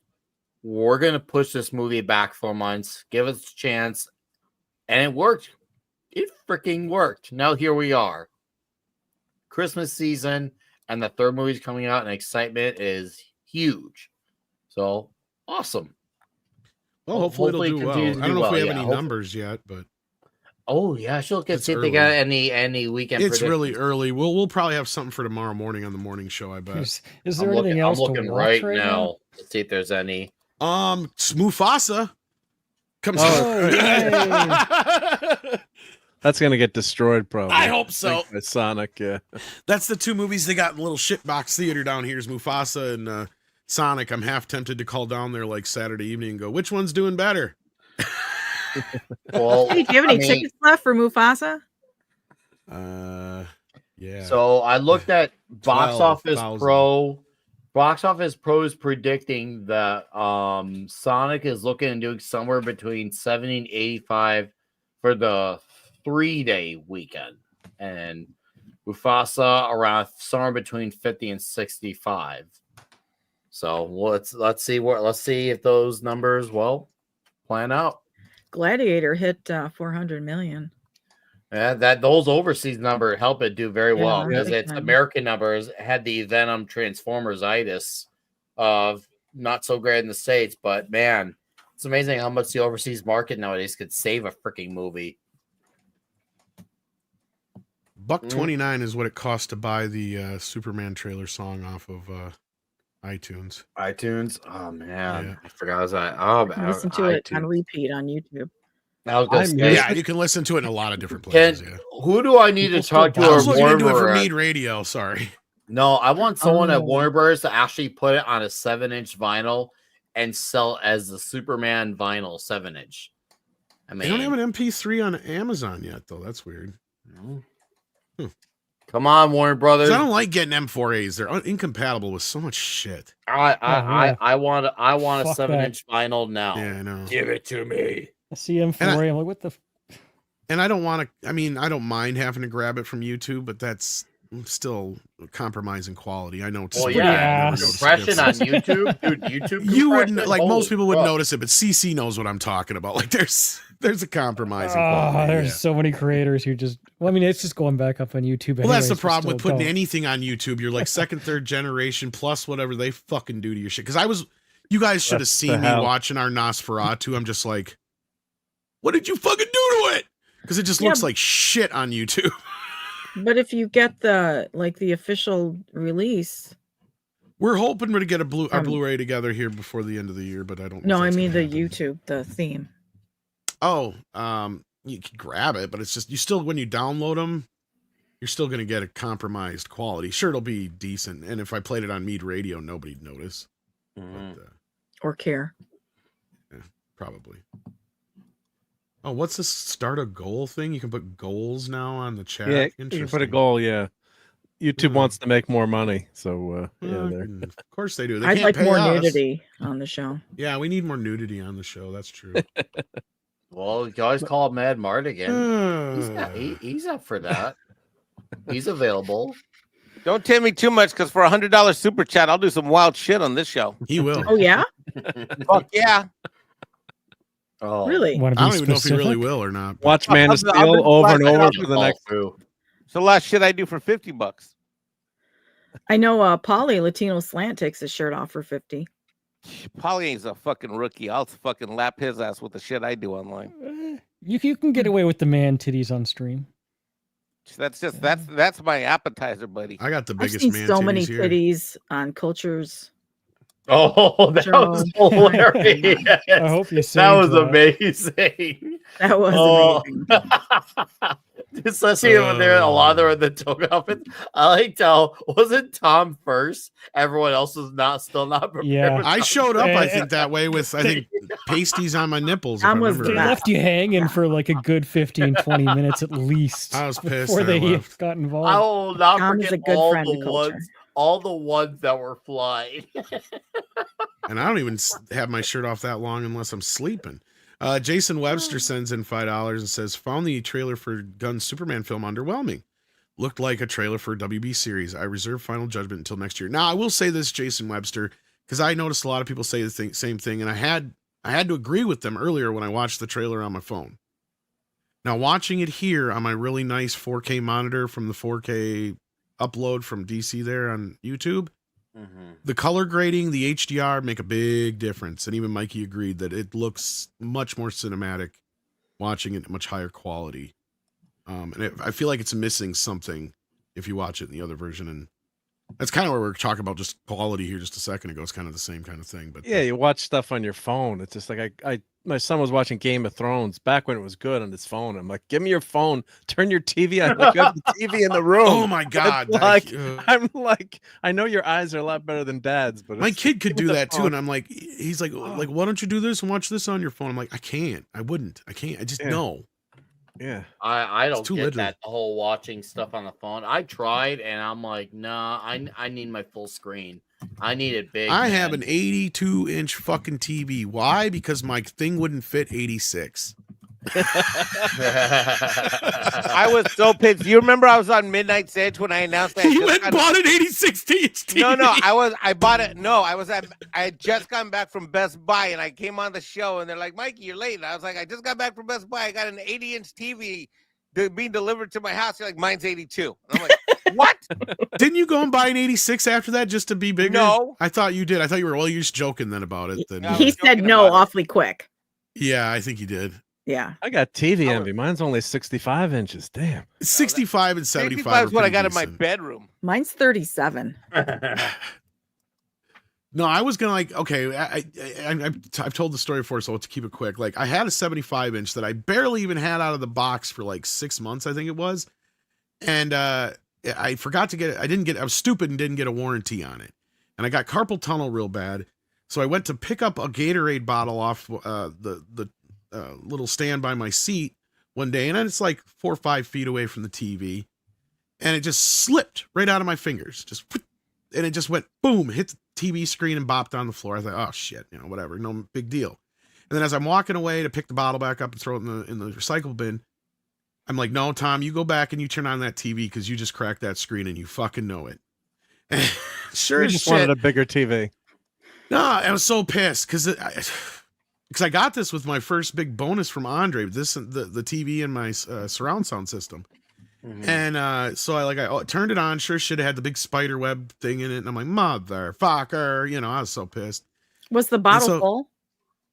We're gonna push this movie back 4 months, give us a chance. And it worked. It freaking worked. Now here we are. Christmas season, and the third movie's coming out, and excitement is huge. So awesome. Well, hopefully it'll do well. I continues to don't know if we have any hopefully. numbers yet, but Oh yeah, I should look at It's see if early. they got any weekend. it's really predictions. early. We'll probably have something for tomorrow morning on the morning show, I bet. Is there I'm anything looking, else I'm looking to watch right now to see if there's any. It's Mufasa comes Oh, out. That's gonna get destroyed, probably. I hope so. By Sonic, yeah. That's the two movies they got in a little shitbox theater down here is Mufasa and Sonic. I'm half tempted to call down there like Saturday evening and go, which one's doing better? Well, Hey, do you have any tickets left for Mufasa? Yeah. So I looked at Box Office 12,000. Pro. Box Office Pro is predicting that Sonic is looking and doing somewhere between 70 and 85 for the 3-day weekend, and Mufasa around somewhere between 50 and 65. So let's see if those numbers plan out. Gladiator hit 400 million. Yeah, those overseas numbers help it do very well Yeah, because big its time. American numbers had the Venom Transformers-itis of not so great in the States, but man, it's amazing how much the overseas market nowadays could save a freaking movie. $1.29 is what it costs to buy the Superman trailer song off of iTunes. iTunes? Oh man, Yeah. I forgot. I was like, oh, Listen to it on iTunes. repeat on YouTube. I was gonna I say, missed Yeah, you can listen to it in a lot of different places. Can, Yeah. who do I need to talk to? I was or looking into it for Warner? Mead Radio. Sorry. No, I want someone at Oh. Warner Bros. To actually put it on a 7-inch vinyl and sell it as the Superman vinyl 7-inch. I They don't mean, have an MP3 on Amazon yet, though. That's weird. come on, Warner 'Cause Brothers. I don't like getting M4As. They're incompatible with so much shit. I want a Fuck 7-inch vinyl now. Yeah, I know. Give it to me. I see M4A. I'm like, what the? And I don't want to. I mean, I don't mind having to grab it from YouTube, but that's still compromising quality. I know it's Well, pretty yeah, bad. I never ass. noticed the Compression on difference. YouTube, dude. YouTube. You wouldn't compression? like most Holy people wouldn't crap. notice it, but CC knows what I'm talking about. Like there's a compromising Oh, quality. there's Yeah. so many creators who just. Well, I mean, it's just going back up on YouTube. Well, that's the anyways, but problem with still putting don't. anything on YouTube. You're like second, third generation plus whatever they fucking do to your shit. Because you guys should have That's seen the me hell. watching our Nosferatu. I'm just like, what did you fucking do to it? Because it just Yeah. looks like shit on YouTube. But if you get the official release, We're hoping to get our From- Blu-ray together here before the end of the year, but I don't. know no, if I that's mean gonna the happen. YouTube, the theme. Oh, you can grab it, but it's just you still when you download them, you're still gonna get a compromised quality. Sure, it'll be decent, and if I played it on Mead Radio, nobody'd notice. Mhm. But, Or care. probably. Oh, what's this start a goal thing? You can put goals now on the chat. Yeah, you can put a Interesting. goal. Yeah, YouTube Hmm. wants to make more money, so yeah, Well, there. of course they do. They I'd can't like pay more us. nudity on the show. Yeah, we need more nudity on the show. That's true. Well, you can always call Mad Mart again. He's up for that. He's available. Don't tempt me too much, because for $100 super chat, I'll do some wild shit on this show. He will. Oh yeah, Fuck yeah. Oh, really? Want to I be don't even know if he specific? really will or not. but- Watch Man of I've been Steel over and flashing over out for the all next. through. It's the last shit I do for $50. I know Polly Latino Slant takes his shirt off for 50. Polly ain't a fucking rookie. I'll fucking lap his ass with the shit I do online. You can get away with the man titties on stream. That's my appetizer, buddy. I got the I've biggest seen man so many titties here. titties on Cultures. Oh, that was Joe. hilarious. I hope you that saved was that. amazing. That was Oh. amazing. Especially when they're a lot of them in the toga outfits. I liked how wasn't Tom first? Everyone else was still not prepared. Yeah. with I Tom. showed up, I And- think, that way with, I think, pasties on my nipples. If I Tom was remember They the right. best. left you hanging for like a good 15, 20 minutes at least. I was pissed before and I they left. got I involved. will not Tom is forget a good all friend the to culture. ones, all the ones that were flying. And I don't even have my shirt off that long unless I'm sleeping. Jason Webster sends in $5 and says, found the trailer for Gunn's Superman film underwhelming. Looked like a trailer for a WB series. I reserve final judgment until next year. Now, I will say this, Jason Webster, because I noticed a lot of people say the same thing, and I had to agree with them earlier when I watched the trailer on my phone. Now, watching it here on my really nice 4K monitor from the 4K upload from DC there on YouTube, the color grading, the HDR make a big difference. And even Mikey agreed that it looks much more cinematic watching it at much higher quality. I feel like it's missing something if you watch it in the other version. And that's kind of where we're talking about just quality here just a second ago. It's kind of the same kind of thing. But Yeah, you watch stuff on your phone. It's just like my son was watching Game of Thrones back when it was good on his phone. I'm like, give me your phone, turn your TV on. Like, you have the TV in the room. oh my God. It's like, I'm like, I know your eyes are a lot better than dad's, but my it's- kid could give me do the that too. phone. And I'm like, he's like, why don't you do this and watch this on your phone? I'm like, I can't. I wouldn't. I can't. I just Yeah. know. Yeah. I don't too get literal. that whole watching stuff on the phone. I tried and I'm like, nah, I need my full screen. I need it big. I have man. an 82-inch fucking TV. Why? Because my thing wouldn't fit 86. I was so pissed. You remember I was on Midnight's Edge when I announced that? I You just went and got- bought an 86-inch TV. No, I bought it. No, I had just gotten back from Best Buy and I came on the show and they're like, Mikey, you're late. And I was like, I just got back from Best Buy. I got an 80-inch TV being delivered to my house. You're like, mine's 82. And I'm like, what? Didn't you go and buy an 86 after that just to be bigger? No. I thought you did. I thought you were, well, you're just joking then about it. Then. I He was said joking no about it. awfully quick. Yeah, I think you did. Yeah. I got TV I envy. Mine's only 65 inches. Damn. 65 and 75 65 is are what I pretty got in my decent. bedroom. Mine's 37. No, I was gonna like, okay, I've told the story before, so let's keep it quick. Like, I had a 75-inch that I barely even had out of the box for like 6 months, I think it was, and I forgot to get it. I was stupid and didn't get a warranty on it, and I got carpal tunnel real bad, so I went to pick up a Gatorade bottle off the little stand by my seat one day, and it's like 4 or 5 feet away from the TV, and it just slipped right out of my fingers, and it just went boom, hit the TV screen and bopped on the floor. I thought, oh shit, whatever, no big deal. And then as I'm walking away to pick the bottle back up and throw it in the recycle bin, I'm like, no, Tom, you go back and you turn on that TV because you just cracked that screen and you fucking know it. And sure You as just shit. wanted a bigger TV. No, I was so pissed because I got this with my first big bonus from Andre. The TV and my surround sound system. And so I turned it on. Sure shit, it had the big spider web thing in it, and I'm like, motherfucker, I was so pissed. Was the bottle so- full?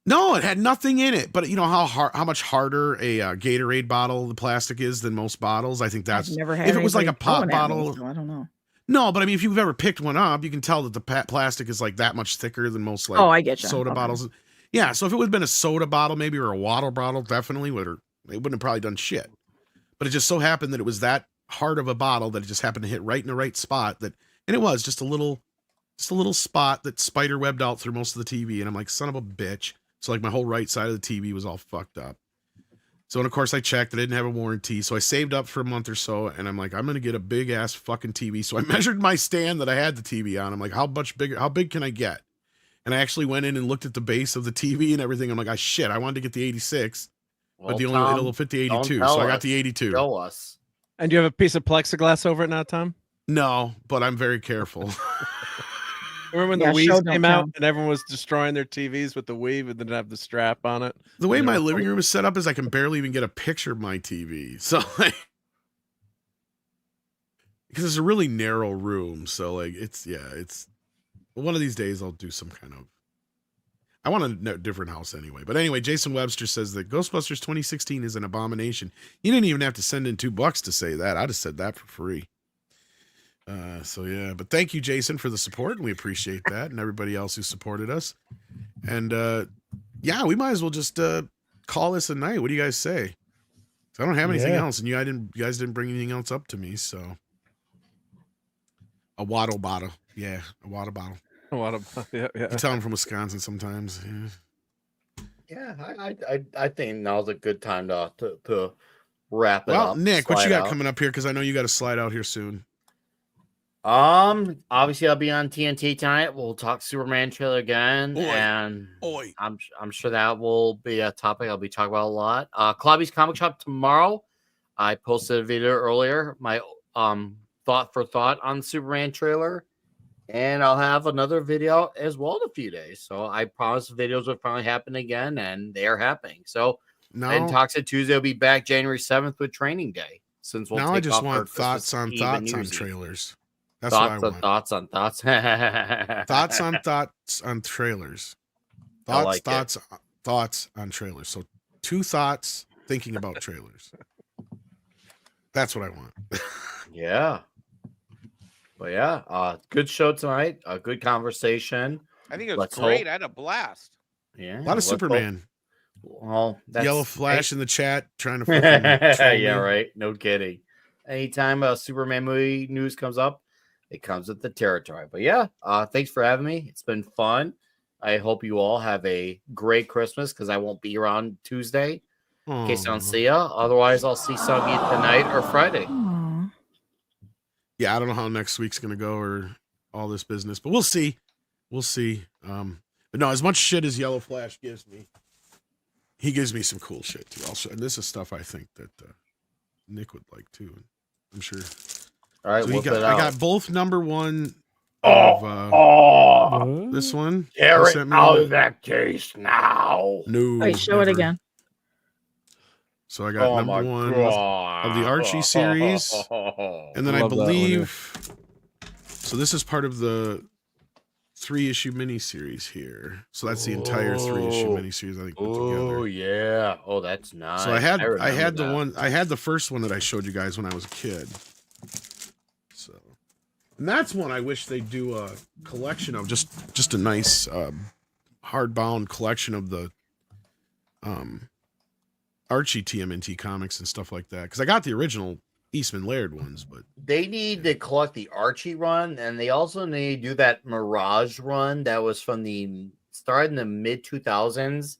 No, it had nothing in it. But you know how much harder a Gatorade bottle the plastic is than most bottles. I think that's I've never had if it was like a anybody throwing pop at me, bottle. so I don't know. No, but I mean, if you've ever picked one up, you can tell that the plastic is like that much thicker than most like Oh, I get you. soda Okay. bottles. Yeah, so if it would have been a soda bottle, maybe, or a water bottle, definitely it wouldn't have probably done shit. But it just so happened that it was that hard of a bottle that it just happened to hit right in the right spot. And it was just a little spot that spider webbed out through most of the TV. And I'm like, son of a bitch. So like my whole right side of the TV was all fucked up. So, and of course I checked, I didn't have a warranty. So I saved up for a month or so, and I'm like, I'm going to get a big ass fucking TV. So I measured my stand that I had the TV on. I'm like, how big can I get? And I actually went in and looked at the base of the TV and everything. I'm like, oh shit, I wanted to get the 86, but Tom, it'll fit the don't 82. tell So I got us. the 82. Show us. And do you have a piece of plexiglass over it now, Tom? No, but I'm very careful. Remember when Yeah, the show Wii don't came out count. and everyone was destroying their TVs with the Wii, but didn't have the strap on it? The way And my they were- living room is set up is I can barely even get a picture of my TV. So like, because it's a really narrow room. So like, it's one of these days I'll do some kind of. I want a different house anyway. But anyway, Jason Webster says that Ghostbusters 2016 is an abomination. You didn't even have to send in $2 to say that. I just said that for free. So yeah, but thank you, Jason, for the support, and we appreciate that, and everybody else who supported us. And yeah, we might as well just call this a night. What do you guys say? I don't have anything else, and you guys didn't bring anything else up to me. So a waddle bottle, yeah, a water bottle. Yeah. You tell them from Wisconsin sometimes. Yeah, I think now's a good time to wrap it up. Well, Nick, what you slide got out. coming up here? Because I know you got to slide out here soon. Obviously I'll be on TNT tonight. We'll talk Superman trailer again, Oi. and Oi. I'm sure that will be a topic I'll be talking about a lot. Klobby's Comic Shop tomorrow. I posted a video earlier, my thought for thought on the Superman trailer, and I'll have another video as well in a few days. So I promise the videos will finally happen again, and they are happening. So and Now, Talks at Tuesday will be back January 7th with Training Day. Since we'll now take I just off our want Christmas thoughts on Eve and thoughts New on Year's Eve. trailers. That's what I want. Thoughts on thoughts. Thoughts on trailers. I like it. Thoughts on trailers. So 2 thoughts thinking about trailers. That's what I want. Yeah. But yeah, good show tonight. A good conversation. I think it was Let's great. hope- I had a blast. Yeah. A lot of let's hope- Superman. Well, that's Yellow Flash in the chat trying to fucking troll yeah, me. right. No kidding. Anytime a Superman movie news comes up, it comes with the territory. But yeah, thanks for having me. It's been fun. I hope you all have a great Christmas because I won't be around Tuesday in case I don't Aw. see ya. Otherwise, I'll see some of you tonight or Friday. Aw. Yeah, I don't know how next week's gonna go or all this business, but we'll see. We'll see. But no, as much shit as Yellow Flash gives me, he gives me some cool shit too. Also, and this is stuff I think that Nick would like too. And I'm sure. All right, So he whip got, it I out. got both number one of What? this one. Tear He it sent me out one. of that case now. No. Wait, show it never. again. So I got number one of the Archie series, and then I Love that one, yeah. believe. So this is part of the 3-issue miniseries here. So that's the entire 3-issue Oh. miniseries I think put Oh together. yeah. Oh, that's nice. So I had remember the that. one I had the first one that I showed you guys when I was a kid. So, and that's one I wish they'd do a collection of, just a nice hardbound collection of the Archie TMNT comics and stuff like that. Because I got the original Eastman Laird ones, but They need to collect the Archie run, and they also need to do that Mirage run that was from the started in the mid 2000s,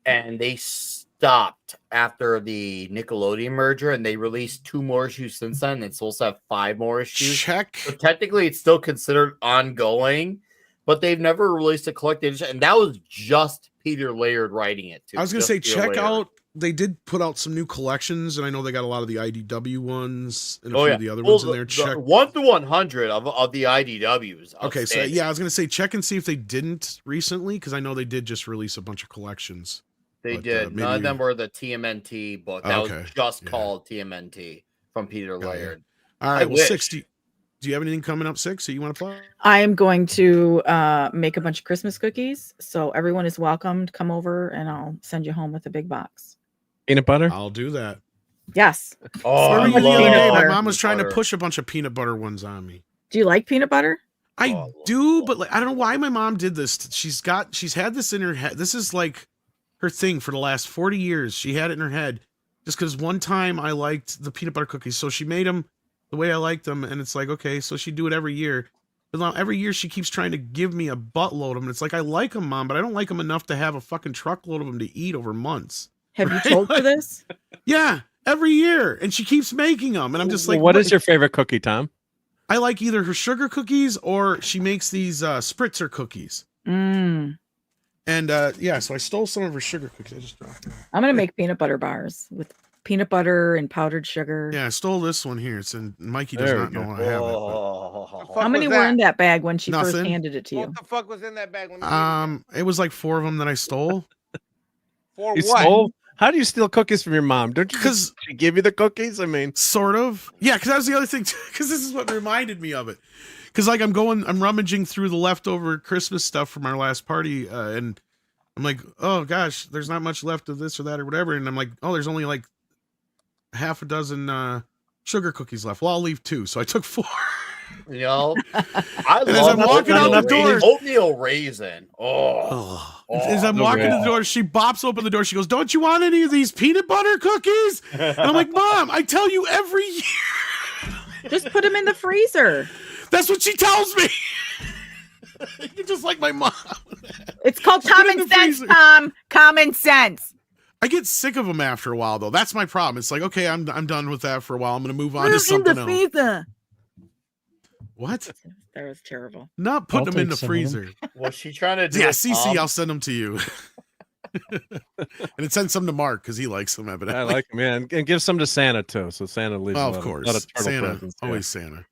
and they stopped after the Nickelodeon merger, and they released 2 more issues since then. It's supposed to have 5 more issues. check. So technically, it's still considered ongoing, but they've never released a collected edition, and that was just Peter Laird writing it too. I was gonna just say Peter check Laird. out. They did put out some new collections, and I know they got a lot of the IDW ones and a Oh few yeah, of the other Well, ones in there. the Check. 1 through 100 of the IDWs. Okay, so outstanding. yeah, I was gonna say check and see if they didn't recently, because I know they did just release a bunch of collections. They but, did. None of maybe- them were the TMNT book. That Okay, was just yeah. called TMNT from Peter Got ya. Laird. All I right, well, wish. 6. Do you have anything coming up, 6? So you want to play? I am going to make a bunch of Christmas cookies. So everyone is welcome to come over and I'll send you home with a big box. Peanut butter? I'll do that. Yes. Oh, I I remember the love other day, my butter. mom was trying to Butter. push a bunch of peanut butter ones on me. Do you like peanut butter? I Oh, do, but like I don't know why my mom did this. She's had this in her head. This is like her thing for the last 40 years. She had it in her head just because one time I liked the peanut butter cookies, so she made them the way I liked them, and it's like okay, so she'd do it every year. But now every year she keeps trying to give me a buttload of them. And it's like I like them, Mom, but I don't like them enough to have a fucking truckload of them to eat over months. Have Right? you told her this? Yeah, every year, and she keeps making them, and I'm just like, what is your favorite cookie, Tom? I like either her sugar cookies or she makes these spritzer cookies. Mm. And yeah, so I stole some of her sugar cookies. I just dropped them. I'm gonna make peanut butter bars with peanut butter and powdered sugar. Yeah, I stole this one here. It's in Mikey does There we not know go. I have it. Oh. Fuck How many was were that? in that bag when she first Nothing. handed it to you? What the fuck was in that bag? Let me read it. It was like 4 of them that I stole. For You what? stole? How do you steal cookies from your mom? Don't you? 'Cause- Because she give you the cookies. I mean, Sort of. Yeah, because that was the other thing. Because this is what reminded me of it. Because like I'm rummaging through the leftover Christmas stuff from our last party, and I'm like, oh gosh, there's not much left of this or that or whatever, and I'm like, oh, there's only like half a dozen sugar cookies left. Well, I'll leave 2, so I took 4. You know, I And as love I'm walking out the door- oatmeal raisin. Oh, As I'm walking to the door, she bops open the door. She goes, "Don't you want any of these peanut butter cookies?" And I'm like, "Mom, I tell you every year." Just put them in the freezer. That's what she tells me. You're just like my mom. It's called Just put it in common the sense, freezer. Tom. Common sense. I get sick of them after a while, though. That's my problem. It's like, okay, I'm done with that for a while. I'm gonna move on to Put 'em in something the else. freezer. What? That was terrible. Not putting I'll them in the take some of them. freezer. was she trying to do? Yeah, a CC, Tom? I'll send them to you. And it sends some to Mark because he likes them evidently. I like them, man, and give some to Santa too. So Santa leaves. Oh, a of lot course. lot of turtle Santa. presents, yeah. Always Santa.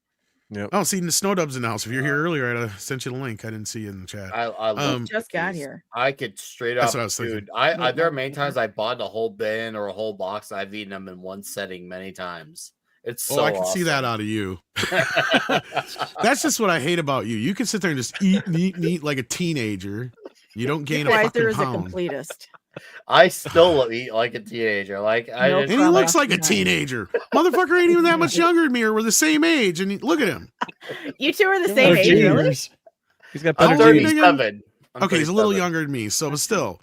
Yep. Oh, see, the Snow Dub's in the house. If you're here earlier, I'd have sent you the link. I didn't see it in the chat. I love Just got cookies. here. I could straight That's up, what I was thinking. dude. I there are many times I bought a whole bin or a whole box. I've eaten them in one setting many times. It's so. I can see that out of you. That's just what I hate about you. You can sit there and just eat like a teenager. You don't gain a Weiser fucking is a pound. completist. I still eat like a teenager. Like I Nope. just, And he Probably looks like a off teenager. Motherfucker ain't even that much younger than me, or we're the same age. And look at him. You two are the same Better age, really? genes. He's got How better old are you genes. again? 37. I'm Okay, he's a little 37. younger than me, so but still.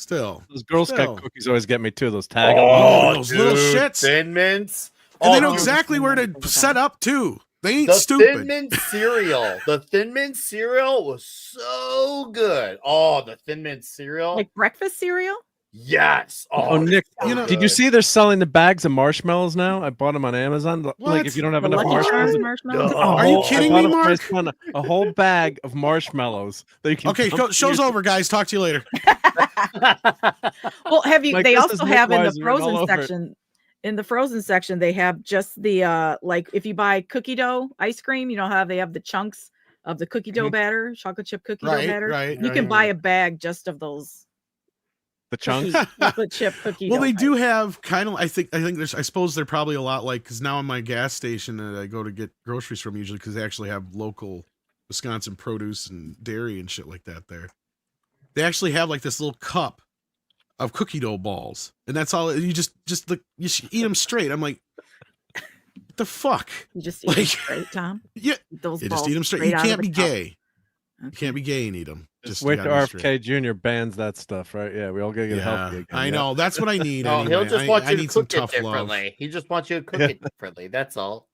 Those Girl Still. Scout cookies always get me too. Those tag. Oh, those little dude, shits. Thin Mints. And they Oh, know dude, exactly where to set up too. They ain't the stupid. Thin Mint cereal. The Thin Mint cereal was so good. Oh, the Thin Mint cereal. Like breakfast cereal? yes. Oh, Nick, You know- did you see they're selling the bags of marshmallows now? I bought them on Amazon. What? Like if you don't have The enough Lucky Charms marshmallows. marshmallows? No. Are you I kidding bought me, them for my Mark? son a whole bag of marshmallows. That you can Okay, dump show's in- over, guys. Talk to you later. Well, have you? Like, They this also is Nick have in the Weiser written all frozen over it. section. In the frozen section, they have just the like if you buy cookie dough ice cream, you know how they have the chunks of the cookie dough batter, chocolate chip cookie dough Right, batter. right, You can right. buy a bag just of those the chunks. cookie, chocolate chip cookie Well, dough. they type. do have kind of. I think there's. I suppose they're probably a lot like because now in my gas station that I go to get groceries from usually because they actually have local Wisconsin produce and dairy and shit like that there. They actually have like this little cup of cookie dough balls, and that's all. You just you should eat them straight. I'm like, what the fuck? You just eat them like- straight, Tom. Yeah, Eat those you just balls eat them straight. You out of can't the be cup. gay. You Okay. can't be gay and eat them. Just you wait to gotta be straight. RFK Jr. bans that stuff, right? Yeah, we all gotta get a health Yeah, gig. I know. That's what I need. No, anyway. he'll just want I you to need some cook it tough love. differently. He just wants you to cook it differently. That's all.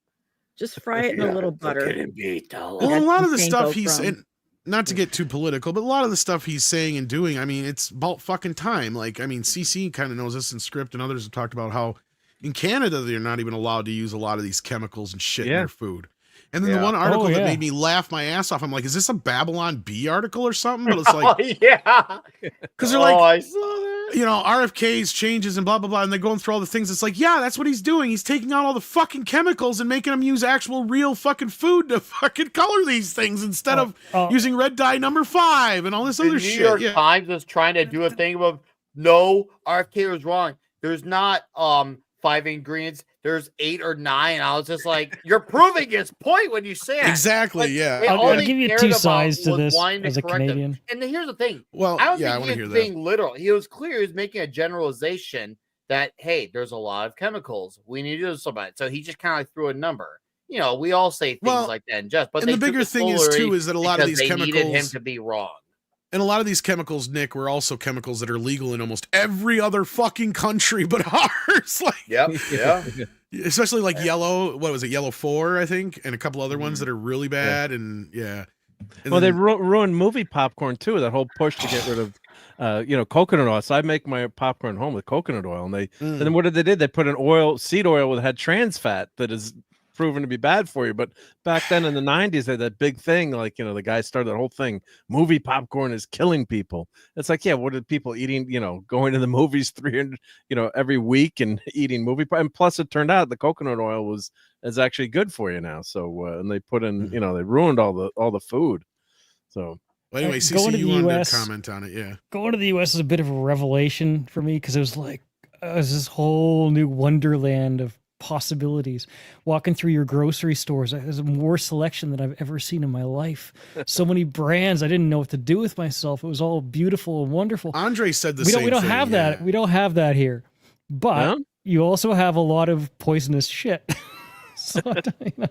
Just fry it in a little butter. Well, a That's lot of the Panko stuff he's from- saying, not to get too political, but a lot of the stuff he's saying and doing, I mean, it's about fucking time. Like, I mean, CC kind of knows this in script, and others have talked about how in Canada they're not even allowed to use a lot of these chemicals and shit in Yeah. their food. And then the Yeah. one article that yeah. made me laugh my ass off, I'm like, is this a Babylon Bee article or something? But it's Oh like, yeah. because they're Oh, like, I saw that. you know, RFK's changes and blah, blah, blah. And they're going through all the things. It's like, yeah, that's what he's doing. He's taking out all the fucking chemicals and making them use actual real fucking food to fucking color these things instead of using red dye number 5 and all this The other New shit. York Yeah. Times was trying to do a thing of no, RFK was wrong. There's not 5 ingredients. There's 8 or 9. I was just like, you're proving his point when you say it. Exactly. Like, Yeah. they- I'll all they give you cared two about sides to was this wanting to as a correct him. Canadian. And then here's the thing. Well, I don't yeah, I think want to he hear was that. being literal. He was clear. He was making a generalization that, hey, there's a lot of chemicals. We need to do something about it. So he just kind of like threw a number. You know, we all say things Well, like that in jest, but and they the took bigger it thing is literally too is that a lot of because these they needed him chemicals to be wrong. and a lot of these chemicals, Nick, were also chemicals that are legal in almost every other fucking country but ours. Like, Yep. Yeah. especially like yellow. What was it? Yellow 4, I think, and a couple other ones Mhm. that are really bad. And yeah. And Well, they then- ruined movie popcorn too. That whole push to get rid of, coconut oil. So I make my popcorn home with coconut oil, and they Mm. and then what did they do? They put an seed oil that had trans fat that is proven to be bad for you. But back then in the 90s, they had that big thing, like, you know, the guy started that whole thing, movie popcorn is killing people. It's like, yeah, what are people eating, you know, going to the movies 300, you know, every week and eating movie and plus it turned out the coconut oil is actually good for you now. So and they put in, you know, they ruined all the food. So well, anyway, going CC, to you the wanted US to comment on it, yeah. Going to the US is a bit of a revelation for me because it was like it was this whole new wonderland of possibilities. Walking through your grocery stores, there's more selection than I've ever seen in my life. So many brands, I didn't know what to do with myself. It was all beautiful and wonderful. Andre said the same We don't thing, have yeah. that. We don't have that here. But No? you also have a lot of poisonous shit. So, you know.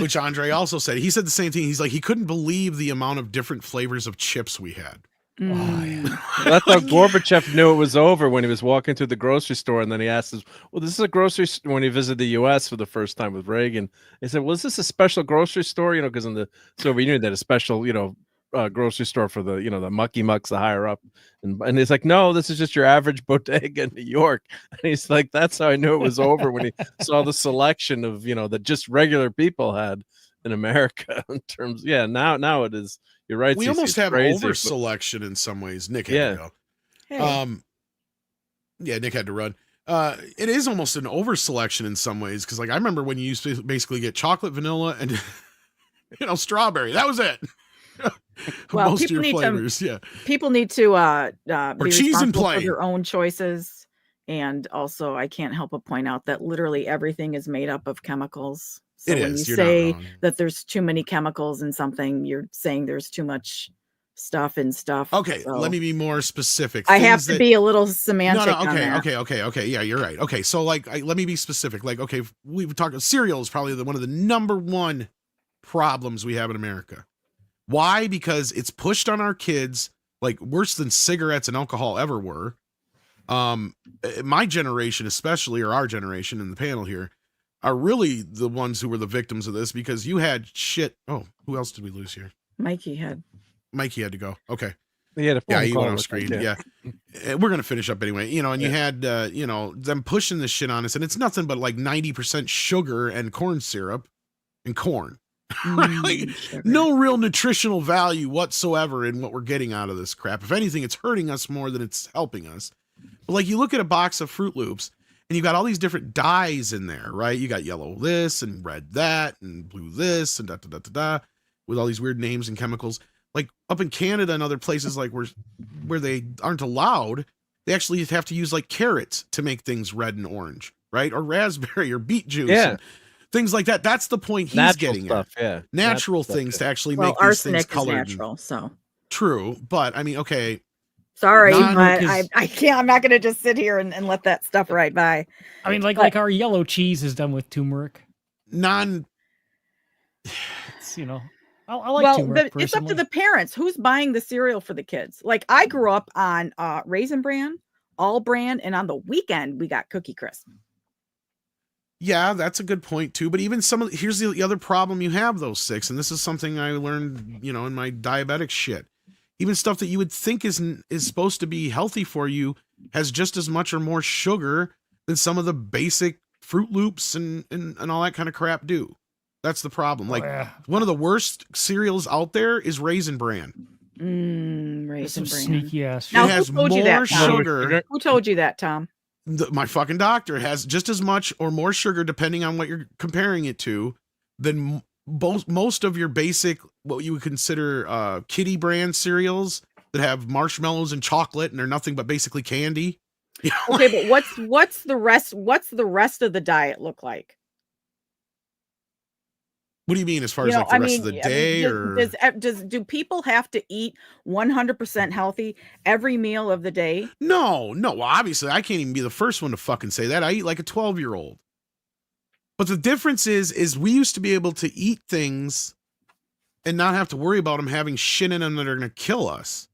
Which Andre also said. He said the same thing. He's like, he couldn't believe the amount of different flavors of chips we had. That's how Gorbachev knew it was over when he was walking through the grocery store, and then he asked us, well, this is a grocery store when he visited the US for the first time with Reagan. He said, well, is this a special grocery store? You know, because in the Soviet Union they had a special, you know, grocery store for the, you know, the mucky mucks, the higher up. And he's like, no, this is just your average bodega in New York. And he's like, that's how I knew it was over when he saw the selection of, you know, that just regular people had in America in terms. Yeah, now it is. You're right. We CC, almost it's have crazy, over selection in some ways. Nick had Yeah. to go. Hey. Yeah, Nick had to run. It is almost an over selection in some ways because, like, I remember when you used to basically get chocolate, vanilla, and you know, strawberry. That was it. Well, most of people your need flavors, to yeah. people need to be cheese and responsible for plain. their own choices. And also, I can't help but point out that literally everything is made up of chemicals. So It when is. you You're not say wrong. that there's too many chemicals in something, you're saying there's too much stuff in stuff. Okay, So let me be more specific. I have Things to that- be a little semantic. No, on that. okay. Yeah, you're right. Okay, so like, let me be specific. Like, okay, we've talked. Cereal is probably one of the number one problems we have in America. Why? Because it's pushed on our kids like worse than cigarettes and alcohol ever were. My generation, especially, or our generation in the panel here, are really the ones who were the victims of this because you had shit. Oh, who else did we lose here? Mikey had to go. Okay. He had a Yeah, phone he call went off with screen. them, Yeah. We're going to finish up anyway. You know, and you had, you know, them pushing this shit on us, and it's nothing but like 90% sugar and corn syrup and corn. Like, sugar. no real nutritional value whatsoever in what we're getting out of this crap. If anything, it's hurting us more than it's helping us. But like, you look at a box of Fruit Loops, and you got all these different dyes in there, right? You got yellow this and red that and blue this and da with all these weird names and chemicals. Like up in Canada and other places like where they aren't allowed, they actually have to use like carrots to make things red and orange, right? Or raspberry or beet juice. Yeah. And things like that. That's the point he's Natural getting stuff, at. yeah. Natural Stuff, things yeah. to actually well, make these things arsenic is colored. natural. So True, but I mean, okay. sorry, Non- but because- I can't. I'm not going to just sit here and let that stuff right by. I mean, But- like our yellow cheese is done with turmeric. It's, you know, I like Well, turmeric but it's up to personally. the parents who's buying the cereal for the kids. Like I grew up on Raisin Bran, All Bran, and on the weekend we got Cookie Crisp. Yeah, that's a good point too. But even some of here's the other problem you have those six, and this is something I learned, you know, in my diabetic shit. Even stuff that you would think is supposed to be healthy for you has just as much or more sugar than some of the basic Fruit Loops and all that kind of crap do. That's the problem. Like yeah. one of the worst cereals out there is Raisin Bran. Raisin There's some Bran. sneaky ass. Now, It who has told you that, more Tom? sugar. Who told you that, Tom? My fucking doctor has just as much or more sugar, depending on what you're comparing it to, than most of your basic, what you would consider kiddie brand cereals that have marshmallows and chocolate and they're nothing but basically candy. You know? Okay, but what's the rest? What's the rest of the diet look like? What do you mean as far You as know, like the rest of the day? do people have to eat 100% healthy every meal of the day? No. Well, obviously, I can't even be the first one to fucking say that. I eat like a 12-year-old. But the difference is we used to be able to eat things and not have to worry about them having shit in them that are going to kill us.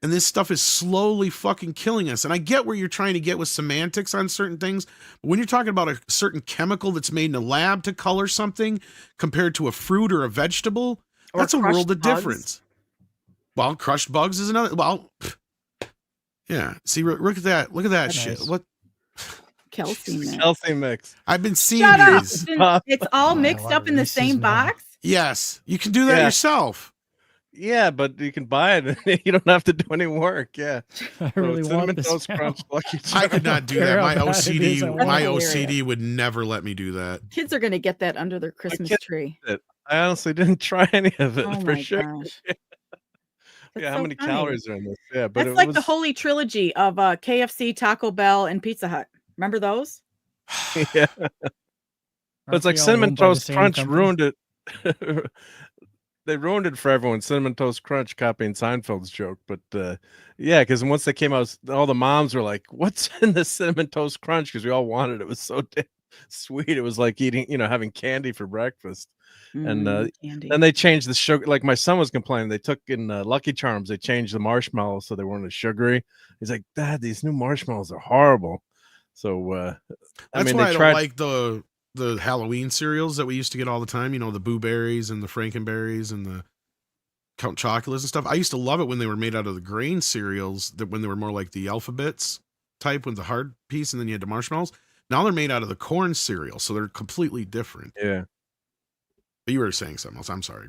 And this stuff is slowly fucking killing us. And I get where you're trying to get with semantics on certain things. But when you're talking about a certain chemical that's made in a lab to color something compared to a fruit or a vegetable, Or that's a crushed world of bugs? difference. Well, crushed bugs is another. Well, yeah. See, look at that. Look at that That shit. is. What? Kelsey mix. Kelsey mix. I've been seeing Shut up. these. It's all Oh, I mixed want up in the Reese's same now. box. Yes, you can do that Yeah. yourself. Yeah, but you can buy it. And you don't have to do any work. Yeah. I really Cinnamon want this Toast now. Crunch Lucky I Charms. could not do care that. how My bad it OCD, is, I want my it. OCD would never let me do that. Kids are going to get that under their Christmas kid- tree. I honestly didn't try any of it Oh for my sure. gosh. Yeah, That's how so many funny. calories are in this? Yeah, but That's it like was the holy trilogy of KFC, Taco Bell, and Pizza Hut. Remember those? yeah. Aren't But it's like they all Cinnamon owned by the Toast same Crunch company? ruined it. They ruined it for everyone. Cinnamon Toast Crunch copying Seinfeld's joke, but yeah, because once they came out, all the moms were like, "What's in the Cinnamon Toast Crunch?" Because we all wanted it. It was so sweet. It was like eating, having candy for breakfast. And Candy. then they changed the sugar. Like my son was complaining, they took in Lucky Charms, they changed the marshmallows so they weren't as sugary. He's like, "Dad, these new marshmallows are horrible." So That's they why I tried. don't like the Halloween cereals that we used to get all the time. The Boo Berries and the Frankenberries and the Count Chocolates and stuff. I used to love it when they were made out of the grain cereals, that when they were more like the Alphabets type with the hard piece, and then you had the marshmallows. Now they're made out of the corn cereal, so they're completely different. Yeah. But you were saying something else. I'm sorry.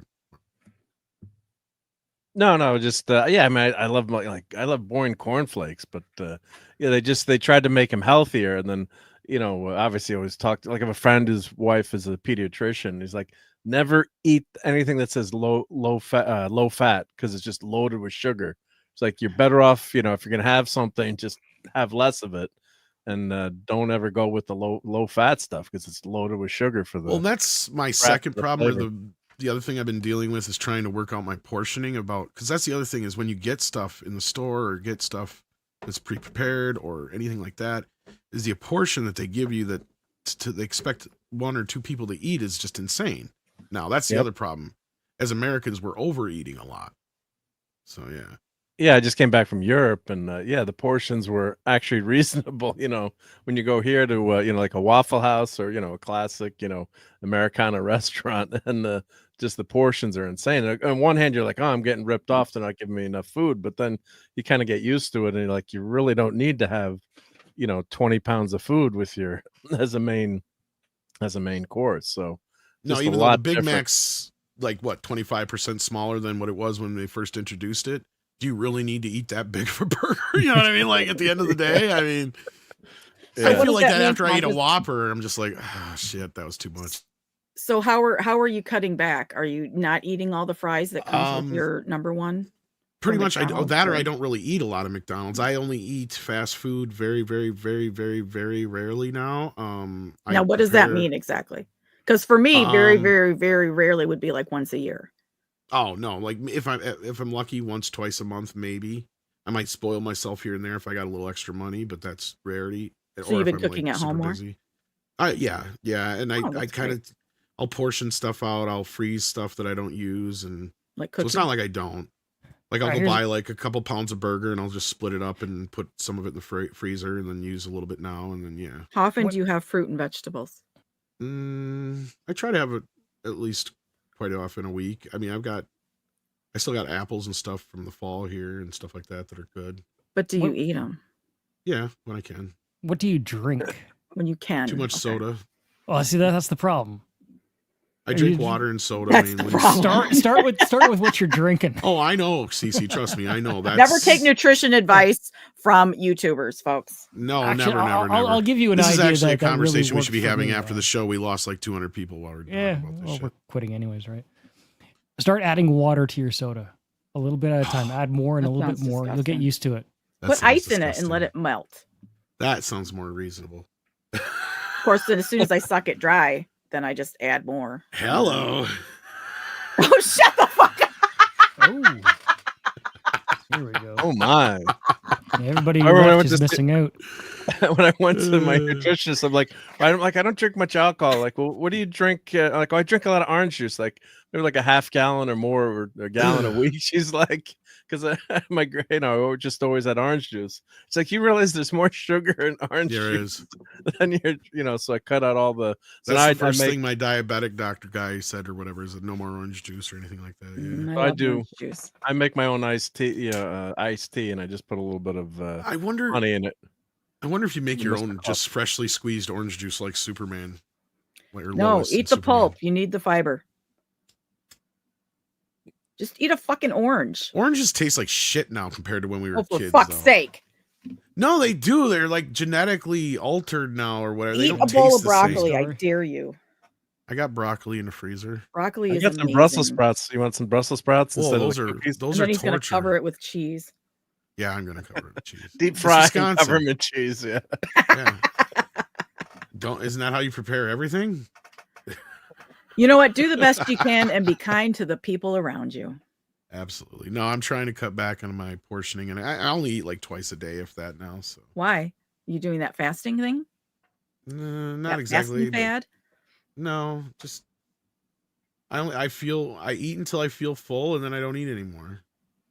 No, just yeah. I mean, I love I love boring cornflakes, but yeah, they tried to make them healthier, and then obviously I always talked like I have a friend whose wife is a pediatrician. He's like, never eat anything that says low fat because it's just loaded with sugar. It's like you're better off, if you're gonna have something, just have less of it, and don't ever go with the low fat stuff because it's loaded with sugar for the. Well, that's my second problem. Or the other thing I've been dealing with is trying to work out my portioning because that's the other thing is when you get stuff in the store or get stuff that's pre-prepared or anything like that, is the portion that they give you that they expect one or two people to eat is just insane. Now that's the other problem. As Americans, we're overeating a lot. So yeah. Yeah, I just came back from Europe, and yeah, the portions were actually reasonable. When you go here to like a Waffle House or a classic Americana restaurant, and just the portions are insane. On one hand, you're like, oh, I'm getting ripped off; they're not giving me enough food. But then you kind of get used to it, and you're like, you really don't need to have 20 pounds of food with your as a main course. So no, just even a though lot the Big different. Mac's like what 25% smaller than what it was when they first introduced it. Do you really need to eat that big of a burger? You know what I mean? Like at the end of the day, I mean, Yeah. I What feel does like that that mean, after I Tom? eat a Does- Whopper, I'm just like, oh shit, that was too much. So how are you cutting back? Are you not eating all the fries that comes with your number one? Pretty Or much, McDonald's, that or or- I don't really eat a lot of McDonald's. I only eat fast food very, very, very, very, very rarely now. Now, what does that mean exactly? Because for me, very, very, very rarely would be like once a year. Oh no, like if I'm lucky, once, twice a month, maybe. I might spoil myself here and there if I got a little extra money, but that's rarity. So you've been cooking at home more? Yeah, and I that's kind of I'll portion stuff out. I'll freeze stuff that I don't use, and Like so cooking. it's not like I don't. Like I'll Alright, go here's- buy like a couple pounds of burger and I'll just split it up and put some of it in the freezer and then use a little bit now and then yeah. How often What- do you have fruit and vegetables? I try to have it at least quite often a week. I mean, I still got apples and stuff from the fall here and stuff like that are good. But do you What- eat them Yeah, when I can. What do you drink? when you can? Too much Okay. soda. Oh, see that's the problem. I drink You- water and soda That's the mainly. problem. Start with what you're drinking. Oh, I know, Cece. Trust me, I know. That's Never take nutrition advice from YouTubers, folks. No, Actually, never. I'll give you an This is idea actually a that really conversation we should be worked for having me, after the show. We lost like 200 people while we're Yeah, talking about this well, shit. we're quitting anyways, right? Start adding water to your soda, a little bit at a time. Add more and a That little bit sounds more. You'll get disgusting. used to it. That Put sounds ice in it and let disgusting. it melt. That sounds more reasonable. Of course, then as soon as I suck it dry, then I just add more. Hello. Oh, shut the fuck up! Oh, here we go. Oh my! Yeah, everybody I remember when I left went is to missing out. When I went to my nutritionist, I'm like, I don't drink much alcohol. Like, well, what do you drink? Like, oh, I drink a lot of orange juice, like maybe like a half gallon or more, or a gallon a week. She's like, because we're just always had orange juice. It's like you realize there's more sugar in orange There juice is. than so I cut out all the. So That's now the first I make, thing my diabetic doctor guy said or whatever is that no more orange juice or anything like that. Yeah. I love do. orange juice. I make my own iced tea, and I just put a little bit of I wonder. honey in it. I wonder if you make your Mr. own just freshly squeezed orange juice like Superman. Or No, Lois in eat the Superman. pulp. You need the fiber. Just eat a fucking orange. Oranges taste like shit now compared to when we were Oh, for kids. fuck's though. sake. No, they do. They're like genetically altered now or whatever. They Eat don't a taste bowl of the broccoli. same. I dare you. I got broccoli in the freezer. Broccoli I is got some amazing. Brussels sprouts. You want some Brussels sprouts Whoa, instead those of are the cookies? those And are then he's going to torture. cover it with cheese. Yeah, I'm gonna cover it with cheese. Deep It's fry and Wisconsin. cover 'em in cheese. Yeah. Yeah. Isn't that how you prepare everything? You know what? Do the best you can and be kind to the people around you. Absolutely. No, I'm trying to cut back on my portioning, and I only eat like twice a day, if that now. So Why? You doing that fasting thing? not That exactly. fasting but fad? no, just I eat until I feel full, and then I don't eat anymore.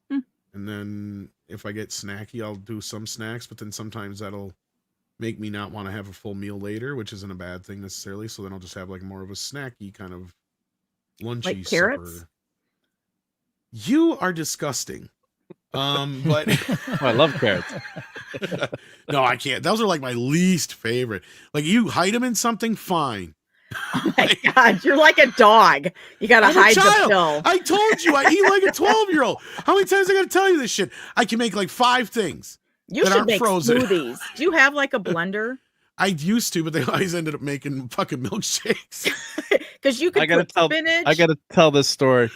Hmm. And then if I get snacky, I'll do some snacks, but then sometimes that'll make me not want to have a full meal later, which isn't a bad thing necessarily. So then I'll just have like more of a snacky kind of lunchy Like carrots? supper. You are disgusting. But Oh, I love carrots. no, I can't. Those are like my least favorite. Like you hide them in something, fine. Oh my God, you're like a dog. You got to I'm a hide the child. pill. I told you I eat like a 12-year-old. How many times I got to tell you this shit? I can make like 5 things. You that should aren't make frozen. smoothies. Do you have like a blender? I used to, but they always ended up making fucking milkshakes. Because you could put spinach. I gotta tell this story.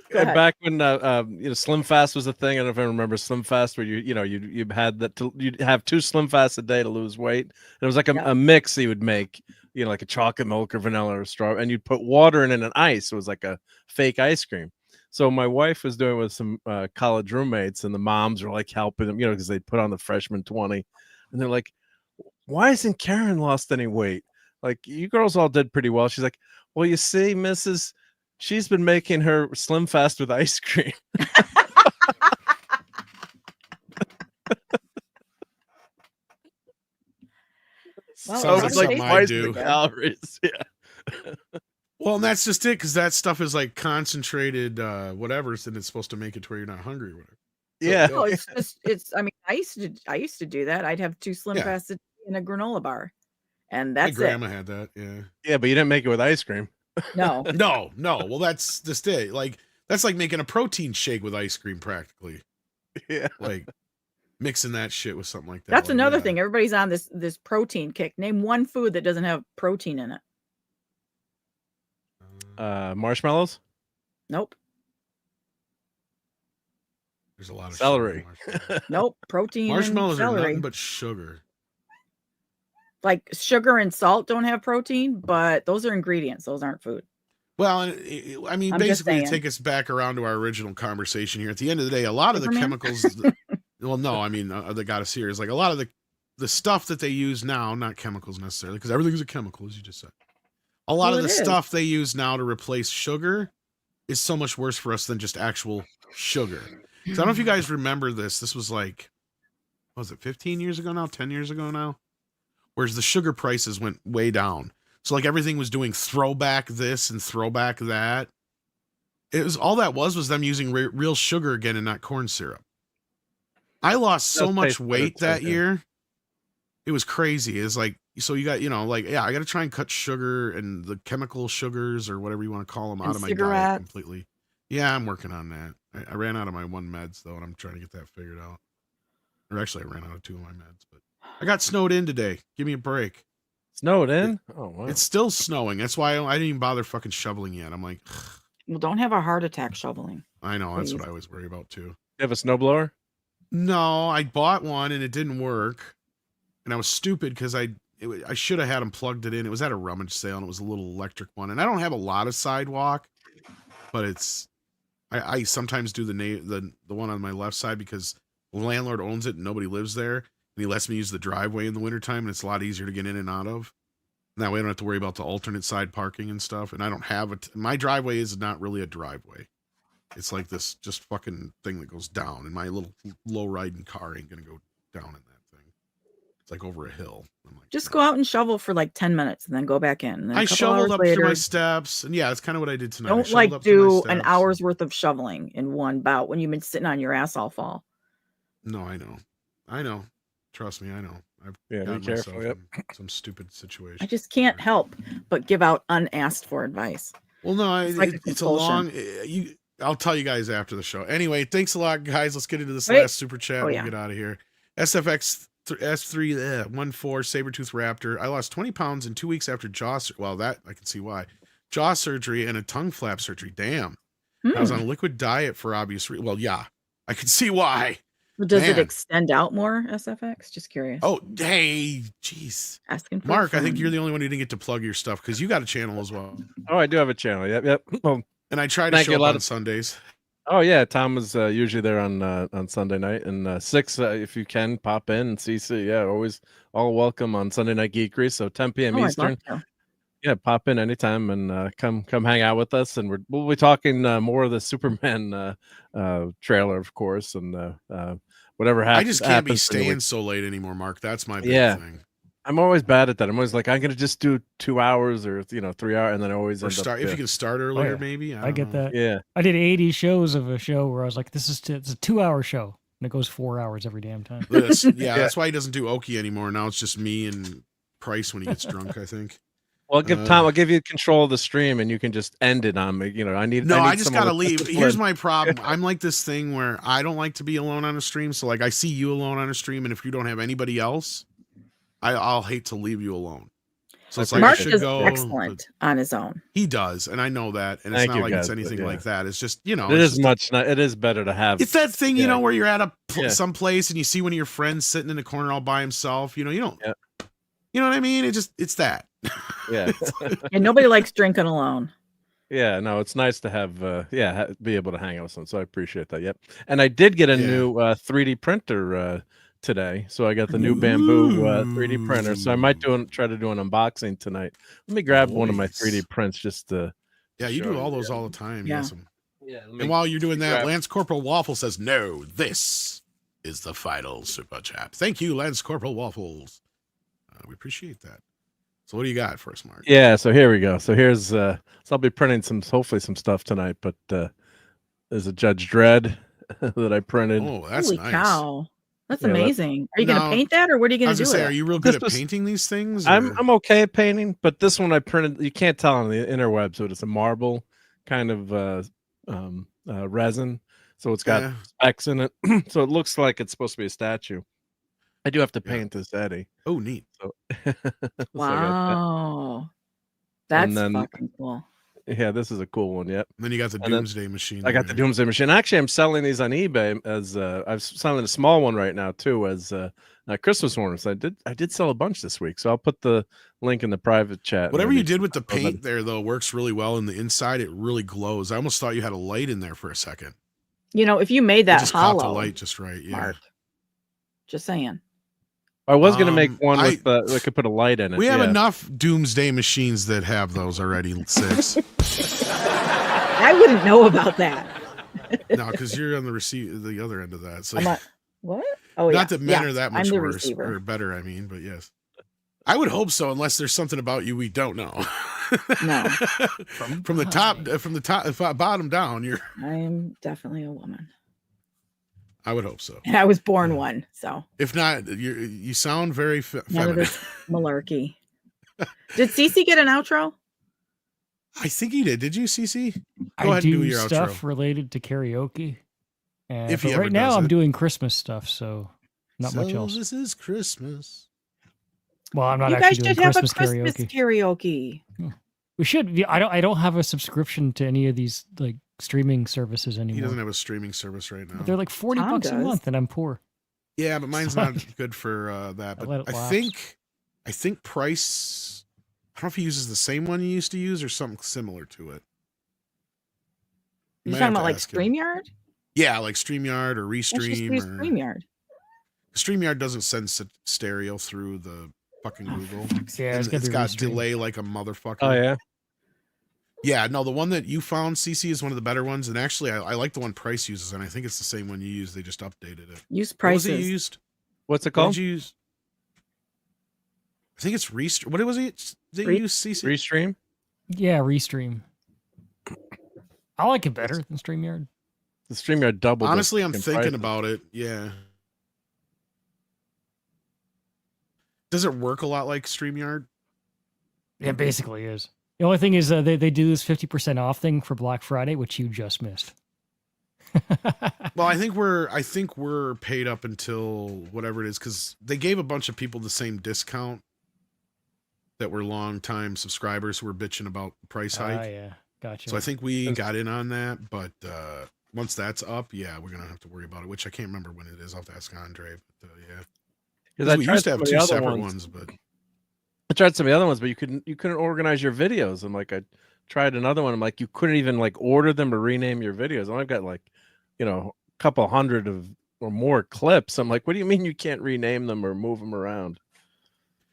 Go ahead. Back when Slim Fast was a thing. I don't know if I remember Slim Fast, where you had that you'd have 2 Slim Fasts a day to lose weight. And it was like a mix he would make, like a chocolate milk or vanilla or straw, and you'd put water in it and ice. It was like a fake ice cream. So my wife was doing it with some college roommates, and the moms were like helping them, because they put on the freshman 20, and they're like, "Why hasn't Karen lost any weight? Like, you girls all did pretty well." She's like, "Well, you see, Mrs. She's been making her Slim Fast with ice cream." Well, Sounds So like it's like something I twice do. the calories. Yeah. Well, and that's just it, because that stuff is like concentrated whatever, and it's supposed to make it to where you're not hungry or whatever. Yeah. No, I mean, I used to do that. I'd have 2 Slim Yeah. Fasts in a granola bar. And My that's grandma it. had that, yeah. Yeah, but you didn't make it with ice cream. No. No. Well, that's just it. Like, that's like making a protein shake with ice cream practically. Yeah. Like mixing that shit with something like that. That's Like, another yeah. thing. Everybody's on this protein kick. Name one food that doesn't have protein in it. Marshmallows. Nope. There's a lot of Celery. sugar in marshmallows. Nope. Protein Marshmallows and are celery. nothing but sugar. Like sugar and salt don't have protein, but those are ingredients. Those aren't food. Well, I mean, I'm just basically, to saying. take us back around to our original conversation here, at the end of the day, a lot of the Superman? chemicals, well, no, I mean, that got us here is like a lot of the stuff that they use now, not chemicals necessarily, because everything's a chemical, as you just said. A lot Well, of the it is. stuff they use now to replace sugar is so much worse for us than just actual sugar. So I don't know if you guys remember this. This was like, what was it, 15 years ago now, 10 years ago now? Whereas the sugar prices went way down. So like everything was doing throwback this and throwback that. It was all that was them using real sugar again and not corn syrup. I lost so Does much taste better weight too, that yeah. year. It was crazy. It's like, so you got, I got to try and cut sugar and the chemical sugars or whatever you want to call them out And of my diet cigarettes. completely. Yeah, I'm working on that. I ran out of my 1 meds though, and I'm trying to get that figured out. Or actually, I ran out of 2 of my meds, but I got snowed in today. Give me a break. Snowed in? Oh wow. It's still snowing. That's why I didn't even bother fucking shoveling yet. I'm like, Well, don't have a heart attack shoveling. I know. That's what Please. I always worry about too. You have a snowblower? No, I bought one and it didn't work. And I was stupid because I should have had them plugged it in. It was at a rummage sale and it was a little electric one. And I don't have a lot of sidewalk, but I sometimes do the one on my left side because the landlord owns it and nobody lives there. And he lets me use the driveway in the wintertime and it's a lot easier to get in and out of. And that way I don't have to worry about the alternate side parking and stuff. And I don't have it. My driveway is not really a driveway. It's like this just fucking thing that goes down. And my little low riding car ain't going to go down in that thing. It's like over a hill. I'm like, Just go out and shovel for like 10 minutes and then go back in. And then I a couple shoveled hours up later, through my steps. And yeah, that's kind of what I did tonight. I don't shoveled like up through my do an steps. hour's worth of shoveling in one bout when you've been sitting on your ass all fall. No, I know. Trust me, I know. I've Yeah, be gotten careful. myself Yep. in some stupid situation. I just can't help but give out unasked for advice. Well, no, It's like a it's a compulsion. long. I'll tell you guys after the show. Anyway, thanks a lot, guys. Let's get into this Wait. last super chat. Oh, We'll yeah. get out of here. SFX S3 14 Sabertooth Raptor. I lost 20 pounds in 2 weeks after jaw. Well, that I can see why. Jaw surgery and a tongue flap surgery. Damn. I was on a liquid diet for obvious reasons. Well, yeah, I can see why. Does it Man. extend out more, SFX? Just curious. Oh, hey, jeez. Asking for a Mark, I think friend. you're the only one who didn't get to plug your stuff because you got a channel as well. Oh, I do have a channel. Yep. Well, And I try to Thank you, show a up lot on of- Sundays. oh yeah, Tom was usually there on Sunday night, and 6 if you can pop in and CC. Yeah, always all welcome on Sunday Night Geekery. So 10 p.m. Oh, I'd Eastern. love to. Yeah, pop in anytime and come hang out with us. And we'll be talking more of the Superman trailer, of course, and whatever happens. I just can't be happens during the staying week. so late anymore, Mark. That's my big Yeah. thing. I'm always bad at that. I'm always like, I'm gonna just do 2 hours or 3 hours, and then I always Or end start up. if you can start earlier, yeah. maybe. I don't get know. that. Yeah. I did 80 shows of a show where I was like, it's a 2-hour show. And it goes 4 hours every damn time. Yeah, that's why he doesn't do Oki anymore. Now it's just me and Price when he gets drunk, I think. Well, I'll give Tom. I'll give you control of the stream, and you can just end it on me. I need. No, I need just someone gotta with leave. discipline. Here's my problem. I'm like this thing where I don't like to be alone on a stream. So like I see you alone on a stream, and if you don't have anybody else, I'll hate to leave you alone. So it's like Mark I should is go. excellent on his own. He does, and I know that. And it's Thank not you, like guys, it's anything but yeah. like that. It's just It it's is just- much. It is better to have. It's that thing, you Yeah. know, where you're at a Yeah. some place and you see one of your friends sitting in a corner all by himself. You don't. Yeah. You know what I mean? It's that. Yeah. And nobody likes drinking alone. Yeah, no, it's nice to have, be able to hang out with someone. So I appreciate that. Yep. And I did get a Yeah. new 3D printer today. So I got the new Bamboo 3D printer. So I might try to do an unboxing tonight. Let me grab one of my Nice. 3D prints just to. Yeah, you Sure, do all those all the time. Yeah. Yes. Yeah. And while you're doing that, grab- Lance Corporal Waffle says, "No, this is the final super chat." Thank you, Lance Corporal Waffles. We appreciate that. So what do you got for us, Mark? Yeah. So here we go. So here's so I'll be printing hopefully some stuff tonight. But there's a Judge Dredd that I printed. Oh, that's Holy nice. cow. That's Yeah, that's- amazing. Are you going to No, paint that or what are you I going was to do gonna say, with are it? you real good This at was- painting these things? I'm or- okay at painting, but this one I printed. You can't tell on the interwebs, but it's a marble kind of resin, so it's got Yeah. specks in it, so it looks like it's supposed to be a statue. I do have to Yeah. paint this Eddie. Oh, neat. So, so I got that. Wow. That's then- fucking cool. Yeah, this is a cool one. Yep. And then you got the And then Doomsday Machine. I got the there. Doomsday Machine. Actually, I'm selling these on eBay as I'm selling a small one right now too as Christmas ornaments. I did sell a bunch this week, so I'll put the link in the private chat. Whatever you maybe. did with the Oh, but- paint there, though, works really well. In the inside, it really glows. I almost thought you had a light in there for a second. You know, if you made It that just caught the hollow, light just right. Yeah. Mark, just saying. I was gonna make one I- with I could put a light in it. We have yeah. enough Doomsday Machines that have those already. 6. I wouldn't know about that. No, because you're on the other end of that. So I'm not, what? Oh, yeah. not that men yeah. are that I'm much the worse receiver. or better. I mean, but yes, I would hope so, unless there's something about you we don't know. No. from the top, bottom down. I am definitely a woman. I would hope so. And I was born one, so If not, you sound very none of feminine. this malarkey. Did Cece get an outro? I think he did. Did you, CC? Go I ahead and do do your stuff outro. related to karaoke. And If he but ever right now does I'm it. doing Christmas stuff, so not much So else. This is Christmas. Well, I'm not You guys actually doing should have Christmas a Christmas karaoke. karaoke. We should. I don't have a subscription to any of these like streaming services He anymore. doesn't have a streaming service right now. They're like $40 Tom a does. month, and I'm poor. Yeah, but mine's So not good for that. I But let it I lapse. think Price. I don't know if he uses the same one he used to use or something similar to it. You're Might talking have about to like ask him. StreamYard? Yeah, like StreamYard or Let's just Restream. use Or... StreamYard. StreamYard doesn't send stereo through the fucking Google. Yeah, And it's, it's be got restreamed. delay like a motherfucker. Oh yeah. Yeah, no, the one that you found, CC, is one of the better ones. And actually, I like the one Price uses, and I think it's the same one you use. They just updated it. Use What was it you prices. used? What's it What called? did you use? I think it's Restream. What was it that you Re- used, CC? Restream. Yeah, Restream. I like it better than StreamYard. The StreamYard doubled. Honestly, I'm in thinking price. about it. Yeah. Does it work a lot like StreamYard? It basically is. The only thing is they do this 50% off thing for Black Friday, which you just missed. Well, I think we're paid up until whatever it is, because they gave a bunch of people the same discount that were long-time subscribers who were bitching about the price hike. Yeah, gotcha. So I think we got in on that, but once that's up, yeah, we're gonna have to worry about it. Which I can't remember when it is. I'll have to ask Andre. But yeah, because we used to have 2 separate ones, but I tried some of the other ones, but you couldn't organize your videos. I'm like, I tried another one. I'm like, you couldn't even like order them or rename your videos. And I've got like, a couple hundred or more clips. I'm like, what do you mean you can't rename them or move them around?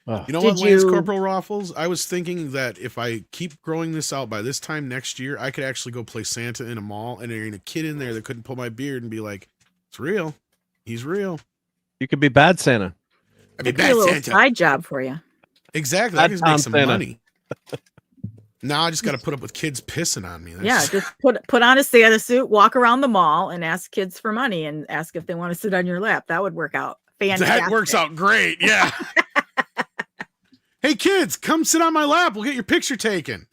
You know what, Lance Corporal Raffles? I was thinking that if I keep growing this out, by this time next year, I could actually go play Santa in a mall, and there ain't a kid in there that couldn't pull my beard and be like, "It's real. He's real." You could be bad Santa. I mean, Be a bad little Santa. side job for you. Exactly. I can make some Santa. money. Now I just got to put up with kids pissing on me. Yeah, just put on a Santa suit, walk around the mall, and ask kids for money, and ask if they want to sit on your lap. That would work out fantastic. That works out great. Yeah. Hey kids, come sit on my lap. We'll get your picture taken.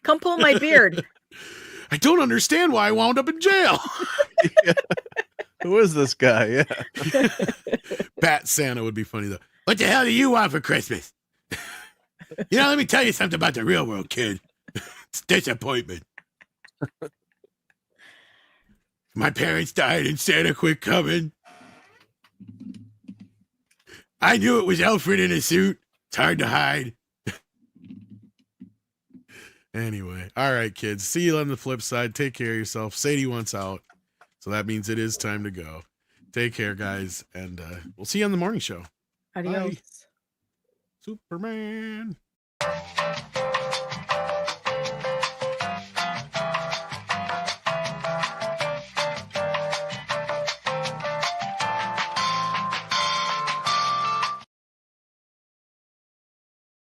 Come pull my beard. I don't understand why I wound up in jail. Yeah. Who is this guy? Yeah. Bat Santa would be funny though. What the hell do you want for Christmas? Let me tell you something about the real world, kid. It's disappointment. My parents died and Santa quit coming. I knew it was Alfred in a suit. It's hard to hide. Anyway, all right, kids. See you on the flip side. Take care of yourself. Sadie wants out, so that means it is time to go. Take care, guys, and we'll see you on the morning show. Adios. Bye. Superman.